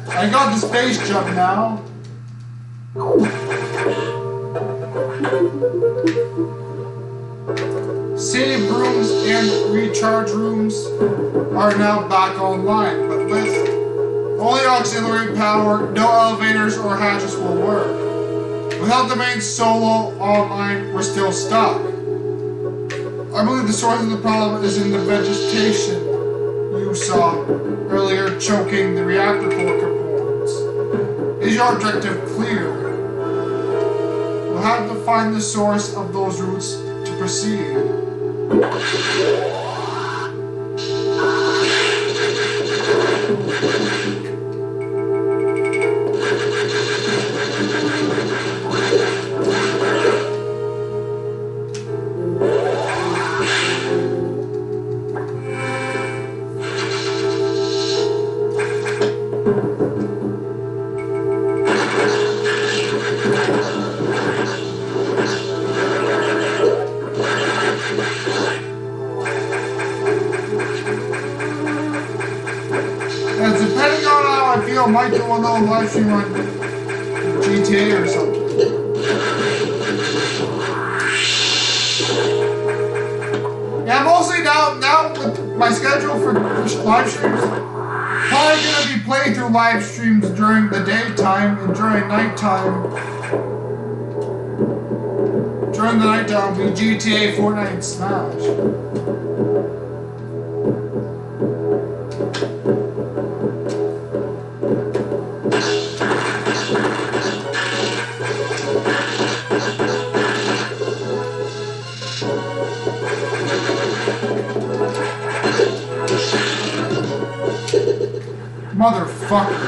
I got the space jump now. Save rooms and recharge rooms are now back online, but with only auxiliary power, no elevators or hatches will work. Without the main solo online, we're still stuck. I believe the source of the problem is in the vegetation you saw earlier choking the reactor core components. Is your objective clear? We'll have to find the source of those roots to proceed. video, I might do a little live stream on GTA or something. Yeah, mostly now with my schedule for live streams, probably gonna be playthrough live streams during the daytime and during nighttime. During the nighttime will be GTA, Fortnite, and Smash. Motherfucker.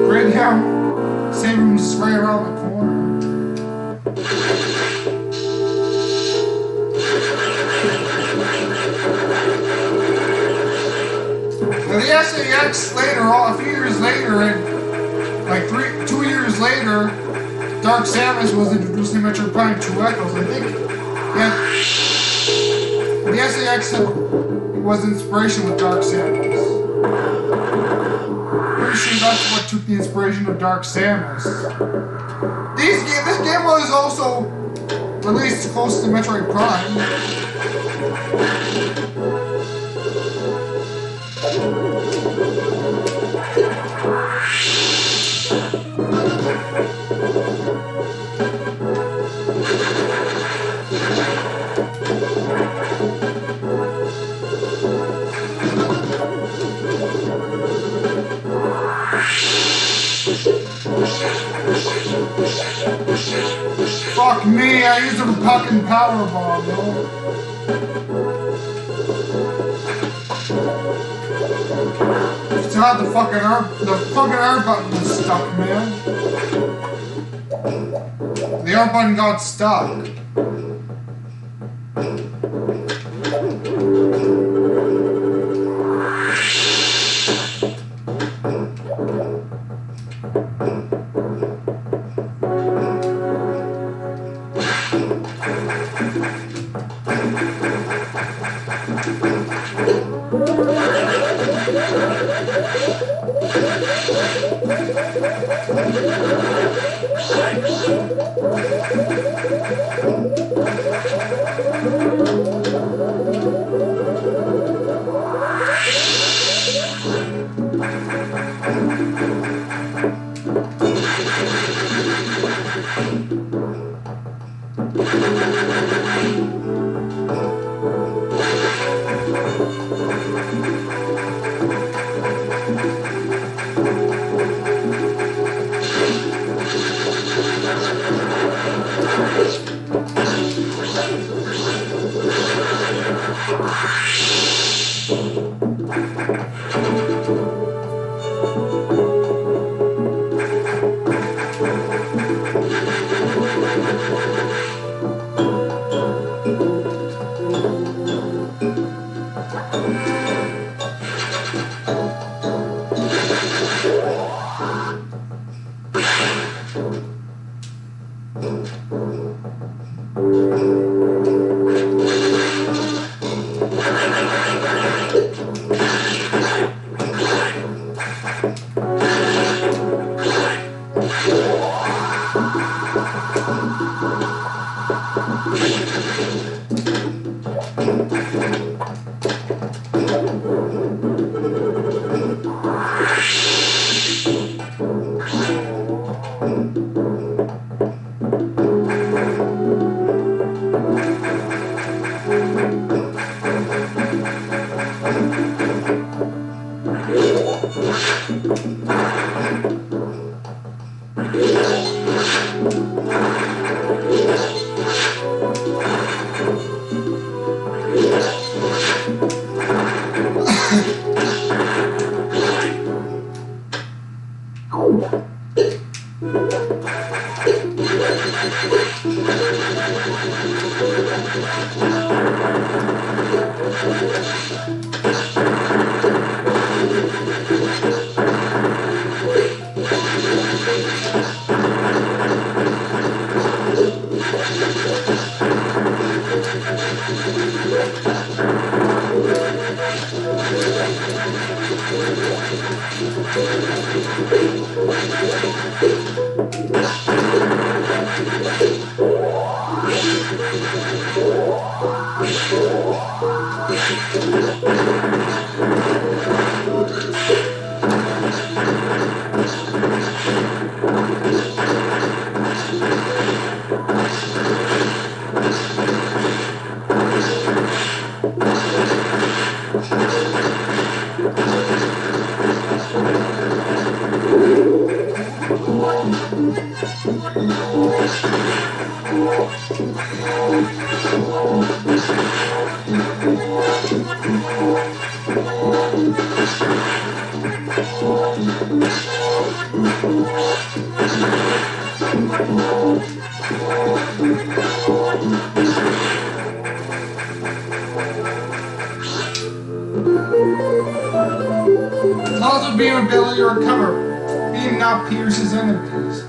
Great now. Same room just right around the corner. Now the SAX later, a few years later, like 2 years later, Dark Samus was introduced in Metroid Prime 2 Echoes. I think, yeah, the SAX was inspiration with Dark Samus. Pretty sure that's what took the inspiration of Dark Samus. This game was also released close to Metroid Prime. Fuck me, I used a fucking power bomb, yo. Still had the fucking R button was stuck, man. The R button got stuck. Also beam ability to recover. Beam now pierces enemies.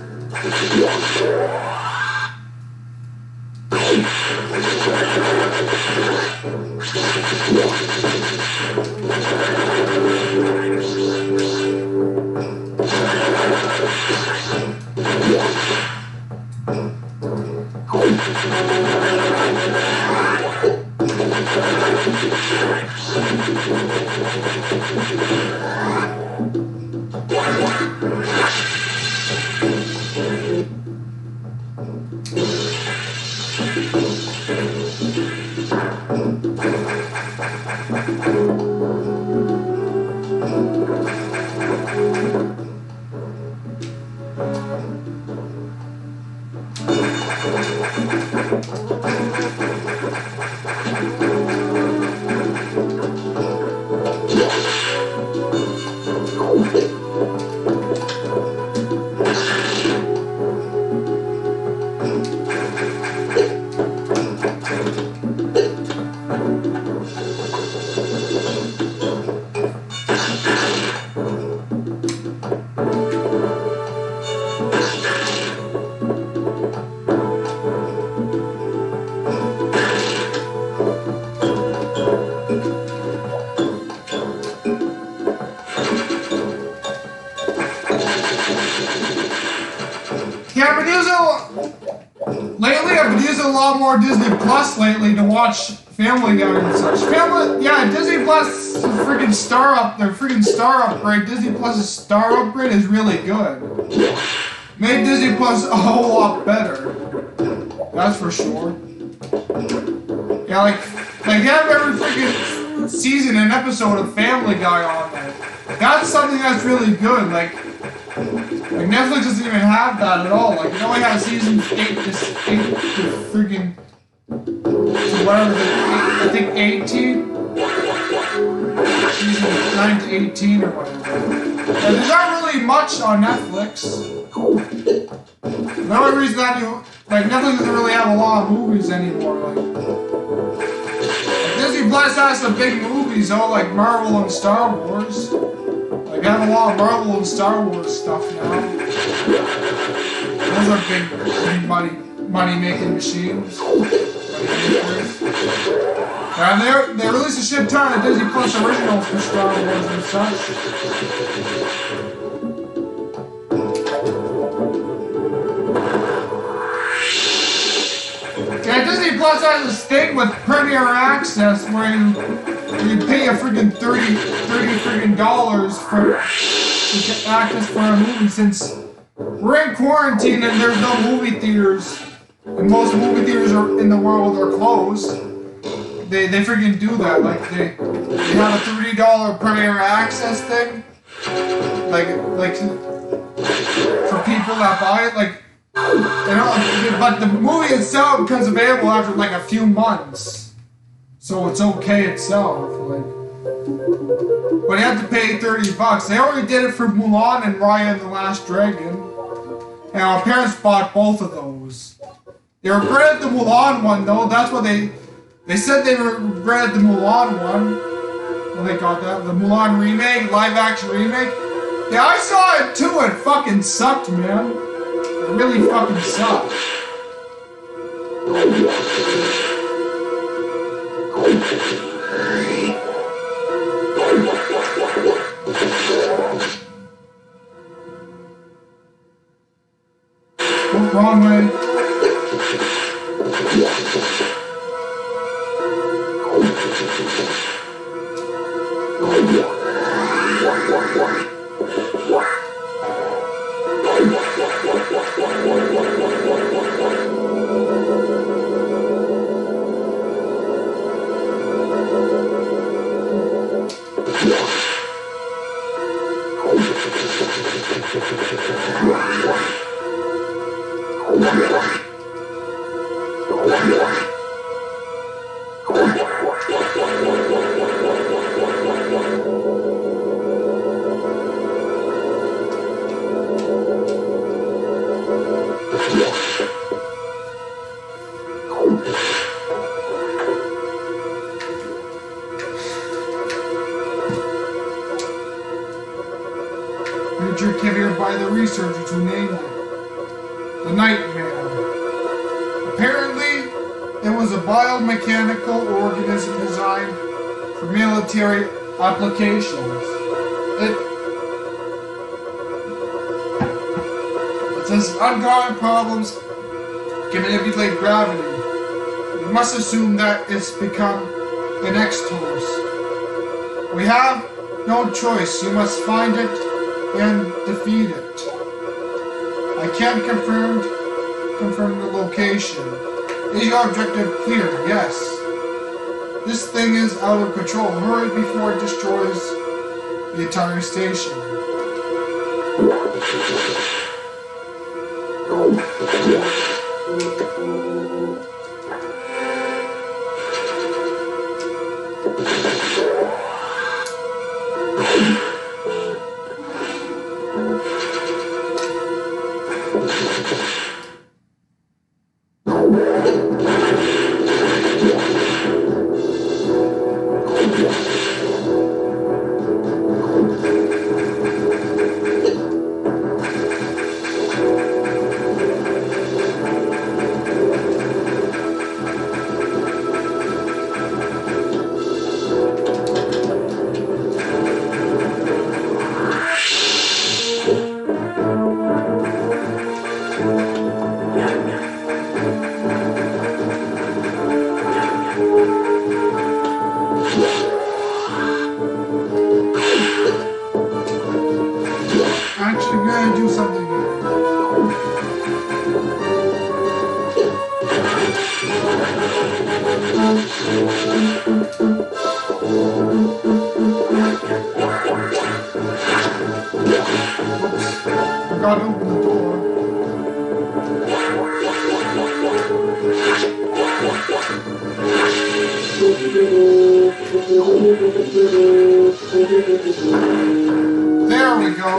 I've been using a lot more Disney Plus lately to watch Family Guy and such. Disney Plus is freaking star up. Their freaking star upgrade. Disney Plus's star upgrade is really good. Made Disney Plus a whole lot better. That's for sure. Yeah, like they have every freaking season an episode of Family Guy on there. That's something that's really good. Like Netflix doesn't even have that at all. Like it only has season 8 to freaking whatever I think 18. Season 9 to 18 or whatever. There's not really much on Netflix. The only reason Netflix doesn't really have a lot of movies anymore. Disney Plus has some big movies, like Marvel and Star Wars. They have a lot of Marvel and Star Wars stuff now. Those are big money-making machines. And they released a shit ton of Disney Plus originals for Star Wars and such. Yeah, Disney Plus has a thing with Premier Access where you pay a freaking $30 freaking dollars for to get access for a movie, since we're in quarantine and there's no movie theaters, and most movie theaters in the world are closed. They freaking do that. Like they have a $30 Premier Access thing, like for people that buy it, but the movie itself becomes available after like a few months, so it's okay itself. But you have to pay $30. They already did it for Mulan and Raya and the Last Dragon, and our parents bought both of those. They regretted the Mulan one though. That's what they said they regretted the Mulan one when they got that. The Mulan remake, live action remake. Yeah, I saw it too. It fucking sucked, man. It really fucking sucked. Creature carried by the researchers who named it the Nightmare. Apparently, it was a biomechanical organism designed for military applications. It says uncommon problems can manipulate gravity. You must assume that it's become an X-Torus. We have no choice. You must find it and defeat it. I can't confirm the location. Is your objective clear? Yes. This thing is out of control. Hurry before it destroys the entire station. Forgot to open the door. There we go.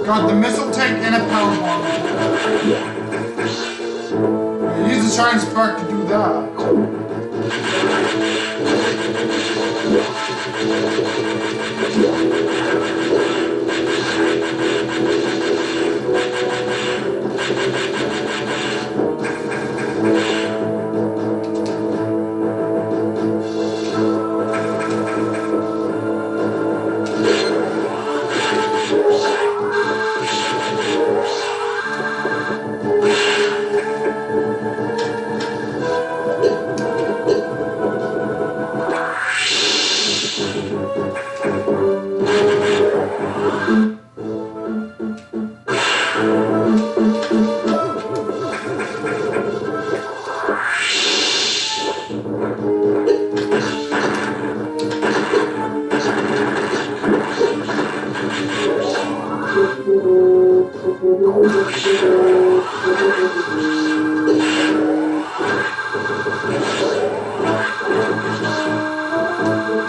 Got the missile tank and a power bomb. Use the shine spark to do that.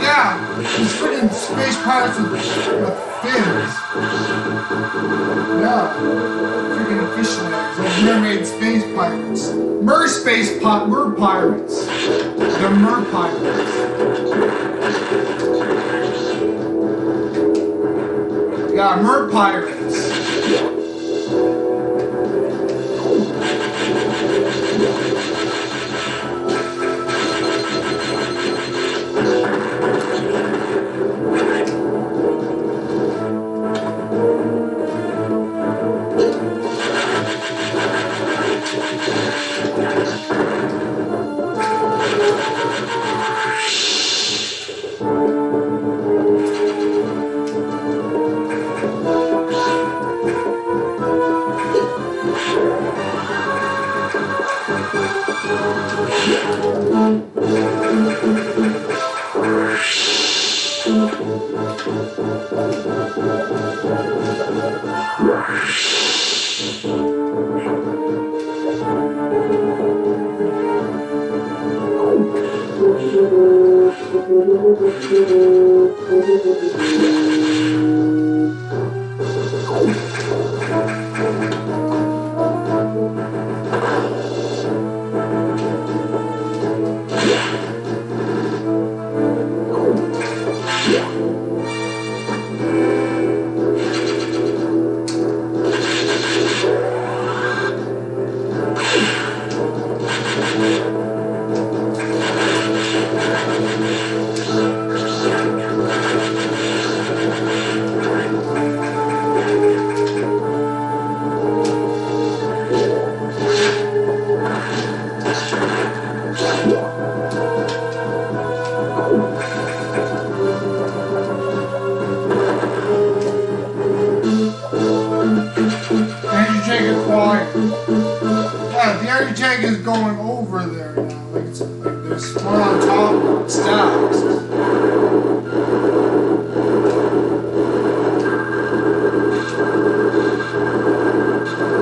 Yeah, these freaking space pirates with fins. Yeah, freaking fish legs. Those mermaid space pirates. Mer pirates. The mer pirates. Yeah, mer pirates. Jag is going over there now. Like it's like there's one on top of stacks.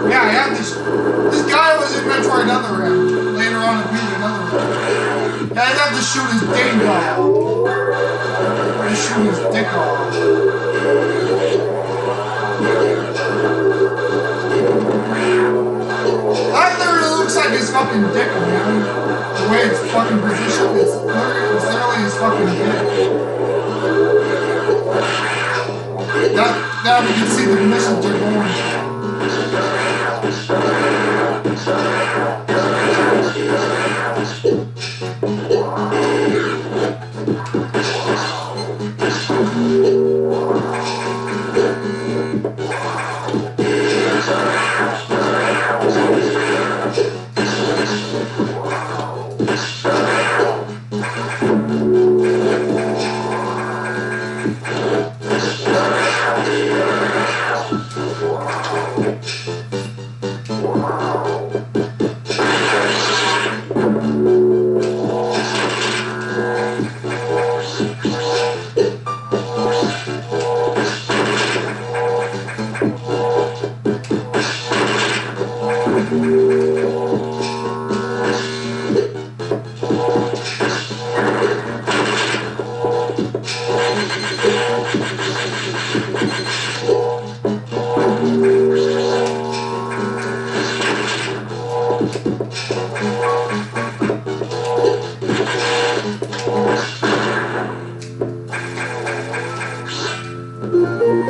Yeah, I had this. This guy was in Metroid Otherend. Later on in Metroid Otherend. Yeah, I'd have to shoot his ding off. Just shoot his dick off. Looks like his fucking dick, man. The way it's fucking positioned, it's literally his fucking dick. Now we can see the missions are going.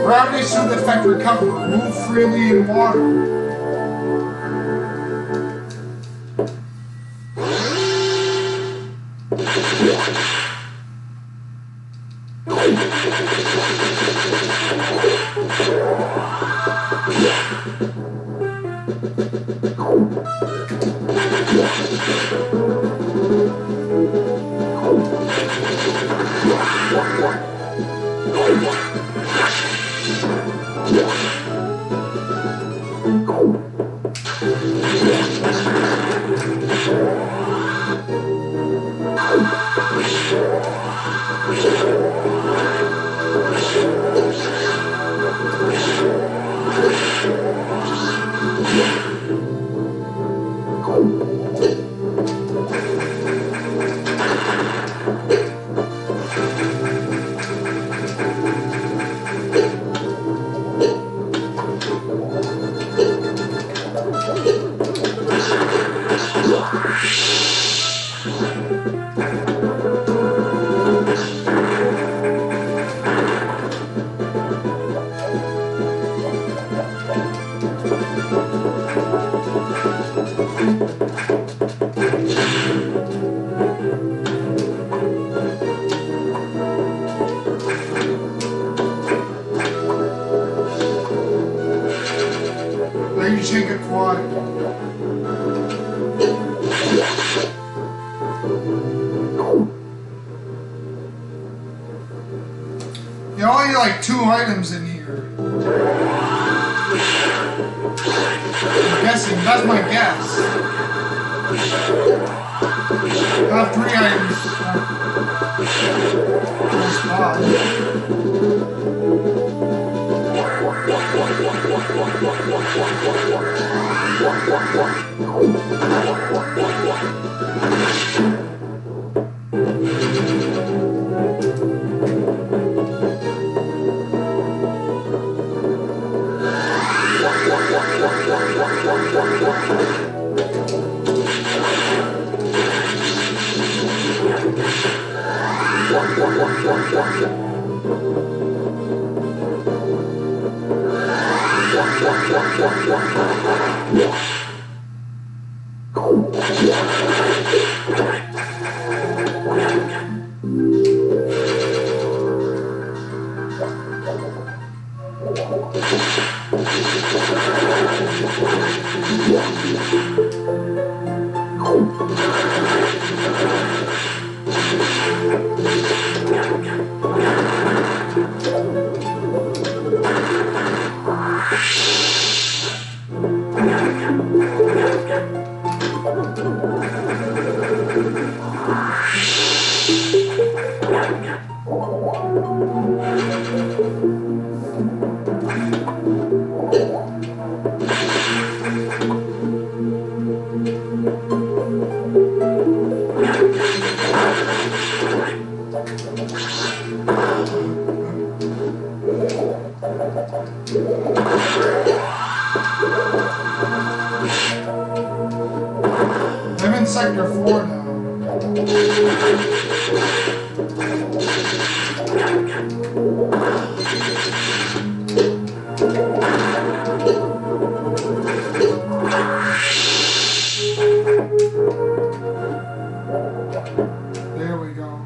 Gravity should affect recovery. Move freely in water. Lady Shake it quiet. There are only like 2 items in here. I'm guessing, that's my guess. I have 3 items. Nice spot. I'm in sector 4 now. There we go.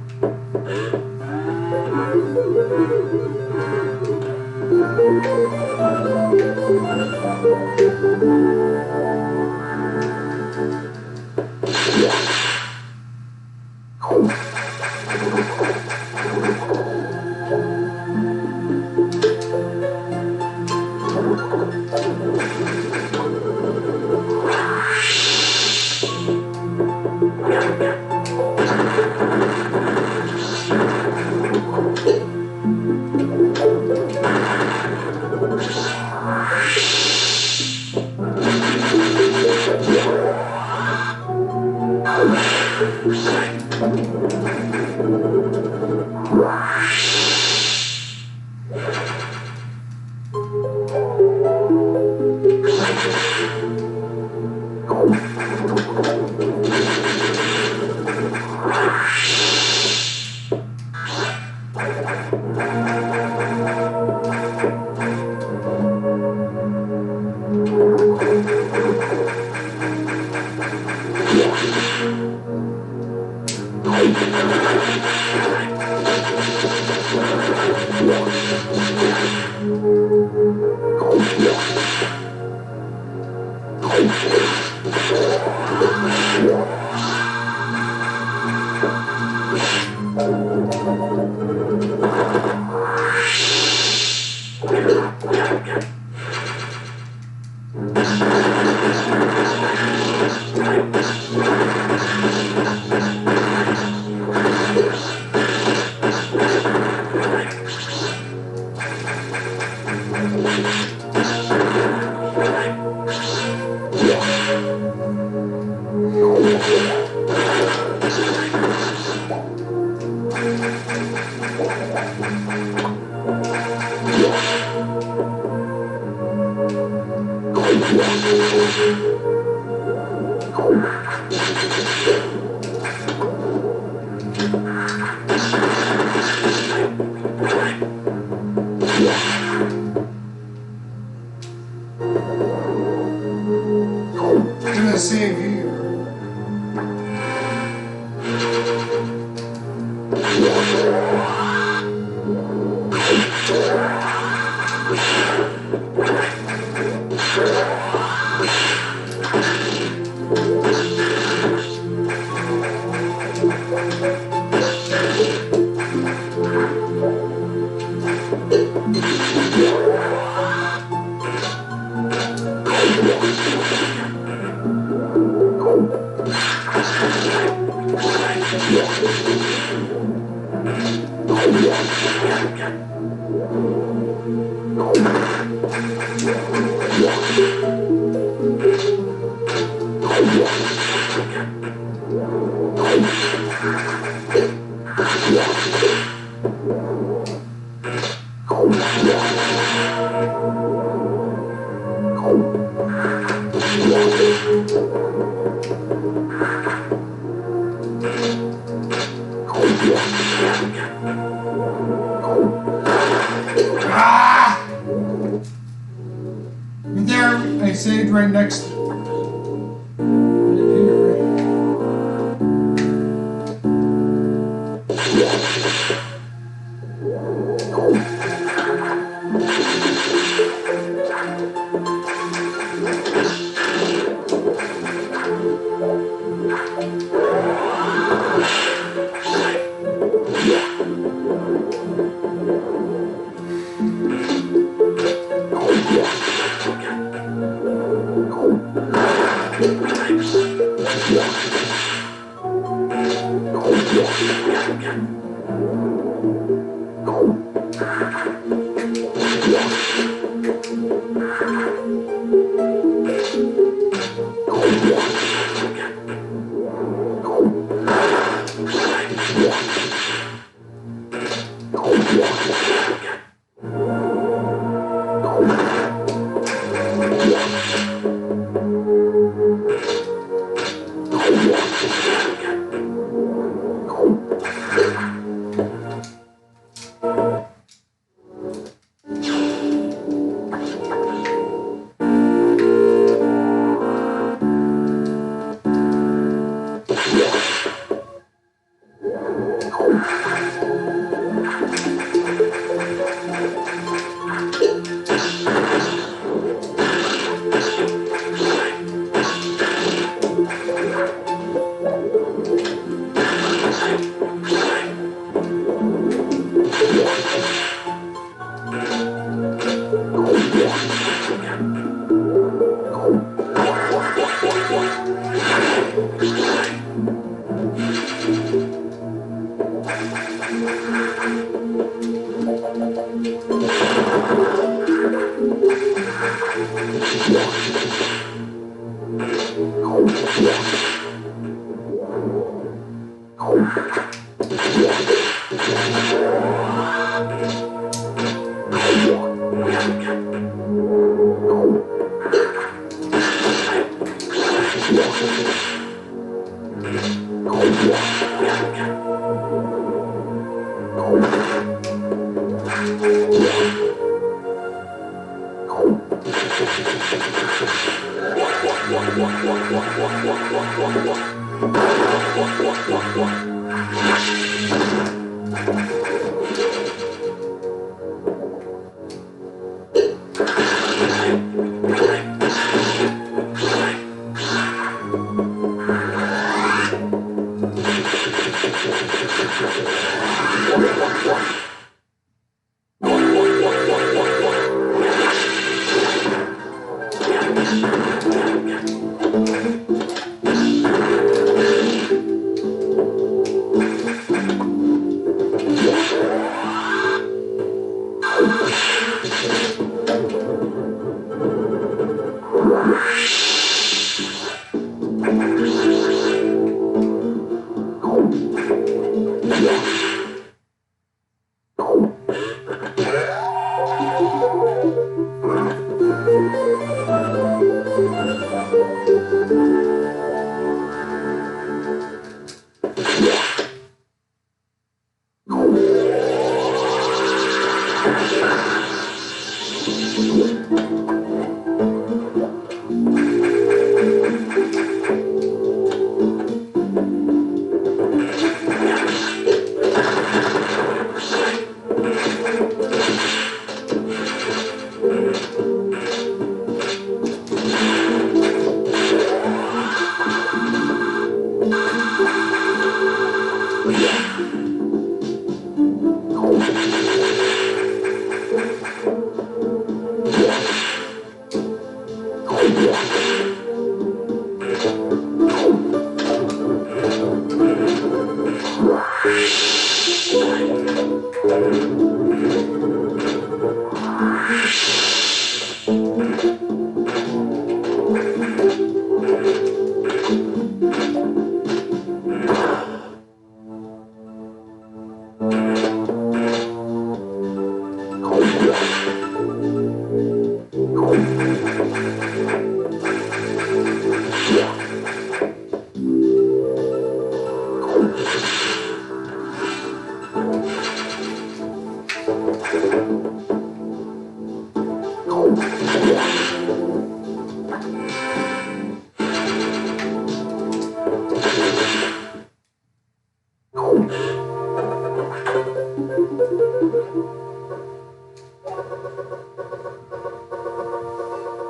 Gonna save here. Ah! And there, I saved right next to it.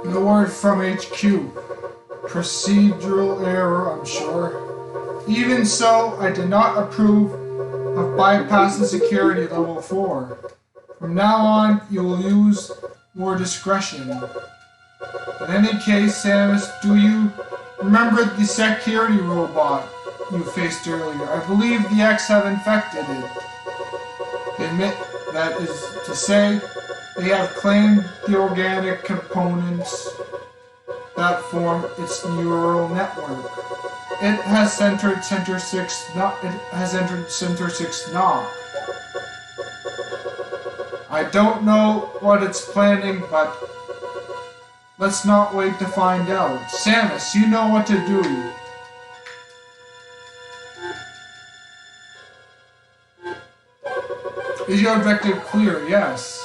The word from HQ. Procedural error, I'm sure. Even so, I did not approve of bypassing security level 4. From now on, you will use more discretion. In any case, Samus, do you remember the security robot you faced earlier? I believe the X have infected it. Admit that is to say, they have claimed the organic components that form its neural network. It has entered Center 6 knock. I don't know what it's planning, but let's not wait to find out. Samus, you know what to do. Is your objective clear? Yes.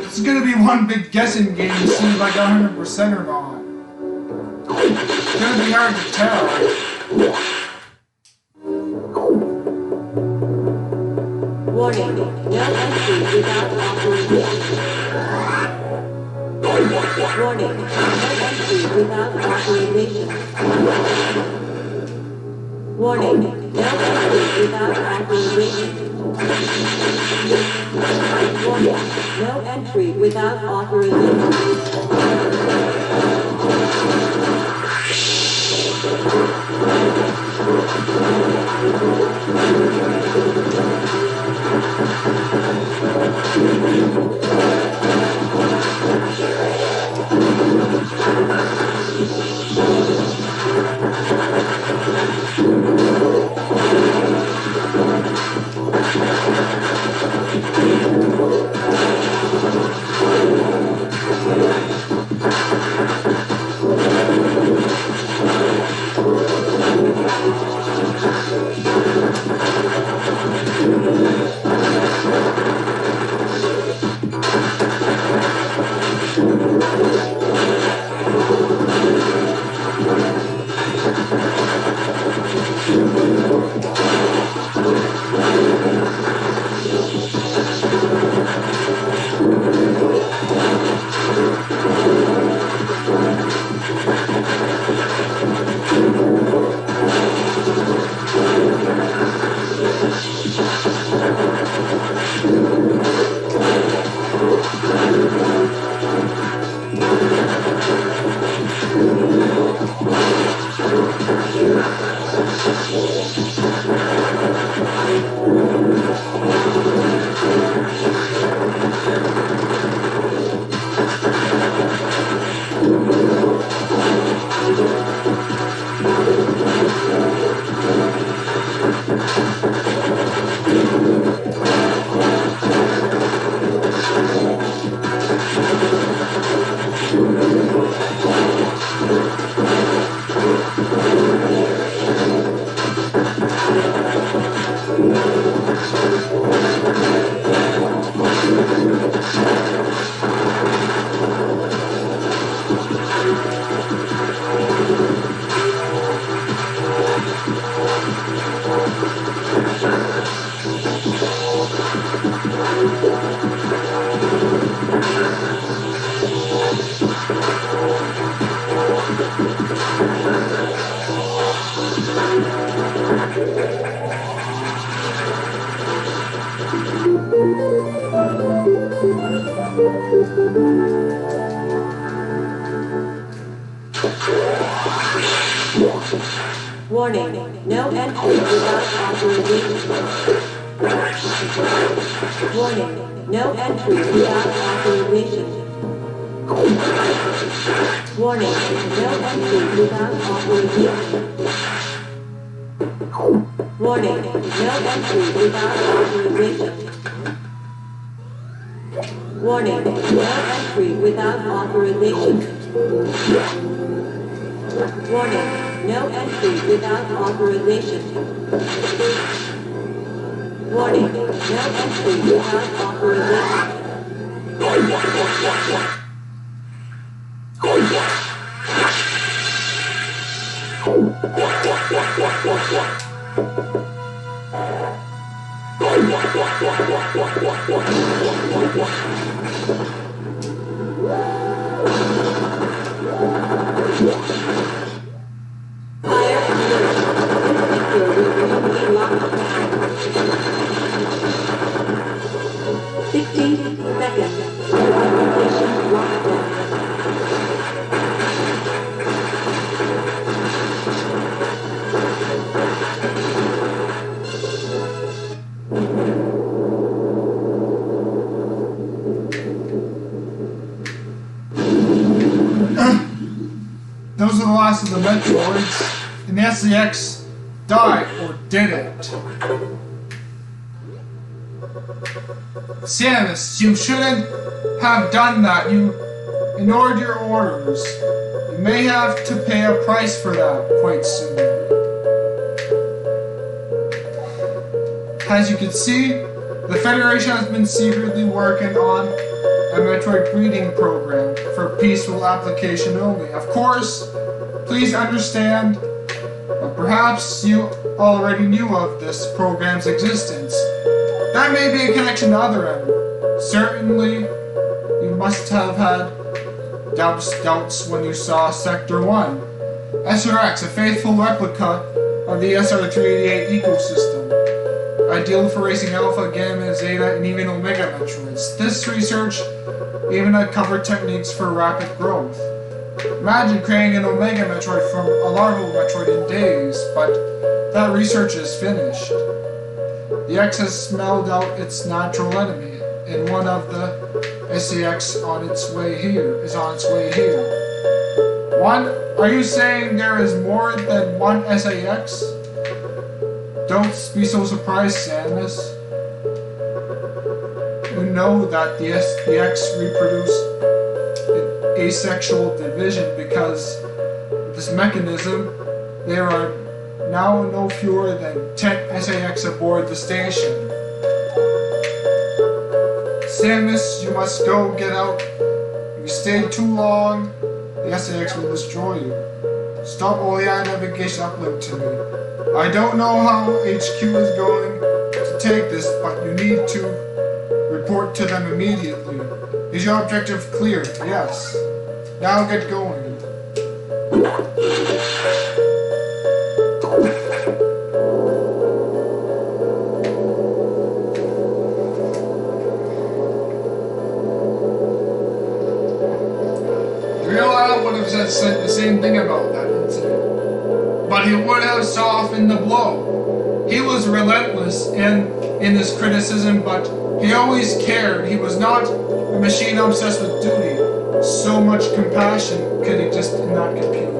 It's gonna be one big guessing game to see if I got 100% or not. It's gonna be hard to tell. Warning, no entry without authorization. Warning, no entry without authorization. Warning, no entry without authorization. Warning, no entry without authorization. Warning, no entry without authorization. Warning, no entry without authorization. Warning, no entry without authorization. Warning, no entry without authorization. Warning, no entry without authorization. Warning, no entry without authorization. Warning, no entry without authorization. Fire alert. Sector will be locked down. 60 seconds. Communication lockdown. Those are the last of the Metroids, and the SCX died, or didn't. Samus, you shouldn't have done that. You ignored your orders. You may have to pay a price for that quite soon. As you can see, the Federation has been secretly working on a Metroid breeding program for peaceful application only. Of course, please understand, but perhaps you already knew of this program's existence. That may be a connection to other end. Certainly, you must have had doubts when you saw Sector 1. SRX, a faithful replica of the SR388 ecosystem. Ideal for racing Alpha, Gamma, Zeta, and even Omega Metroids. This research even uncovered techniques for rapid growth. Imagine creating an Omega Metroid from a larval Metroid in days, but that research is finished. The X has smelled out its natural enemy, and one of the SCX is on its way here. One? Are you saying there is more than one SAX? Don't be so surprised, Samus. You know that the SPX reproduce an asexual division because of this mechanism. There are now no fewer than 10 SAX aboard the station. Samus, you must go get out. If you stay too long, the SAX will destroy you. Stop OEI navigation uplink to me. I don't know how HQ is going to take this, but you need to report to them immediately. Is your objective clear? Yes. Now get going. Real Al would have said the same thing about that incident. But he would have softened the blow. He was relentless in his criticism, but he always cared. He was not a machine obsessed with duty. So much compassion could exist in that computer.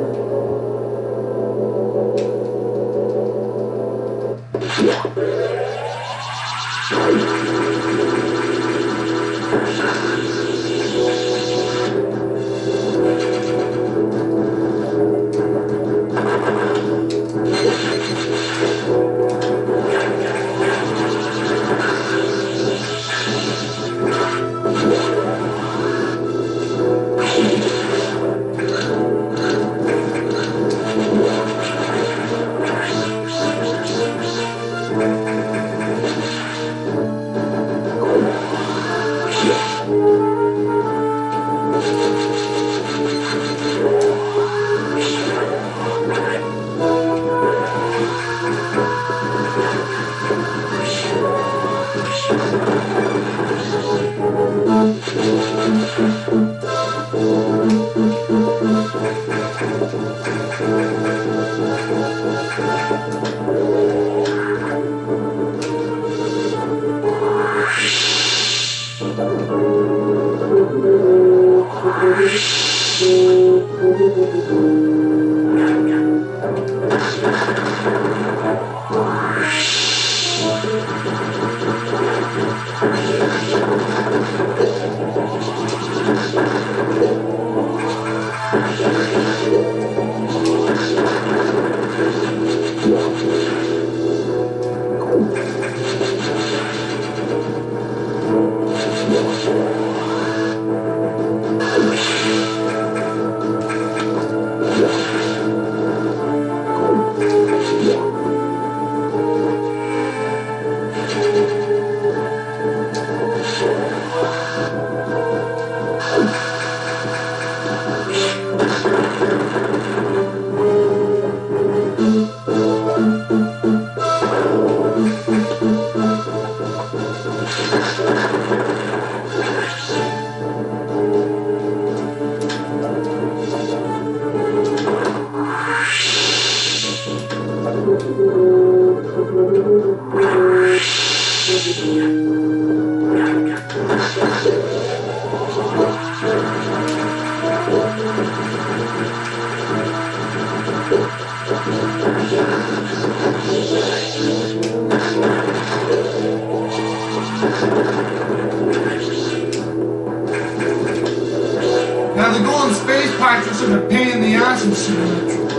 Now the golden space pipes are such a pain in the ass in Super Metroid.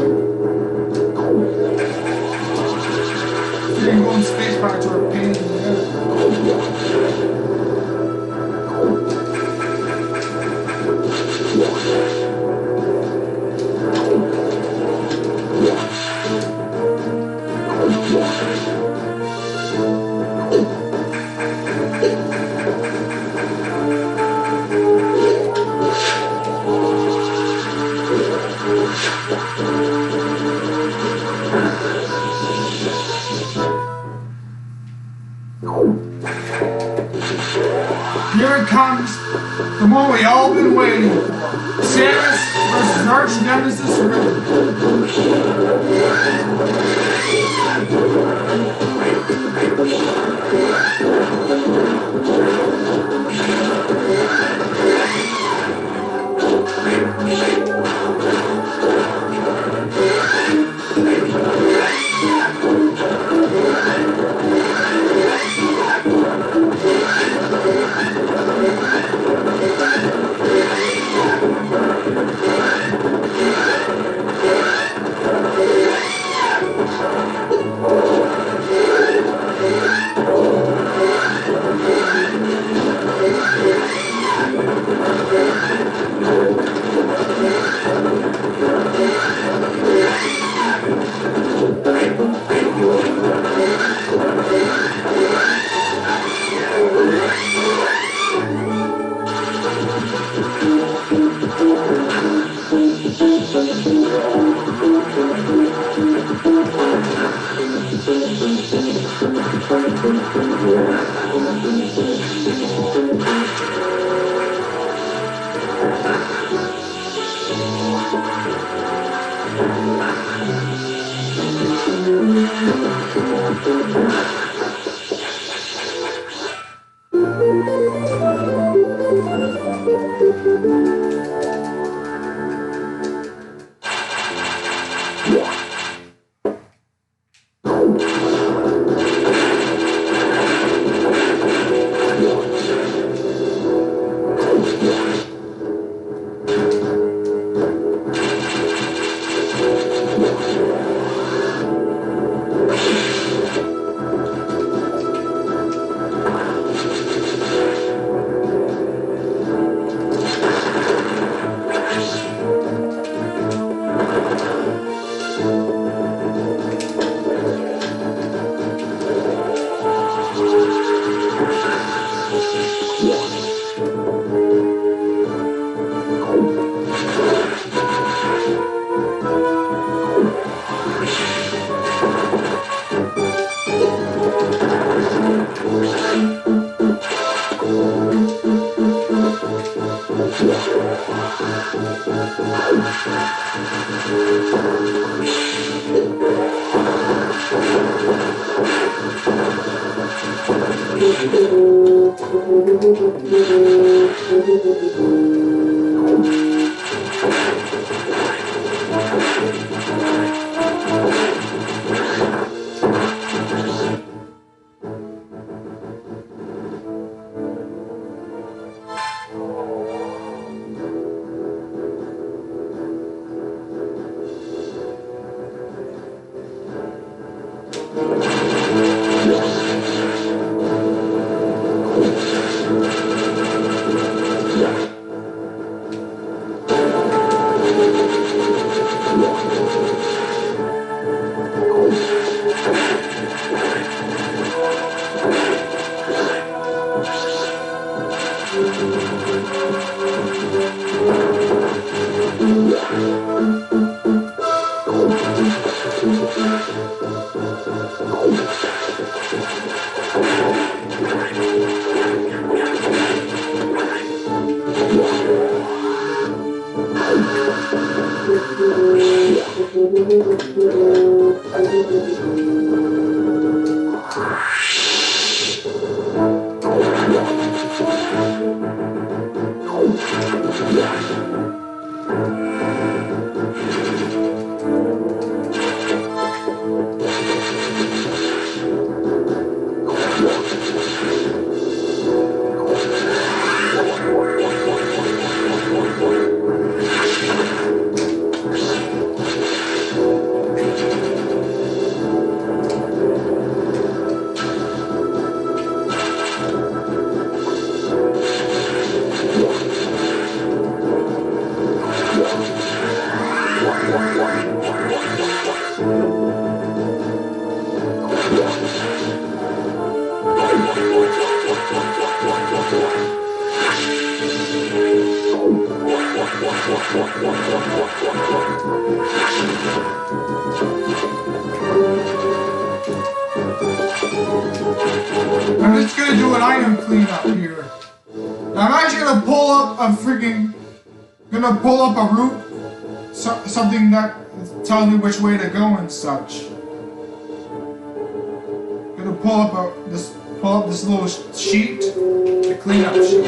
Freaking golden space pipes are a pain in the ass. Here it comes, the moment we all been waiting for. Samus versus Arch Nemesis Riddle. I'm just gonna do an item cleanup here. I'm actually gonna pull up a route, something that tells me which way to go and such. Gonna pull up this little sheet, the cleanup sheet.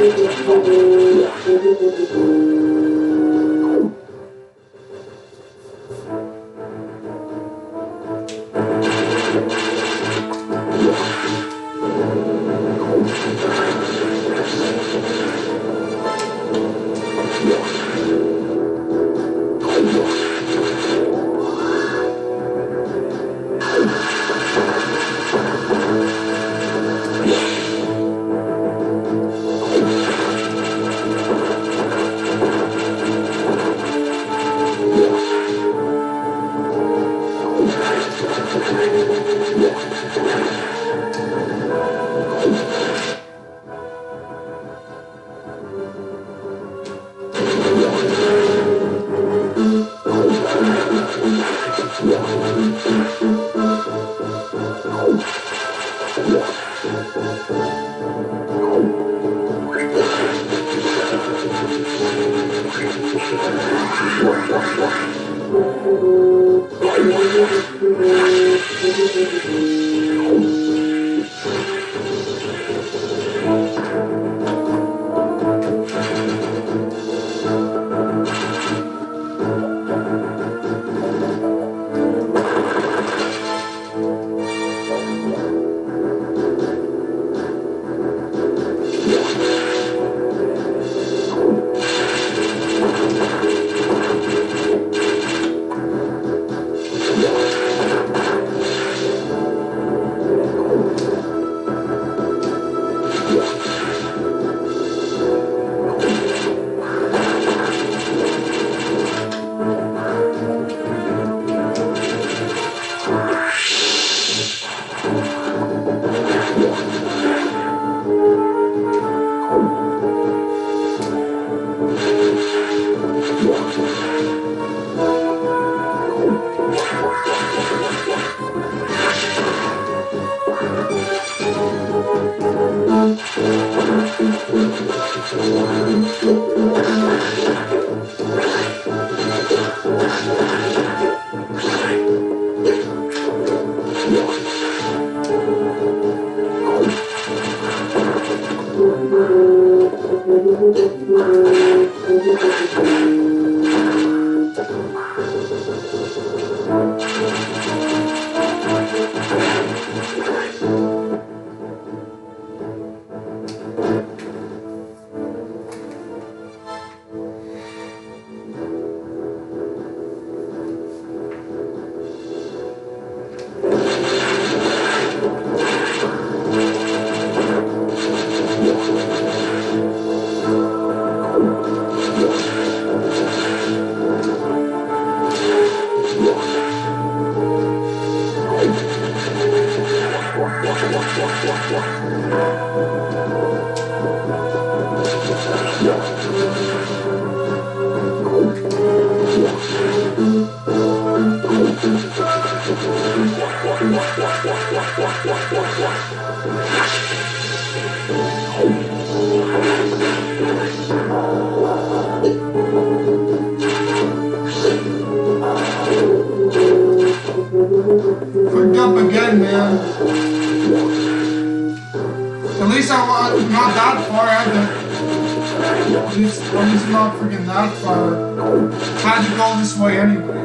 Well, it's not freaking that far. Had to go this way anyways.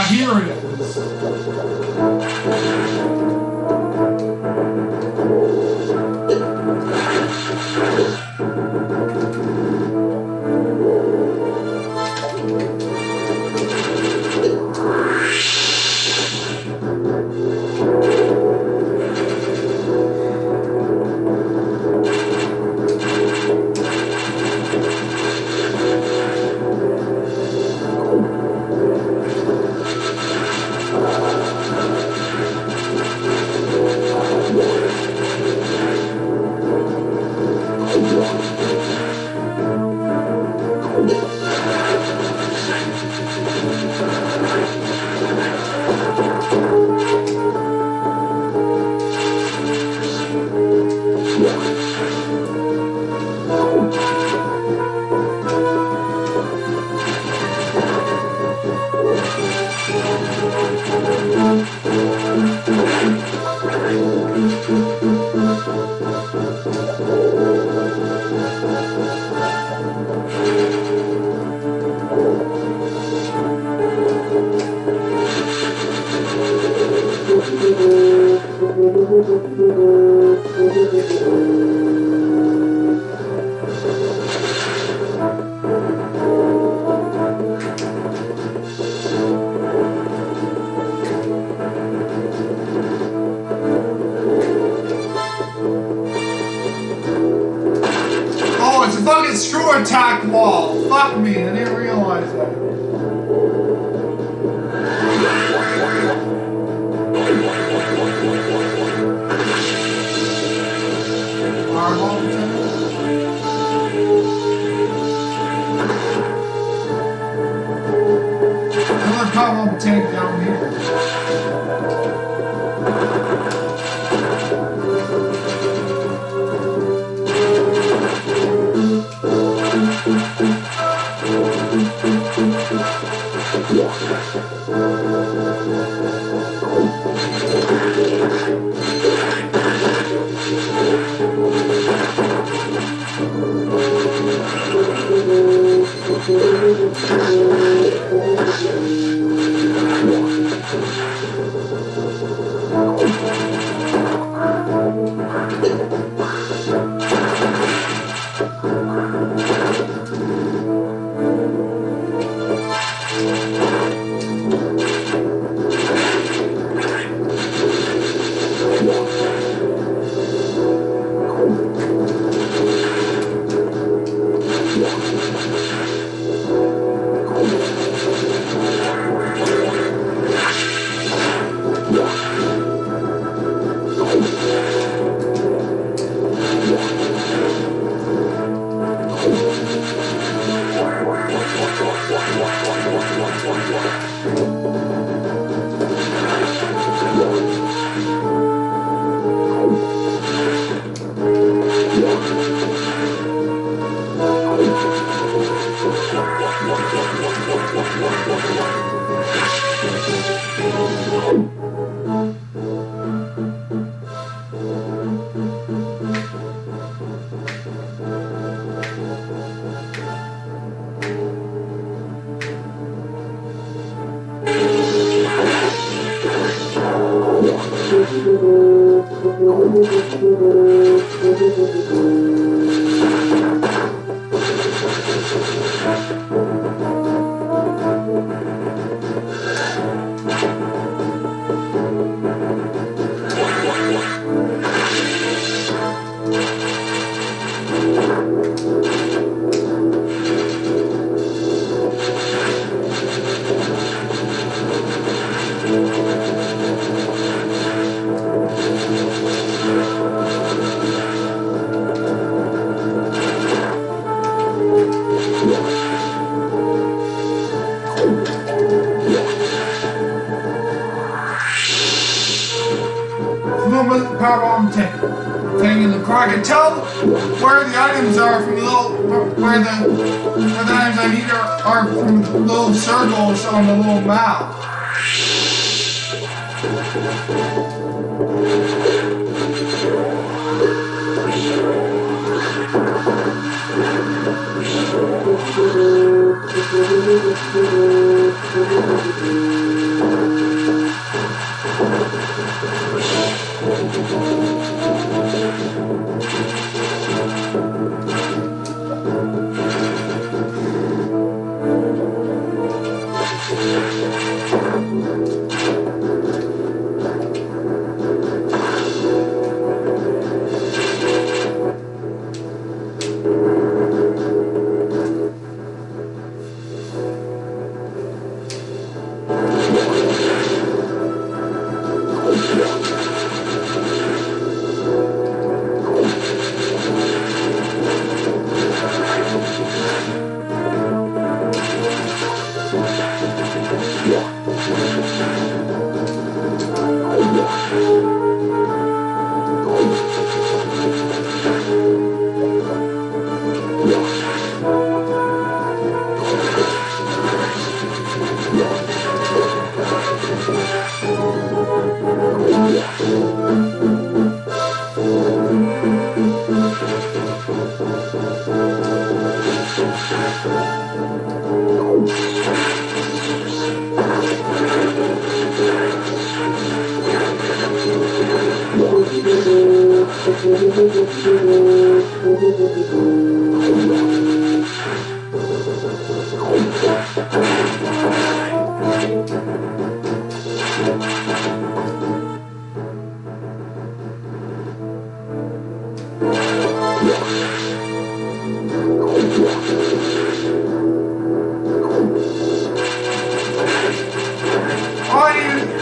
Here it is. Oh, it's a fucking screw attack wall. Fuck me, I didn't realize that. Another power tank down here. Power bomb thing in the car. I can tell where the items are from the little where the items I need are from the little circles on the little map.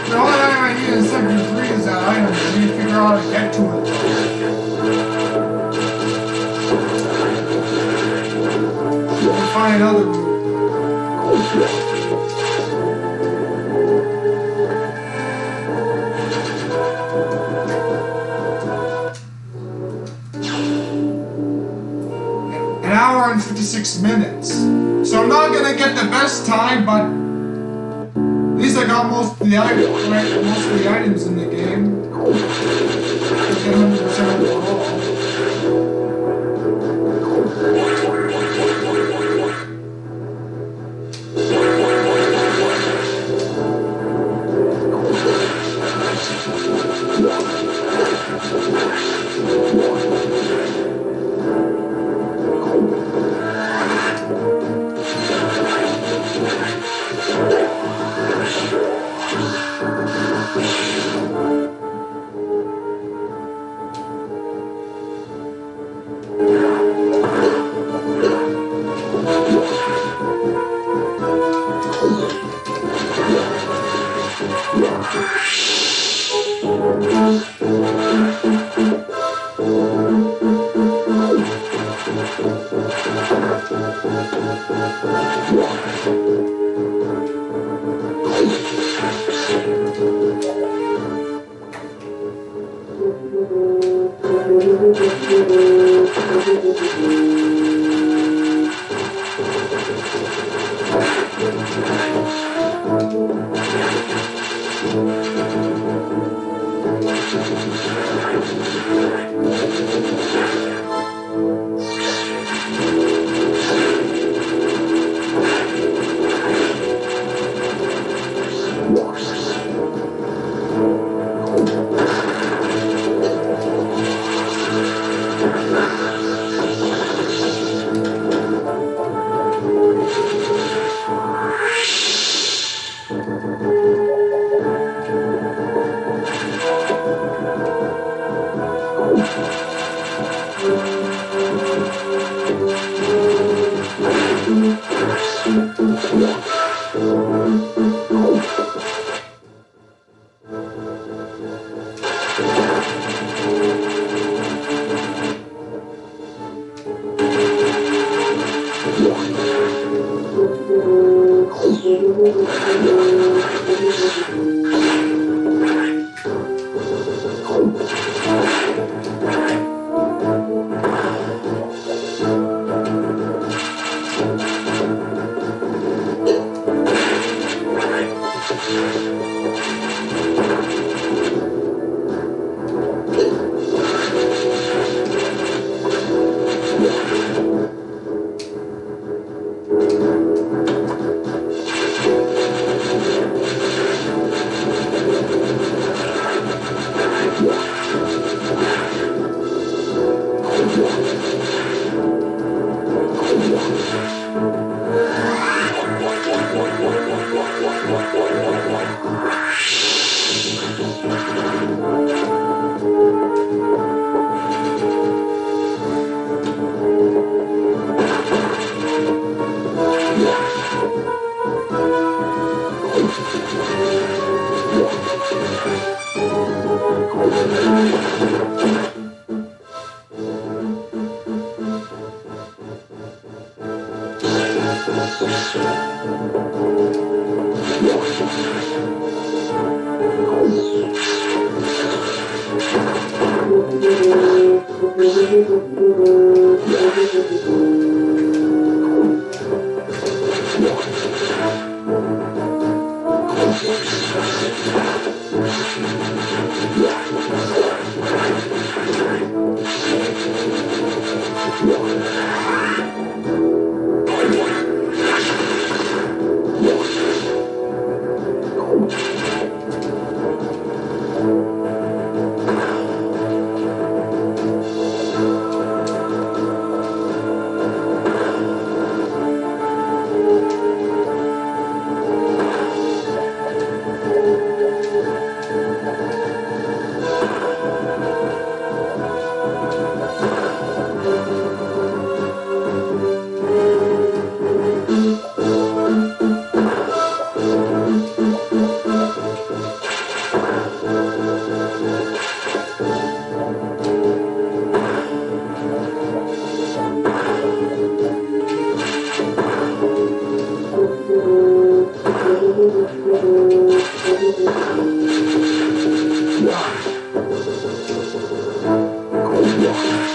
The only item I need in Sector 3 is that item. I need to figure out how to get to it. I'll find another route. An hour and 56 minutes. So I'm not gonna get the best time, but at least I got most of the items in the game. Get 100% overall.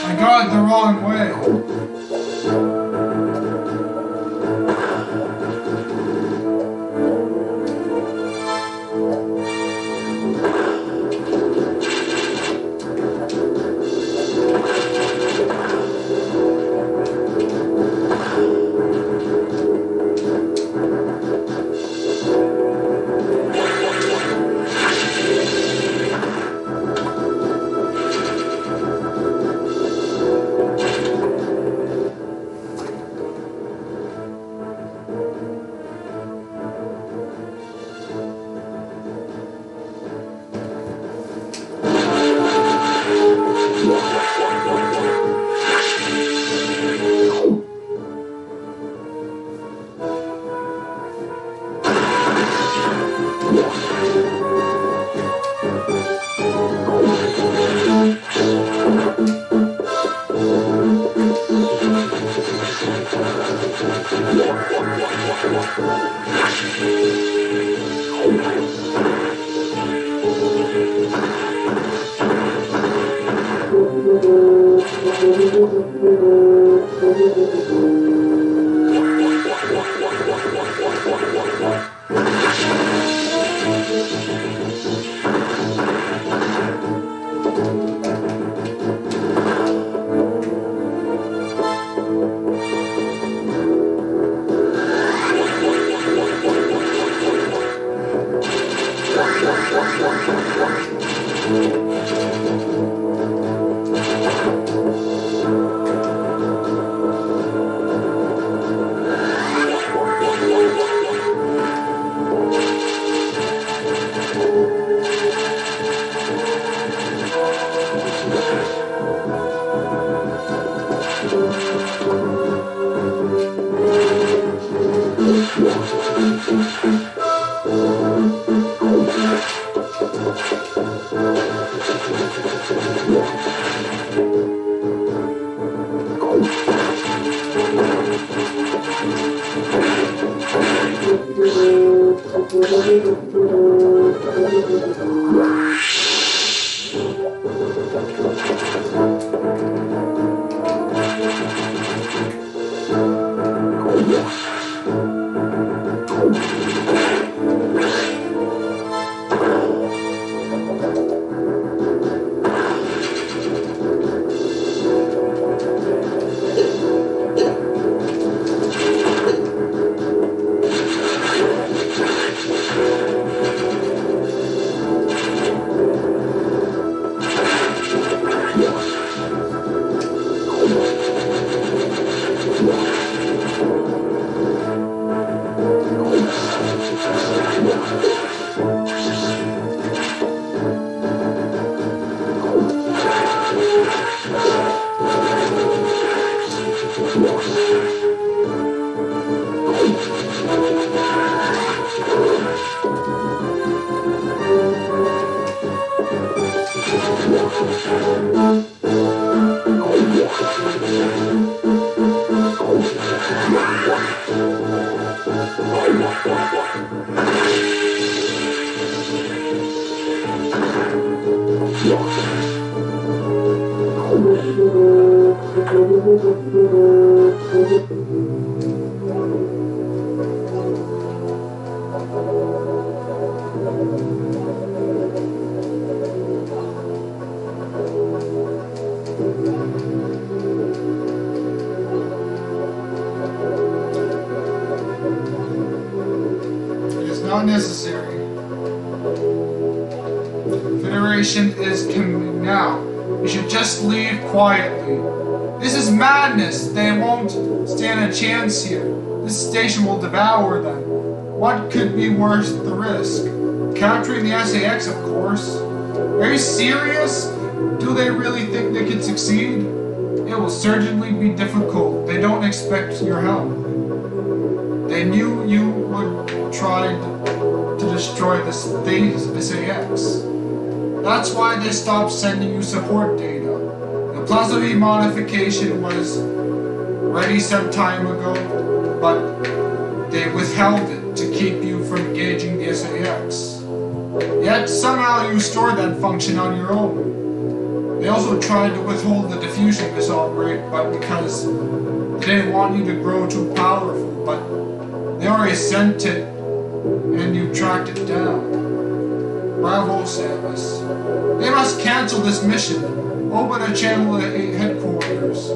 I got it the wrong way. It is not necessary. Federation is coming now. You should just leave quietly. This is madness. They won't stand a chance here. This station will devour them. What could be worth the risk? Capturing the SAX, of course. Are you serious? Do they really think they can succeed? It will certainly be difficult. They don't expect your help. They knew you would try to destroy the SAX. That's why they stopped sending you support data. The Plaza V modification was ready some time ago, but they withheld it to keep you from engaging the SAX. Yet somehow you stored that function on your own. They also tried to withhold the diffusion missile rate, but because they didn't want you to grow too powerful, but they already sent it and you tracked it down. Bravo, Samus. They must cancel this mission. Open a channel at headquarters.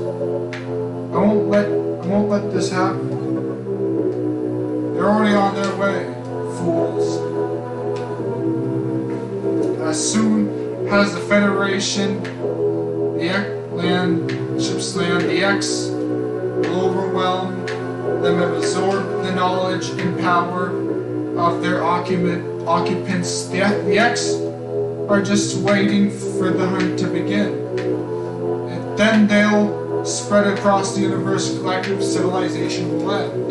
I won't let this happen. They're already on their way, fools. As soon as the Federation, the X will overwhelm them and absorb the knowledge and power of their occupants. The X are just waiting for the hunt to begin. And then they'll spread across the universe. Collective civilization will end.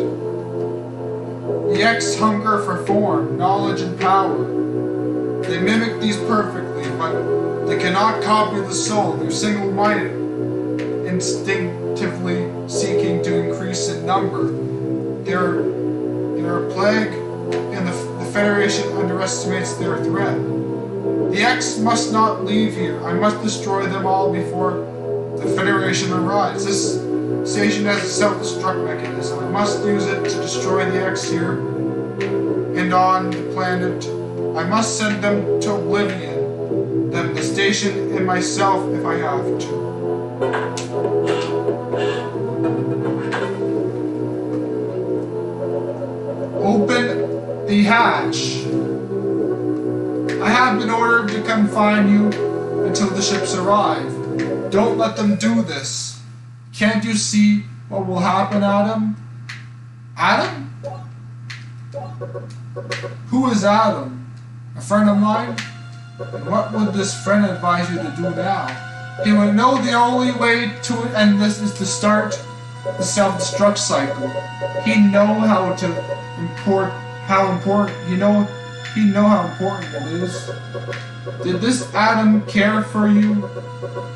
The X hunger for form, knowledge, and power. They mimic these perfectly, but they cannot copy the soul. They're single-minded, instinctively seeking to increase in number. They're a plague, and the Federation underestimates their threat. The X must not leave here. I must destroy them all before the Federation arrives. This station has a self-destruct mechanism. I must use it to destroy the X here and on the planet. I must send them to oblivion, then the station and myself if I have to. Open the hatch. I have been ordered to confine you until the ships arrive. Don't let them do this. Can't you see what will happen, Adam? Adam? Who is Adam? A friend of mine? And what would this friend advise you to do now? He would know the only way to end this is to start the self-destruct cycle. He know how important it is. Did this Adam care for you?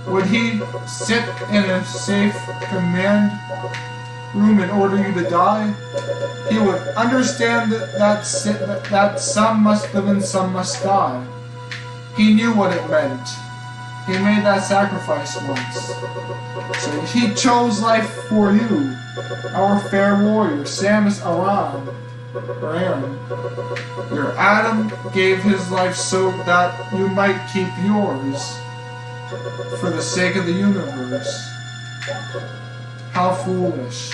Would he sit in a safe command room and order you to die? He would understand that some must live and some must die. He knew what it meant. He made that sacrifice once. So he chose life for you, our fair warrior, Samus Aran. Or Aaron. Your Adam gave his life so that you might keep yours. For the sake of the universe. How foolish.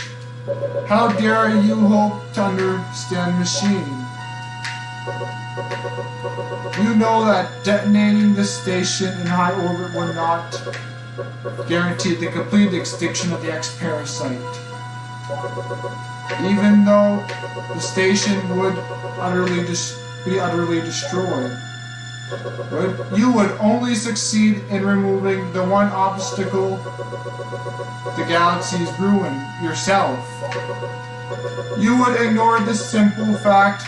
How dare you hope to understand machine? You know that detonating this station in high orbit would not guarantee the complete extinction of the X-parasite. Even though the station would be utterly destroyed. You would only succeed in removing the one obstacle the galaxy's ruin, yourself. You would ignore this simple fact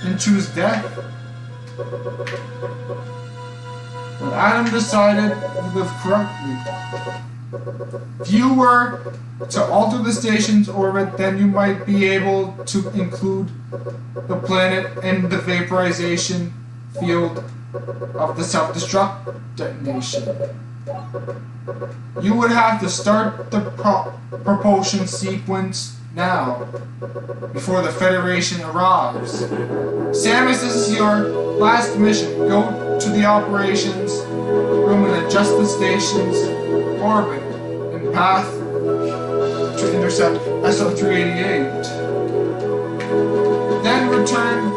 and choose death. But Adam decided to live correctly. If you were to alter the station's orbit, then you might be able to include the planet in the vaporization field of the self-destruct detonation. You would have to start the propulsion sequence now, before the Federation arrives. Samus, this is your last mission. Go to the operations room and adjust the station's orbit and path to intercept SO-388. Then return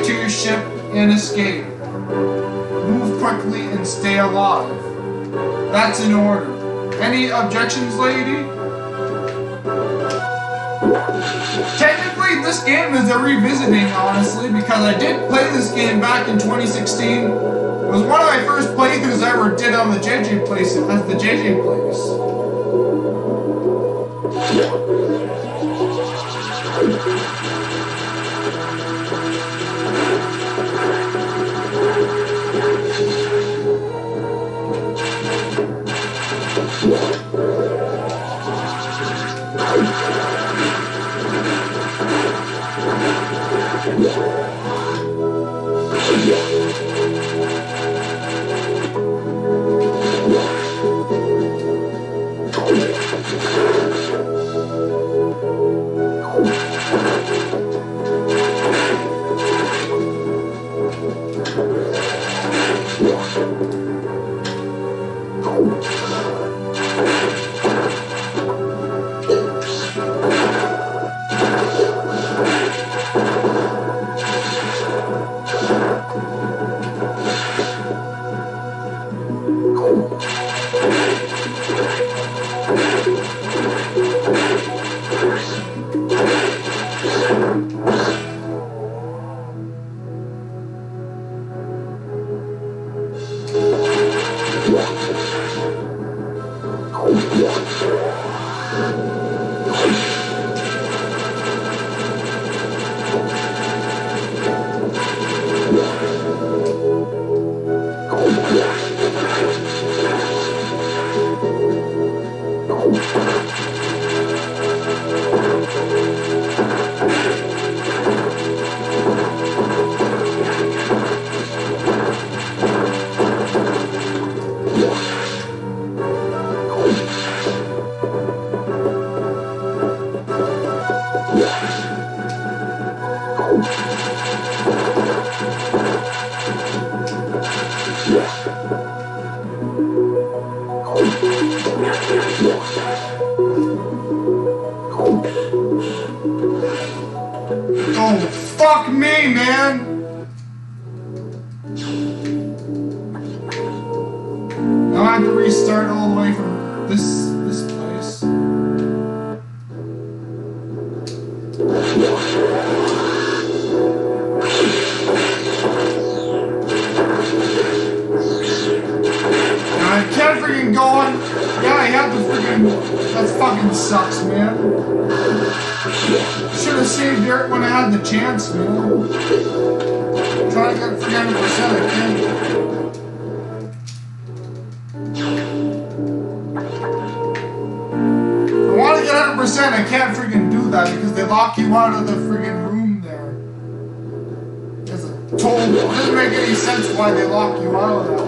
to your ship and escape. Move quickly and stay alive. That's in order. Any objections, lady? Technically, this game is a revisiting, honestly, because I did play this game back in 2016. It was one of my first playthroughs I ever did on the JJ Place, as the JJ Place. Oh, fuck me, man! Now I have to restart all the way from this place. Now I can't freaking go on. Yeah, you have to freaking... That fucking sucks, man. Should have saved Dirt when I had the chance, man. Trying to get 300%, I can't. I want to get 100%, I can't freaking do that because they lock you out of the freaking room there. There's a toll. It doesn't make any sense why they lock you out of that.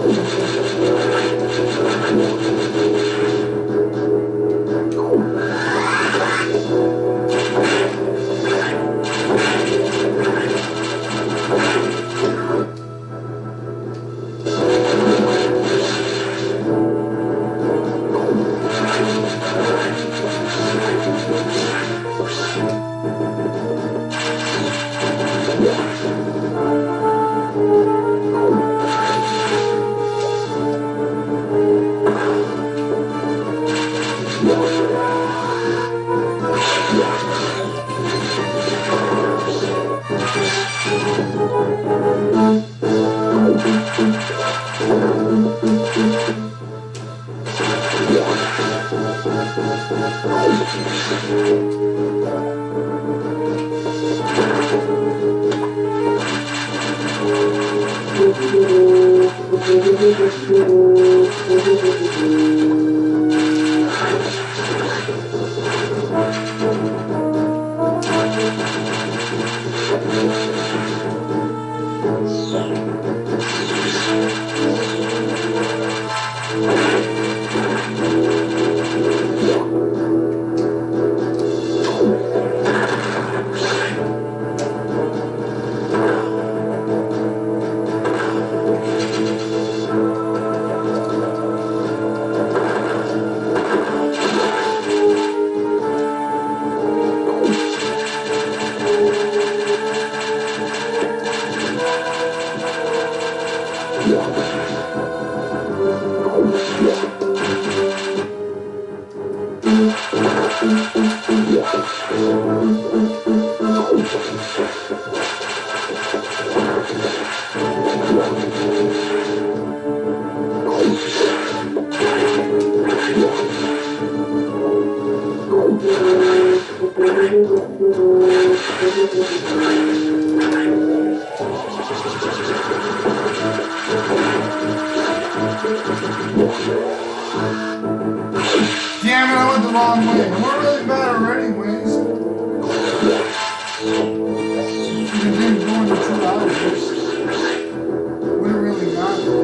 Damn it, I went the wrong way. We're really bad already, ways. You didn't go into 2 hours. Wouldn't really matter.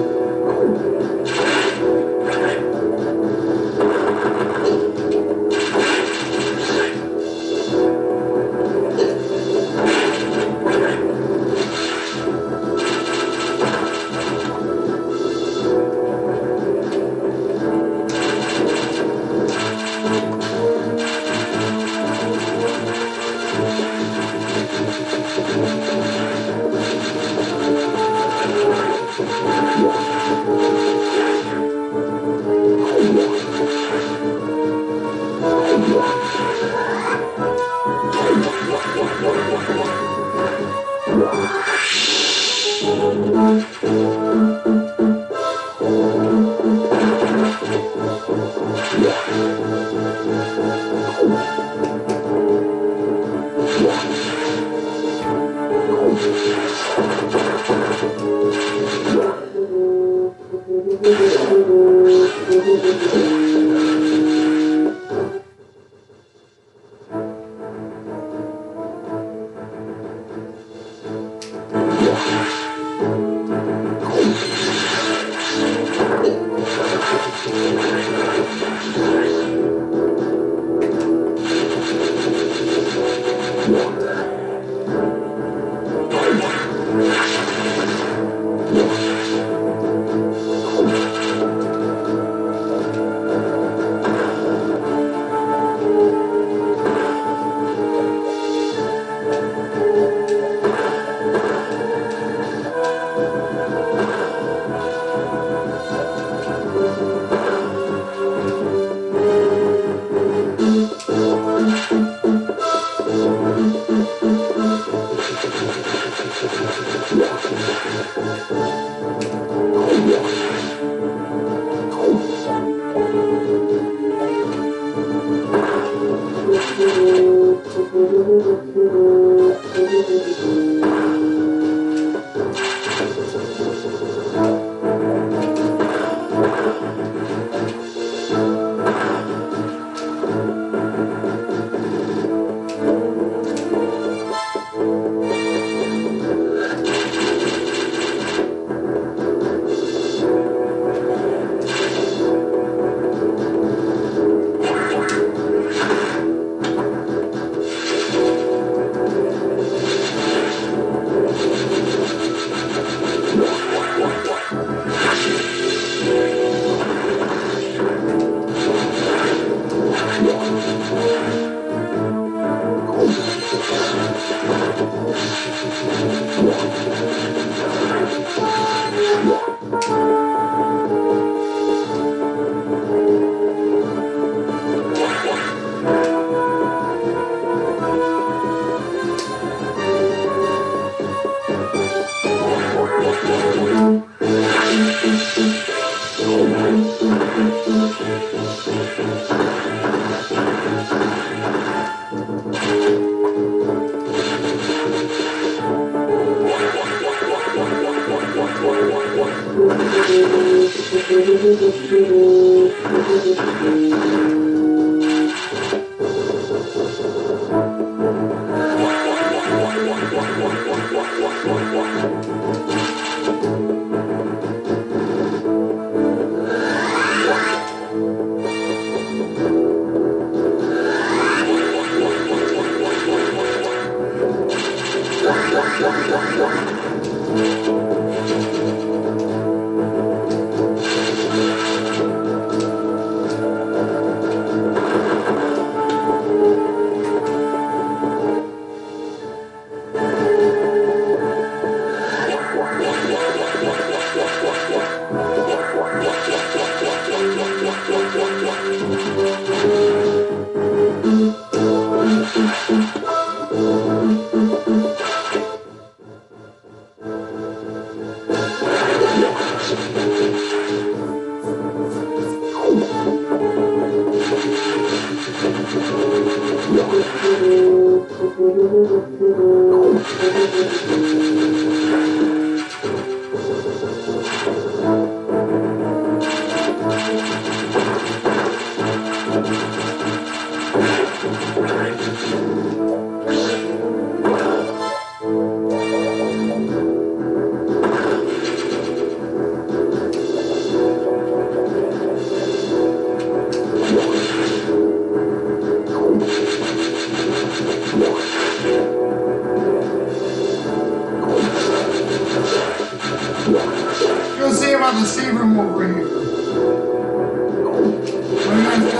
You'll see him on the steam room over here.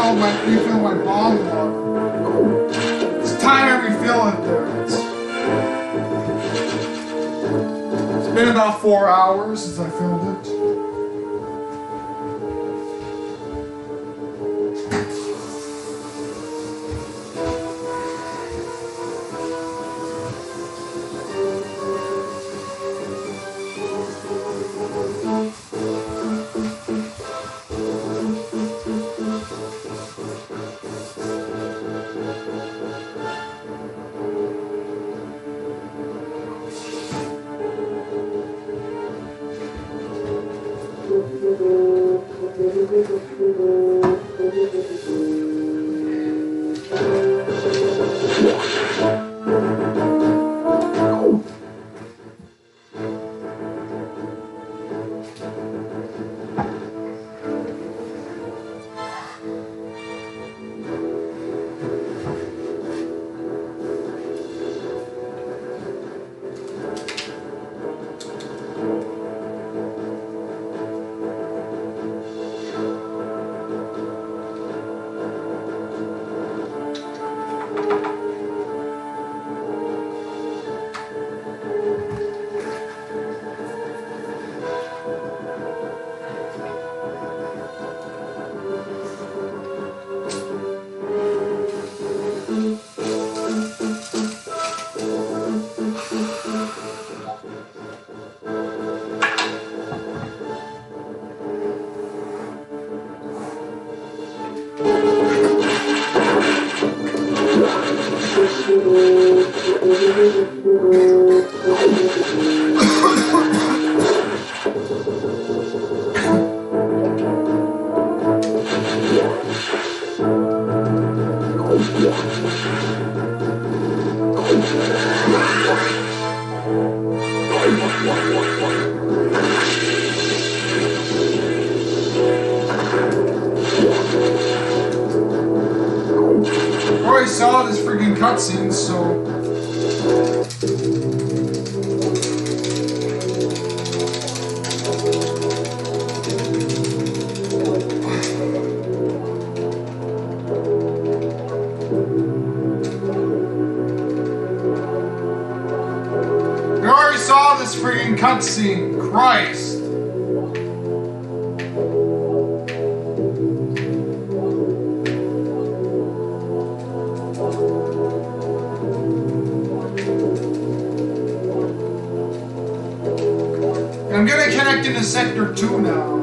I'm gonna refill my bomb water. It's time I refill it there. It's been about 4 hours since I filled it. I already saw this freaking cutscene, so. I already saw this freaking cutscene. Christ. I'm gonna connect into Sector 2 now.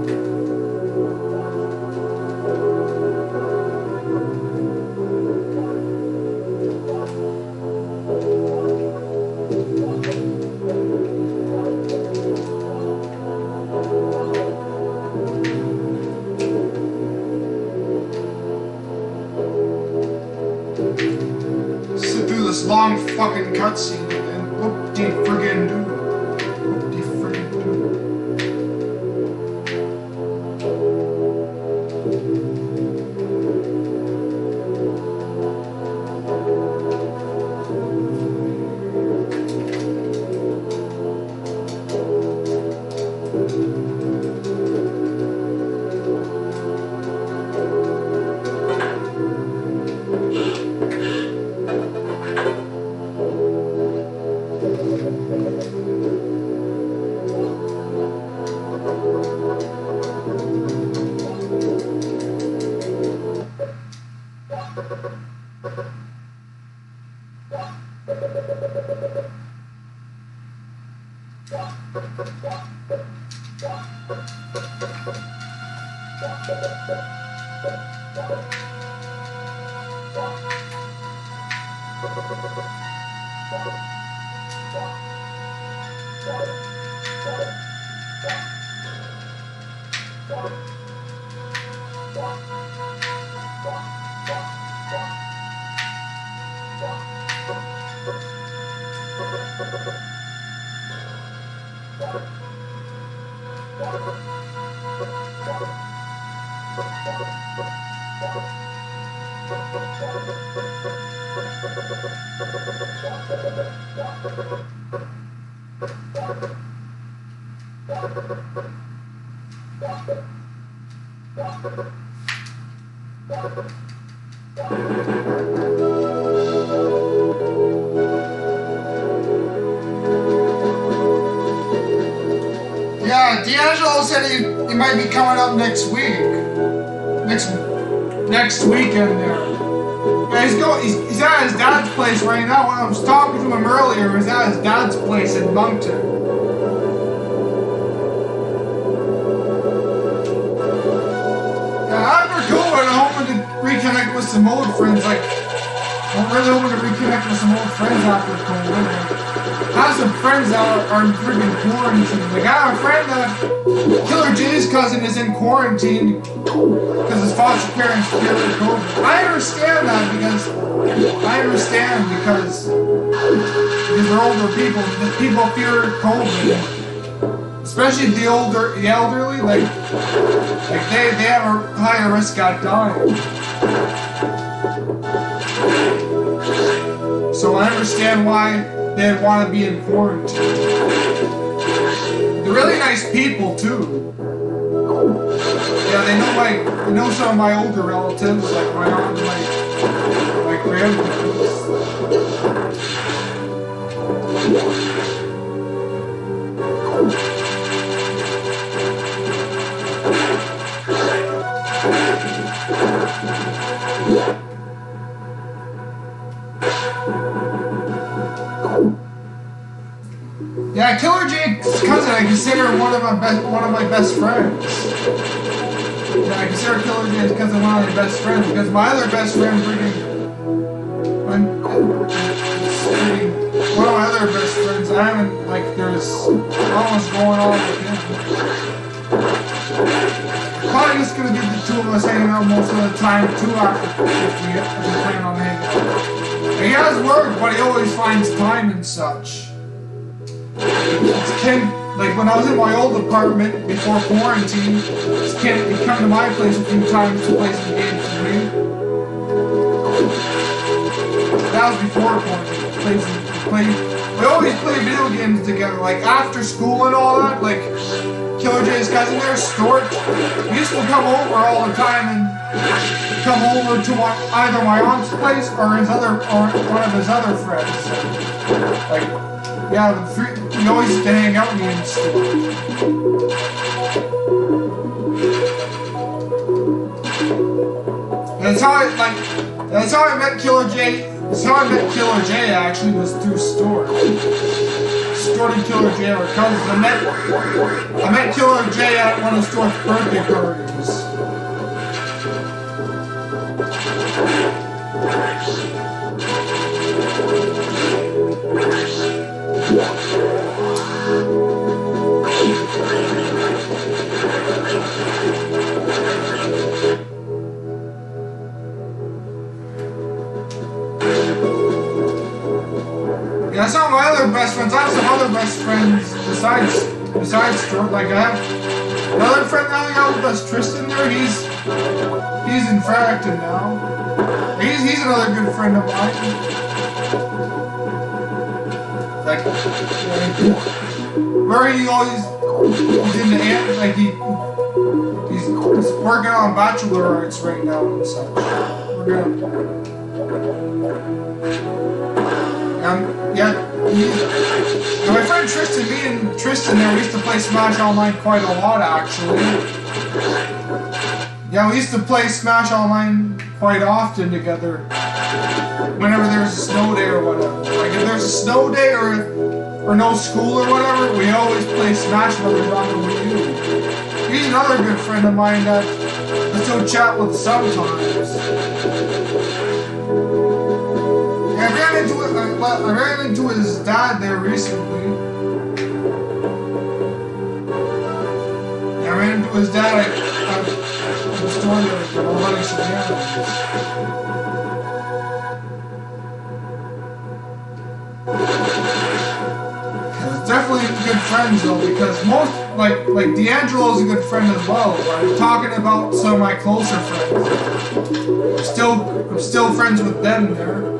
this long fucking cutscene, man. Whoop-de-friggin-doo. Whoop-de-friggin-doo. Yeah, D'Angelo said he might be coming up next week. Next weekend there. Yeah, he's at his dad's place right now. When I was talking to him earlier, he was at his dad's place in Moncton. Yeah, after COVID, I'm hoping to reconnect with some old friends. Like, I'm really hoping to reconnect with some old friends after COVID. I have some friends that are freaking quarantined. Like, I have a friend that Killer J's cousin is in quarantine because his foster parents fear COVID. I understand that because they're older people. People fear COVID, especially the elderly. Like they have a higher risk at dying. So I understand why they'd want to be in quarantine. They're really nice people too. Yeah, they know some of my older relatives, like my aunt and my grandparents. Yeah, Killer Jake's cousin, I consider one of my best friends. Yeah, I consider Killer Jake's cousin one of my best friends because my other best friend, one of my other best friends, I haven't, like, there's almost going on with him. Probably just gonna be the two of us hanging out most of the time too after if we plan on hanging out. He has work, but he always finds time and such. Like when I was in my old apartment before quarantine, this kid would come to my place a few times to play some games with me. That was before quarantine. We always play video games together, like after school and all that. Like Killer J's cousin there, Stuart, he used to come over all the time and come over to either my aunt's place or one of his other friends. Like, yeah, we always used to hang out me and stuff. That's how I met Killer J. That's how I met Killer J actually, was through Stuart. Stuart and Killer J were cousins. I met Killer J at one of Stuart's birthday parties. Yeah, some of my other best friends. I have some other best friends besides Stuart. Like I have another friend that I hang out with us, Tristan. There, he's in Fredericton now. He's another good friend of mine. Like, where he always he's in the end, like he's working on bachelor arts right now and such. We're gonna. Yeah, and my friend Tristan, me and Tristan there, we used to play Smash Online quite a lot actually. Yeah, we used to play Smash Online quite often together. Whenever there's a snow day or whatever. Like if there's a snow day or no school or whatever, we always play Smash Brothers on the Wii U. He's another good friend of mine that I still chat with sometimes. I ran into his dad there recently. Yeah, I ran into his dad at the store there. I'm running some errands. Yeah, definitely good friends though, because most like D'Angelo's a good friend as well. I'm talking about some of my closer friends. I'm still friends with them there.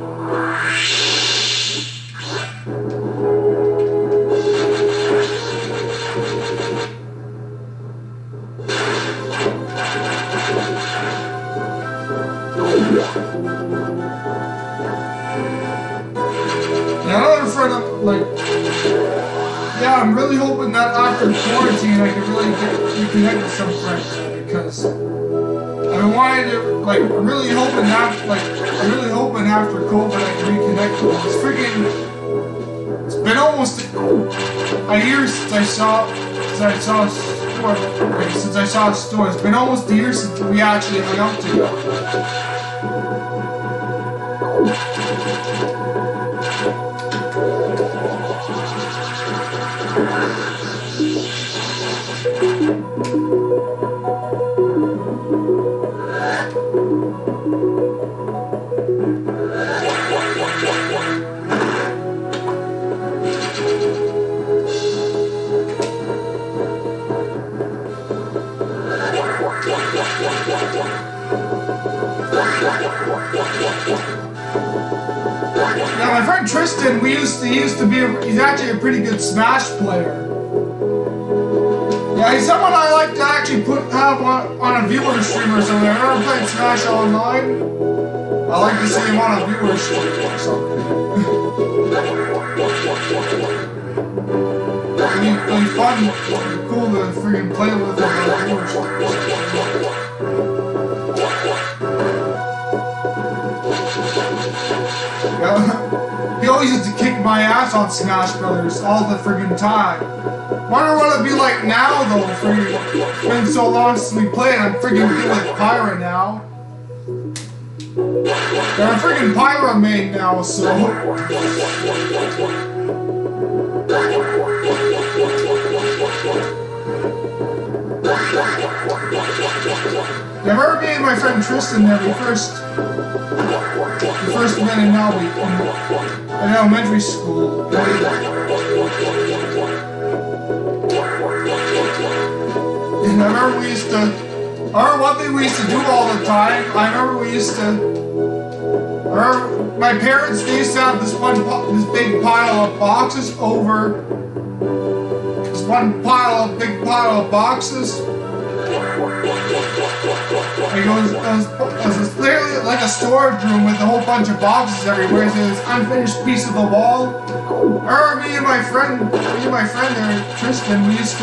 Another friend, I'm really hoping that after quarantine I can really reconnect with some friends because I've been wanting to, I'm really hoping after COVID I can reconnect with them. It's been almost a year since I saw a store. It's been almost a year since we actually hung out together. Yeah, my friend Tristan, he's actually a pretty good Smash player. Yeah, he's someone I like to actually have on a viewer stream or something. I've never played Smash Online. I like to see him on a viewer stream or something. It'd be fun, cool to freaking play with him on a viewer stream. He always used to kick my ass on Smash Brothers all the friggin' time. Wonder what it'd be like now though, friggin'. It's been so long since we played, I'm friggin' good with Pyra now. And I'm friggin' Pyra main now, so... Yeah, I remember me and my friend Tristan there, we first met in elementary school. And I remember one thing we used to do all the time. My parents, they used to have this big pile of boxes over. This big pile of boxes. It was literally like a storage room with a whole bunch of boxes everywhere. There's this unfinished piece of the wall. Me and my friend there, Tristan, we used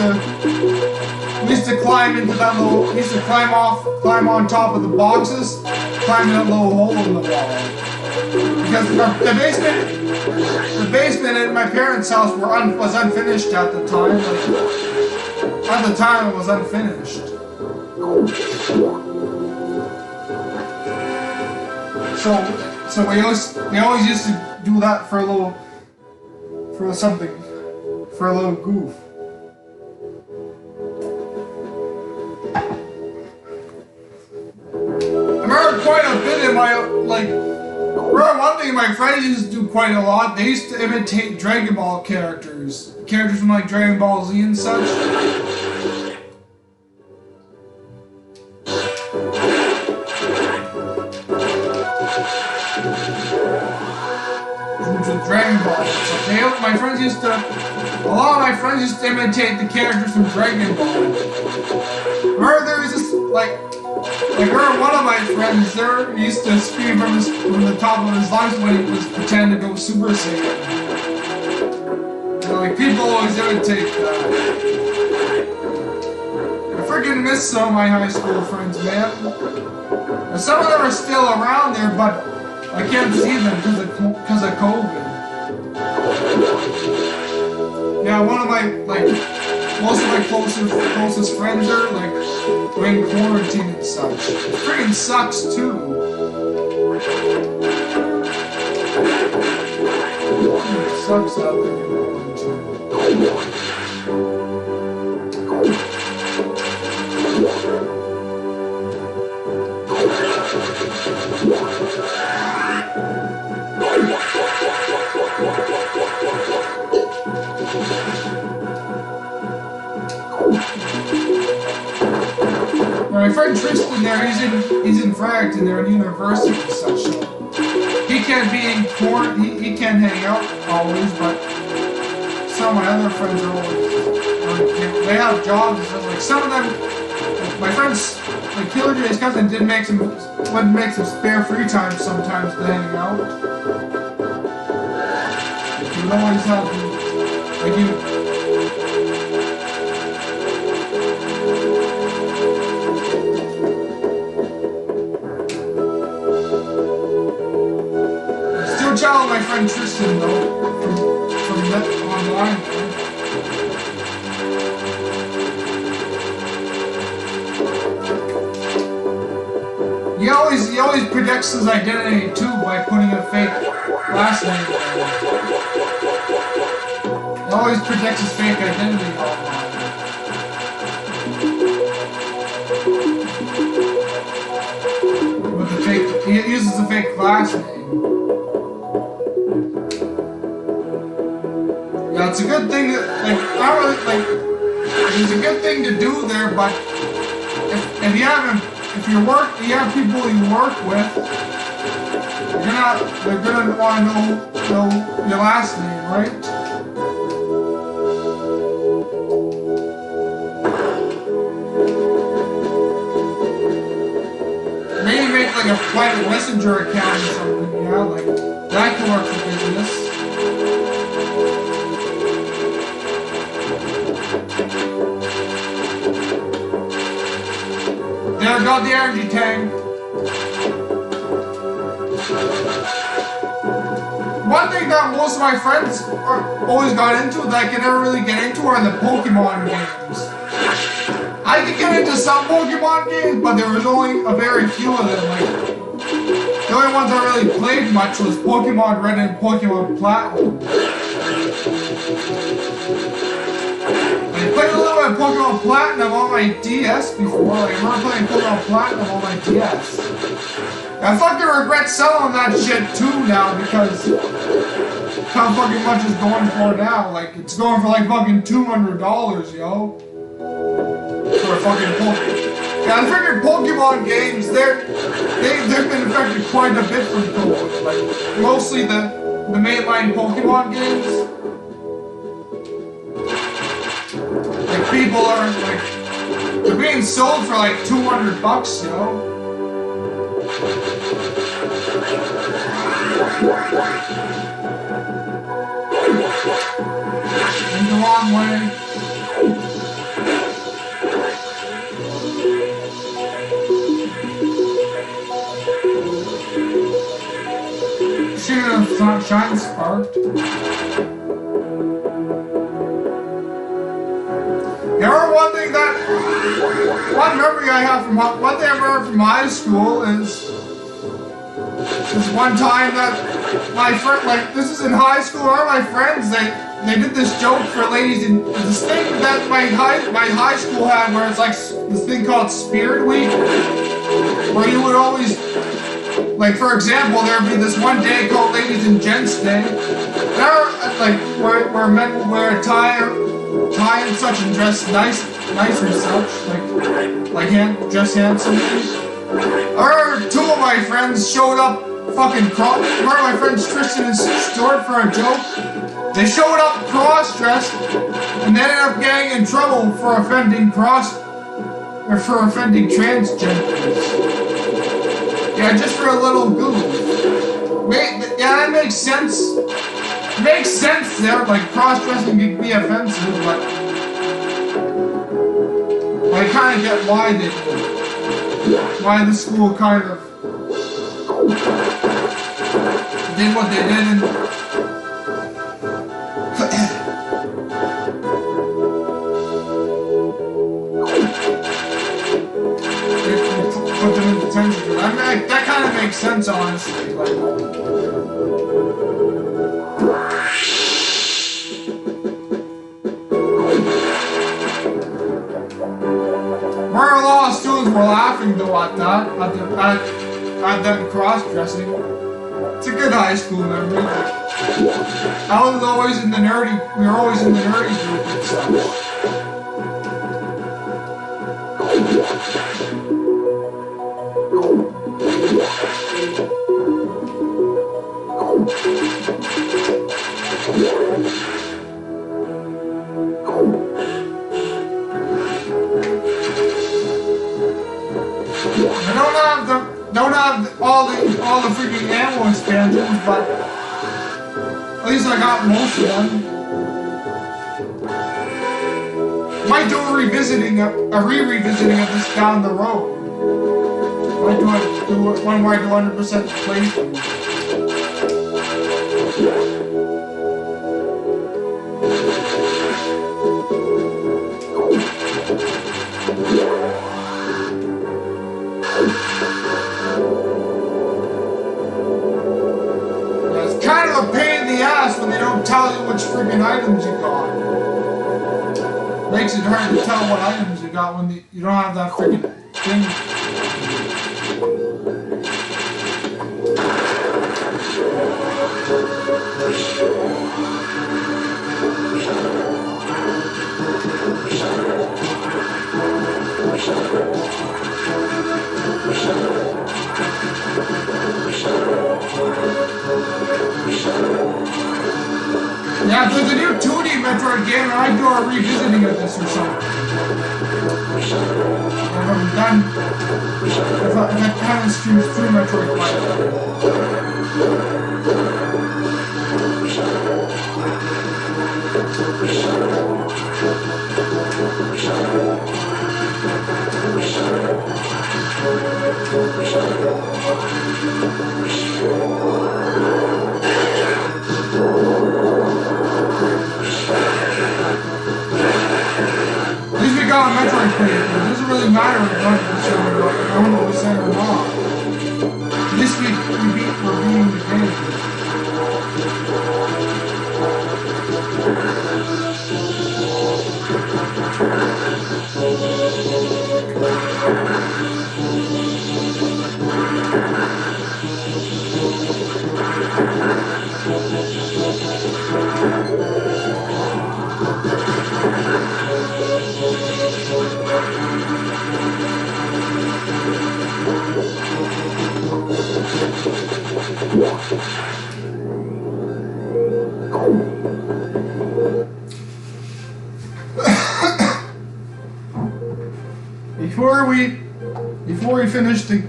to climb into that little. We used to climb on top of the boxes, climb in that little hole in the wall. Because the basement in my parents' house was unfinished at the time. At the time, it was unfinished. So we always used to do that for a little goof. I remember quite a bit in my remember one thing my friends used to do quite a lot. They used to imitate Dragon Ball characters. Characters from like Dragon Ball Z and such. With Dragon Ball. So my friends used to, a lot of my friends used to imitate the characters from Dragon Ball. Remember there was this, like one of my friends there used to scream from the top of his lungs when he was pretending to go Super Saiyan. And like people always imitate that. I freaking miss some of my high school friends, man. And some of them are still around there, but I can't see them because of COVID. Yeah, one of my, like, most of my closest friends are, like, in quarantine and such. It freaking sucks, too. It sucks out there in quarantine. My friend Tristan there, he's in Fredericton there in university and such, so he can't be in quarantine, he can't hang out always, but some of my other friends are always, they have jobs and stuff, like some of them, like my friends, like Killer J's cousin would make some spare free time sometimes to hang out. Like, he would always have, like Ciao, my friend Tristan, though, from online. He always protects his identity too by putting a fake last name. He always protects his fake identity online. With the fake, he uses a fake last name. Yeah, it's a good thing to, it's a good thing to do there, but if you have people you work with, they're gonna want to know your last name, right? Maybe make like a private messenger account or something, yeah, like that can work for business. There, got the energy tank. One thing that most of my friends always got into that I can never really get into are the Pokemon games. I could get into some Pokemon games, but there was only a very few of them. Like, the only ones I really played much was Pokemon Red and Pokemon Platinum. I played a little bit of Pokemon Platinum on my DS before. Like, I remember playing Pokemon Platinum on my DS. I fucking regret selling that shit too now because how fucking much it's going for now. Like, it's going for like fucking $200, yo. For a fucking Pokemon. Yeah, the freaking Pokemon games, they've been affected quite a bit from COVID. Like, mostly the mainline Pokemon games. Like, people are like, they're being sold for like $200, yo. In the wrong way. Shooting a shine sparked. One memory I have one thing I remember from high school is this one time that my friend, like, this is in high school, all my friends, they did this joke for ladies, and this thing that my high school had where it's like this thing called Spirit Week, where you would always Like, for example, there'd be this one day called Ladies and Gents Day. There, like, where men wear a tie and such and dress nice and such, like dress handsomely. Or two of my friends showed up one of my friends, Tristan and Stuart, for a joke. They showed up cross-dressed and they ended up getting in trouble for offending transgenders. Yeah, just for a little goof. Yeah, that makes sense. It makes sense there, like cross-dressing can be offensive, but I kind of get why the school kind of did what they did and put them in detention. I mean, that kind of makes sense, honestly. Like, where a lot of students were laughing though at that, at them cross-dressing. It's a good high school memory. We were always in the nerdy group and stuff. Don't have all the freaking ammo expansions, but at least I got most of them. Might do a re-revisiting of this down the road. Might do one where I do 100% playthrough. Kind of a pain in the ass when they don't tell you which freaking items you got. Makes it hard to tell what items you got when you don't have that freaking thing. Yeah, if there's a new 2D Metroid game, I might do a revisiting of this or something. If I'm done, if I haven't streamed through Metroid Prime. At least we got a Metroid playthrough. It doesn't really matter if 100% or not. At least we're beating the game.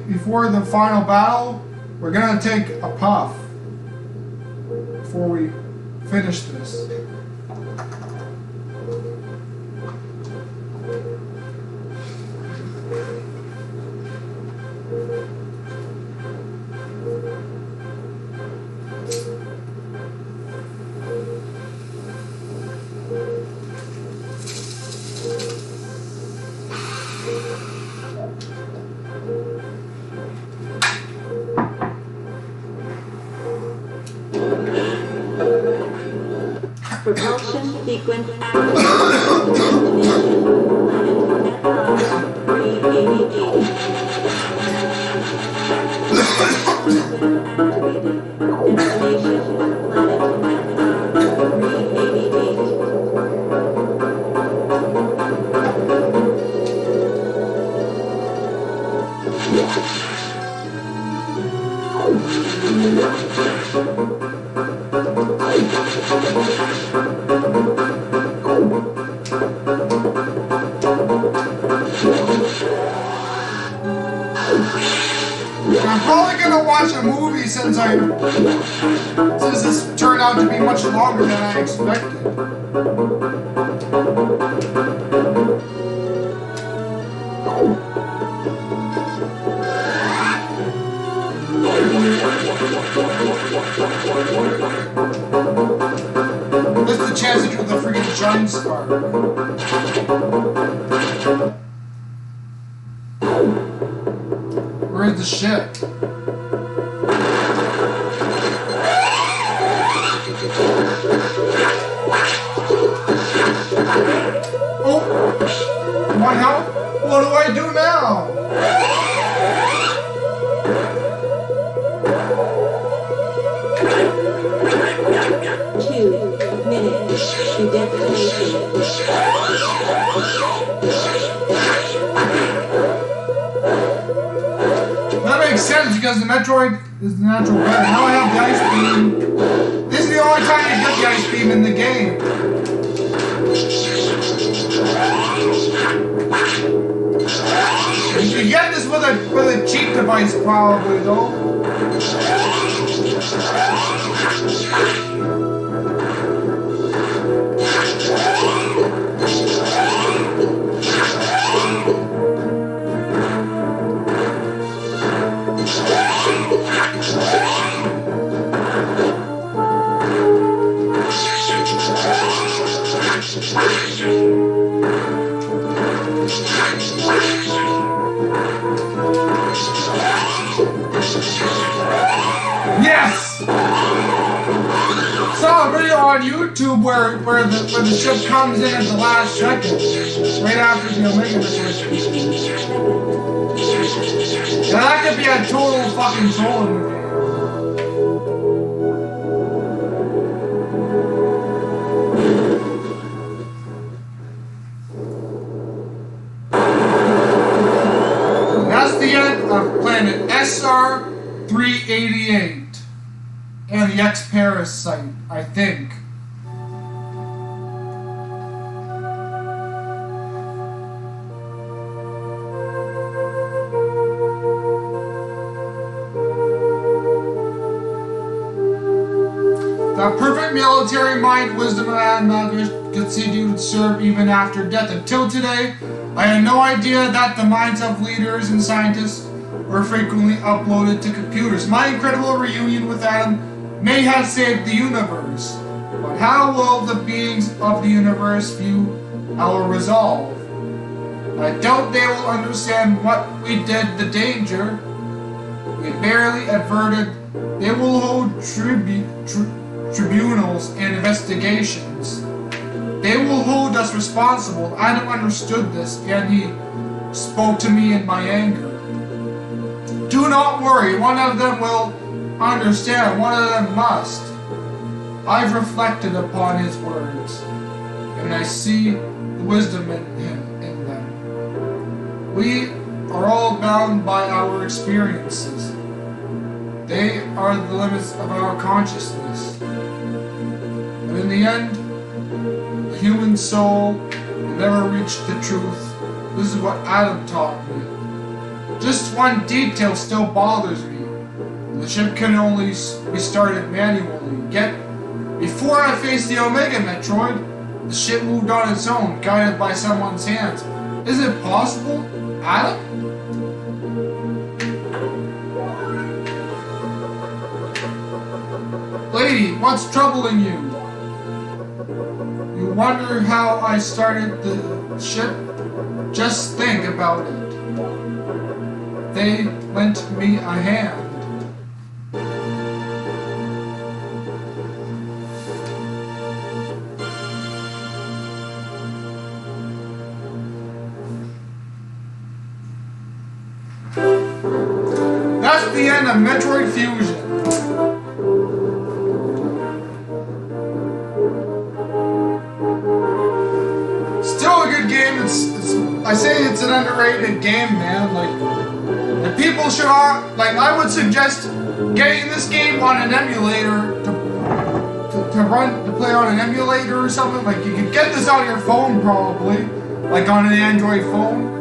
Before the final battle, we're gonna take a puff before we finish this. Propulsion sequence activated. Destination 388. Transmitter activated. Destination, planet Mecca. 388. I'm probably gonna watch a movie since this turned out to be much longer than I expected. Missed the chance to do the freaking giant spark. Where's the ship? Oh! Want help? What do I do now? 2 minutes to destination. That makes sense because the Metroid is the natural weapon. Now I have the ice beam. This is the only time you get the ice beam in the game. You can get this with a cheap device probably though. Yes! Saw a video on YouTube where the ship comes in at the last second, right after the Omega Metroid. Now that could be a total fucking troll in the game. That's the end of planet SR-388 and the X-Parasite, I think. The perfect military mind, wisdom, and Amalgamation continued to serve even after death. Until today, I had no idea that the minds of leaders and scientists were frequently uploaded to computers. My incredible reunion with Adam may have saved the universe, but how will the beings of the universe view our resolve? I doubt they will understand what we did, the danger we barely averted. They will hold tribunals and investigations. They will hold us responsible. Adam understood this, and he spoke to me in my anger. Do not worry, one of them will understand, one of them must. I've reflected upon his words, and I see the wisdom in them. We are all bound by our experiences. They are the limits of our consciousness. But in the end, the human soul will never reach the truth. This is what Adam taught me. Just one detail still bothers me. The ship can only be started manually. Yet, before I faced the Omega Metroid, the ship moved on its own, guided by someone's hands. Is it possible? Adam? Lady, what's troubling you? You wonder how I started the ship? Just think about it. They lent me a hand. That's the end of Metroid Fusion. Still a good game. I say it's an underrated game, man. Like people should, like, I would suggest getting this game on an emulator to play on an emulator or something. Like, you could get this on your phone probably, like on an Android phone.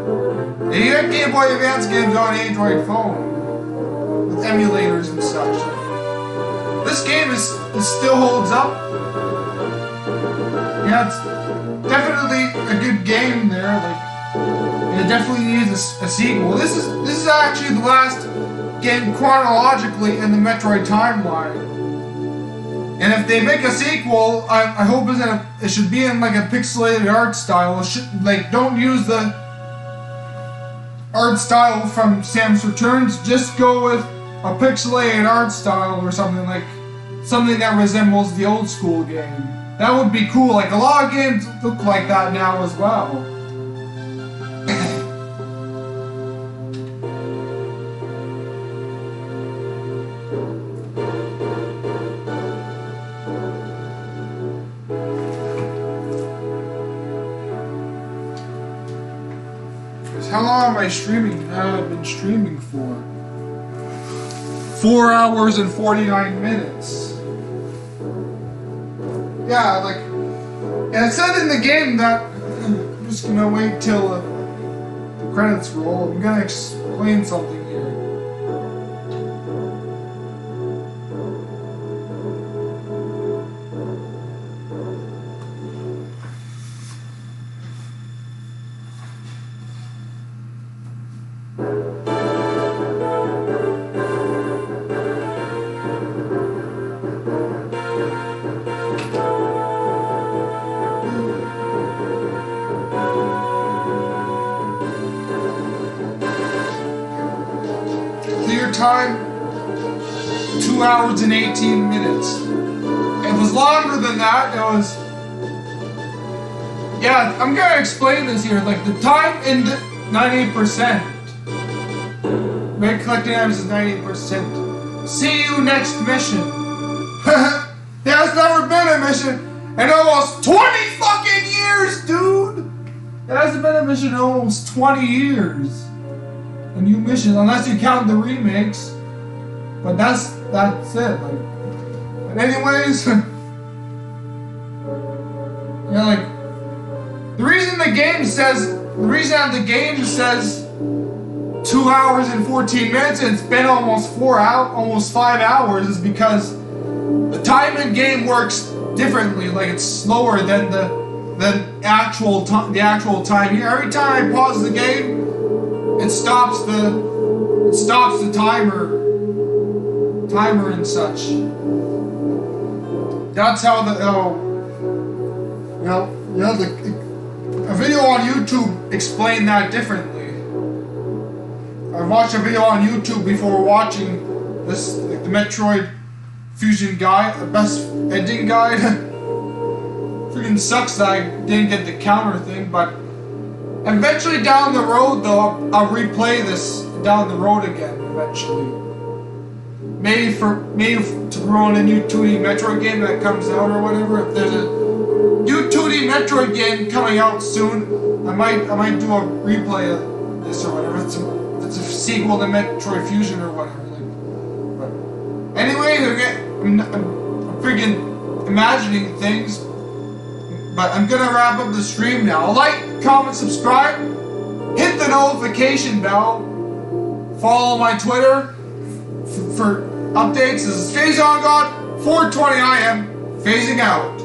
And you get Game Boy Advance games on an Android phone with emulators and such. This game is still holds up. Yeah, it's definitely a good game there. Like, it definitely needs a sequel. This is actually the last game chronologically in the Metroid timeline. And if they make a sequel, I hope it should be in like a pixelated art style. Like, don't use the art style from Samus Returns. Just go with a pixelated art style or something that resembles the old school game. That would be cool. Like, a lot of games look like that now as well. How long am I streaming? I've been streaming for 4 hours and 49 minutes. Yeah, like, and it said in the game that I'm just gonna wait till the credits roll. I'm gonna explain something here. Time 2 hours and 18 minutes. It was longer than that. It was, yeah, I'm gonna explain this here. Like, the time in 98%. Red collecting items is 98%. See you next mission. There's never been a mission in almost 20 fucking years, dude. There hasn't been a mission in almost 20 years. A new mission, unless you count the remakes, but that's it. Like, but anyways, yeah, like, the reason that the game says 2 hours and 14 minutes, and it's been almost 5 hours, is because the time in game works differently. Like, it's slower than the actual time here. Every time I pause the game, it stops the timer and such. That's how a video on YouTube explained that differently. I watched a video on YouTube before watching this, like, the Metroid Fusion guide, the best ending guide. Freaking sucks that I didn't get the counter thing, but eventually down the road, though, I'll replay this down the road again, eventually. Maybe to promote a new 2D Metroid game that comes out or whatever. If there's a new 2D Metroid game coming out soon, I might do a replay of this or whatever. If it's a sequel to Metroid Fusion or whatever. But anyway, I'm freaking imagining things. But I'm gonna wrap up the stream now. Like, comment, subscribe, hit the notification bell, follow my Twitter for updates. This is Phase On God, 420 I am, phasing out.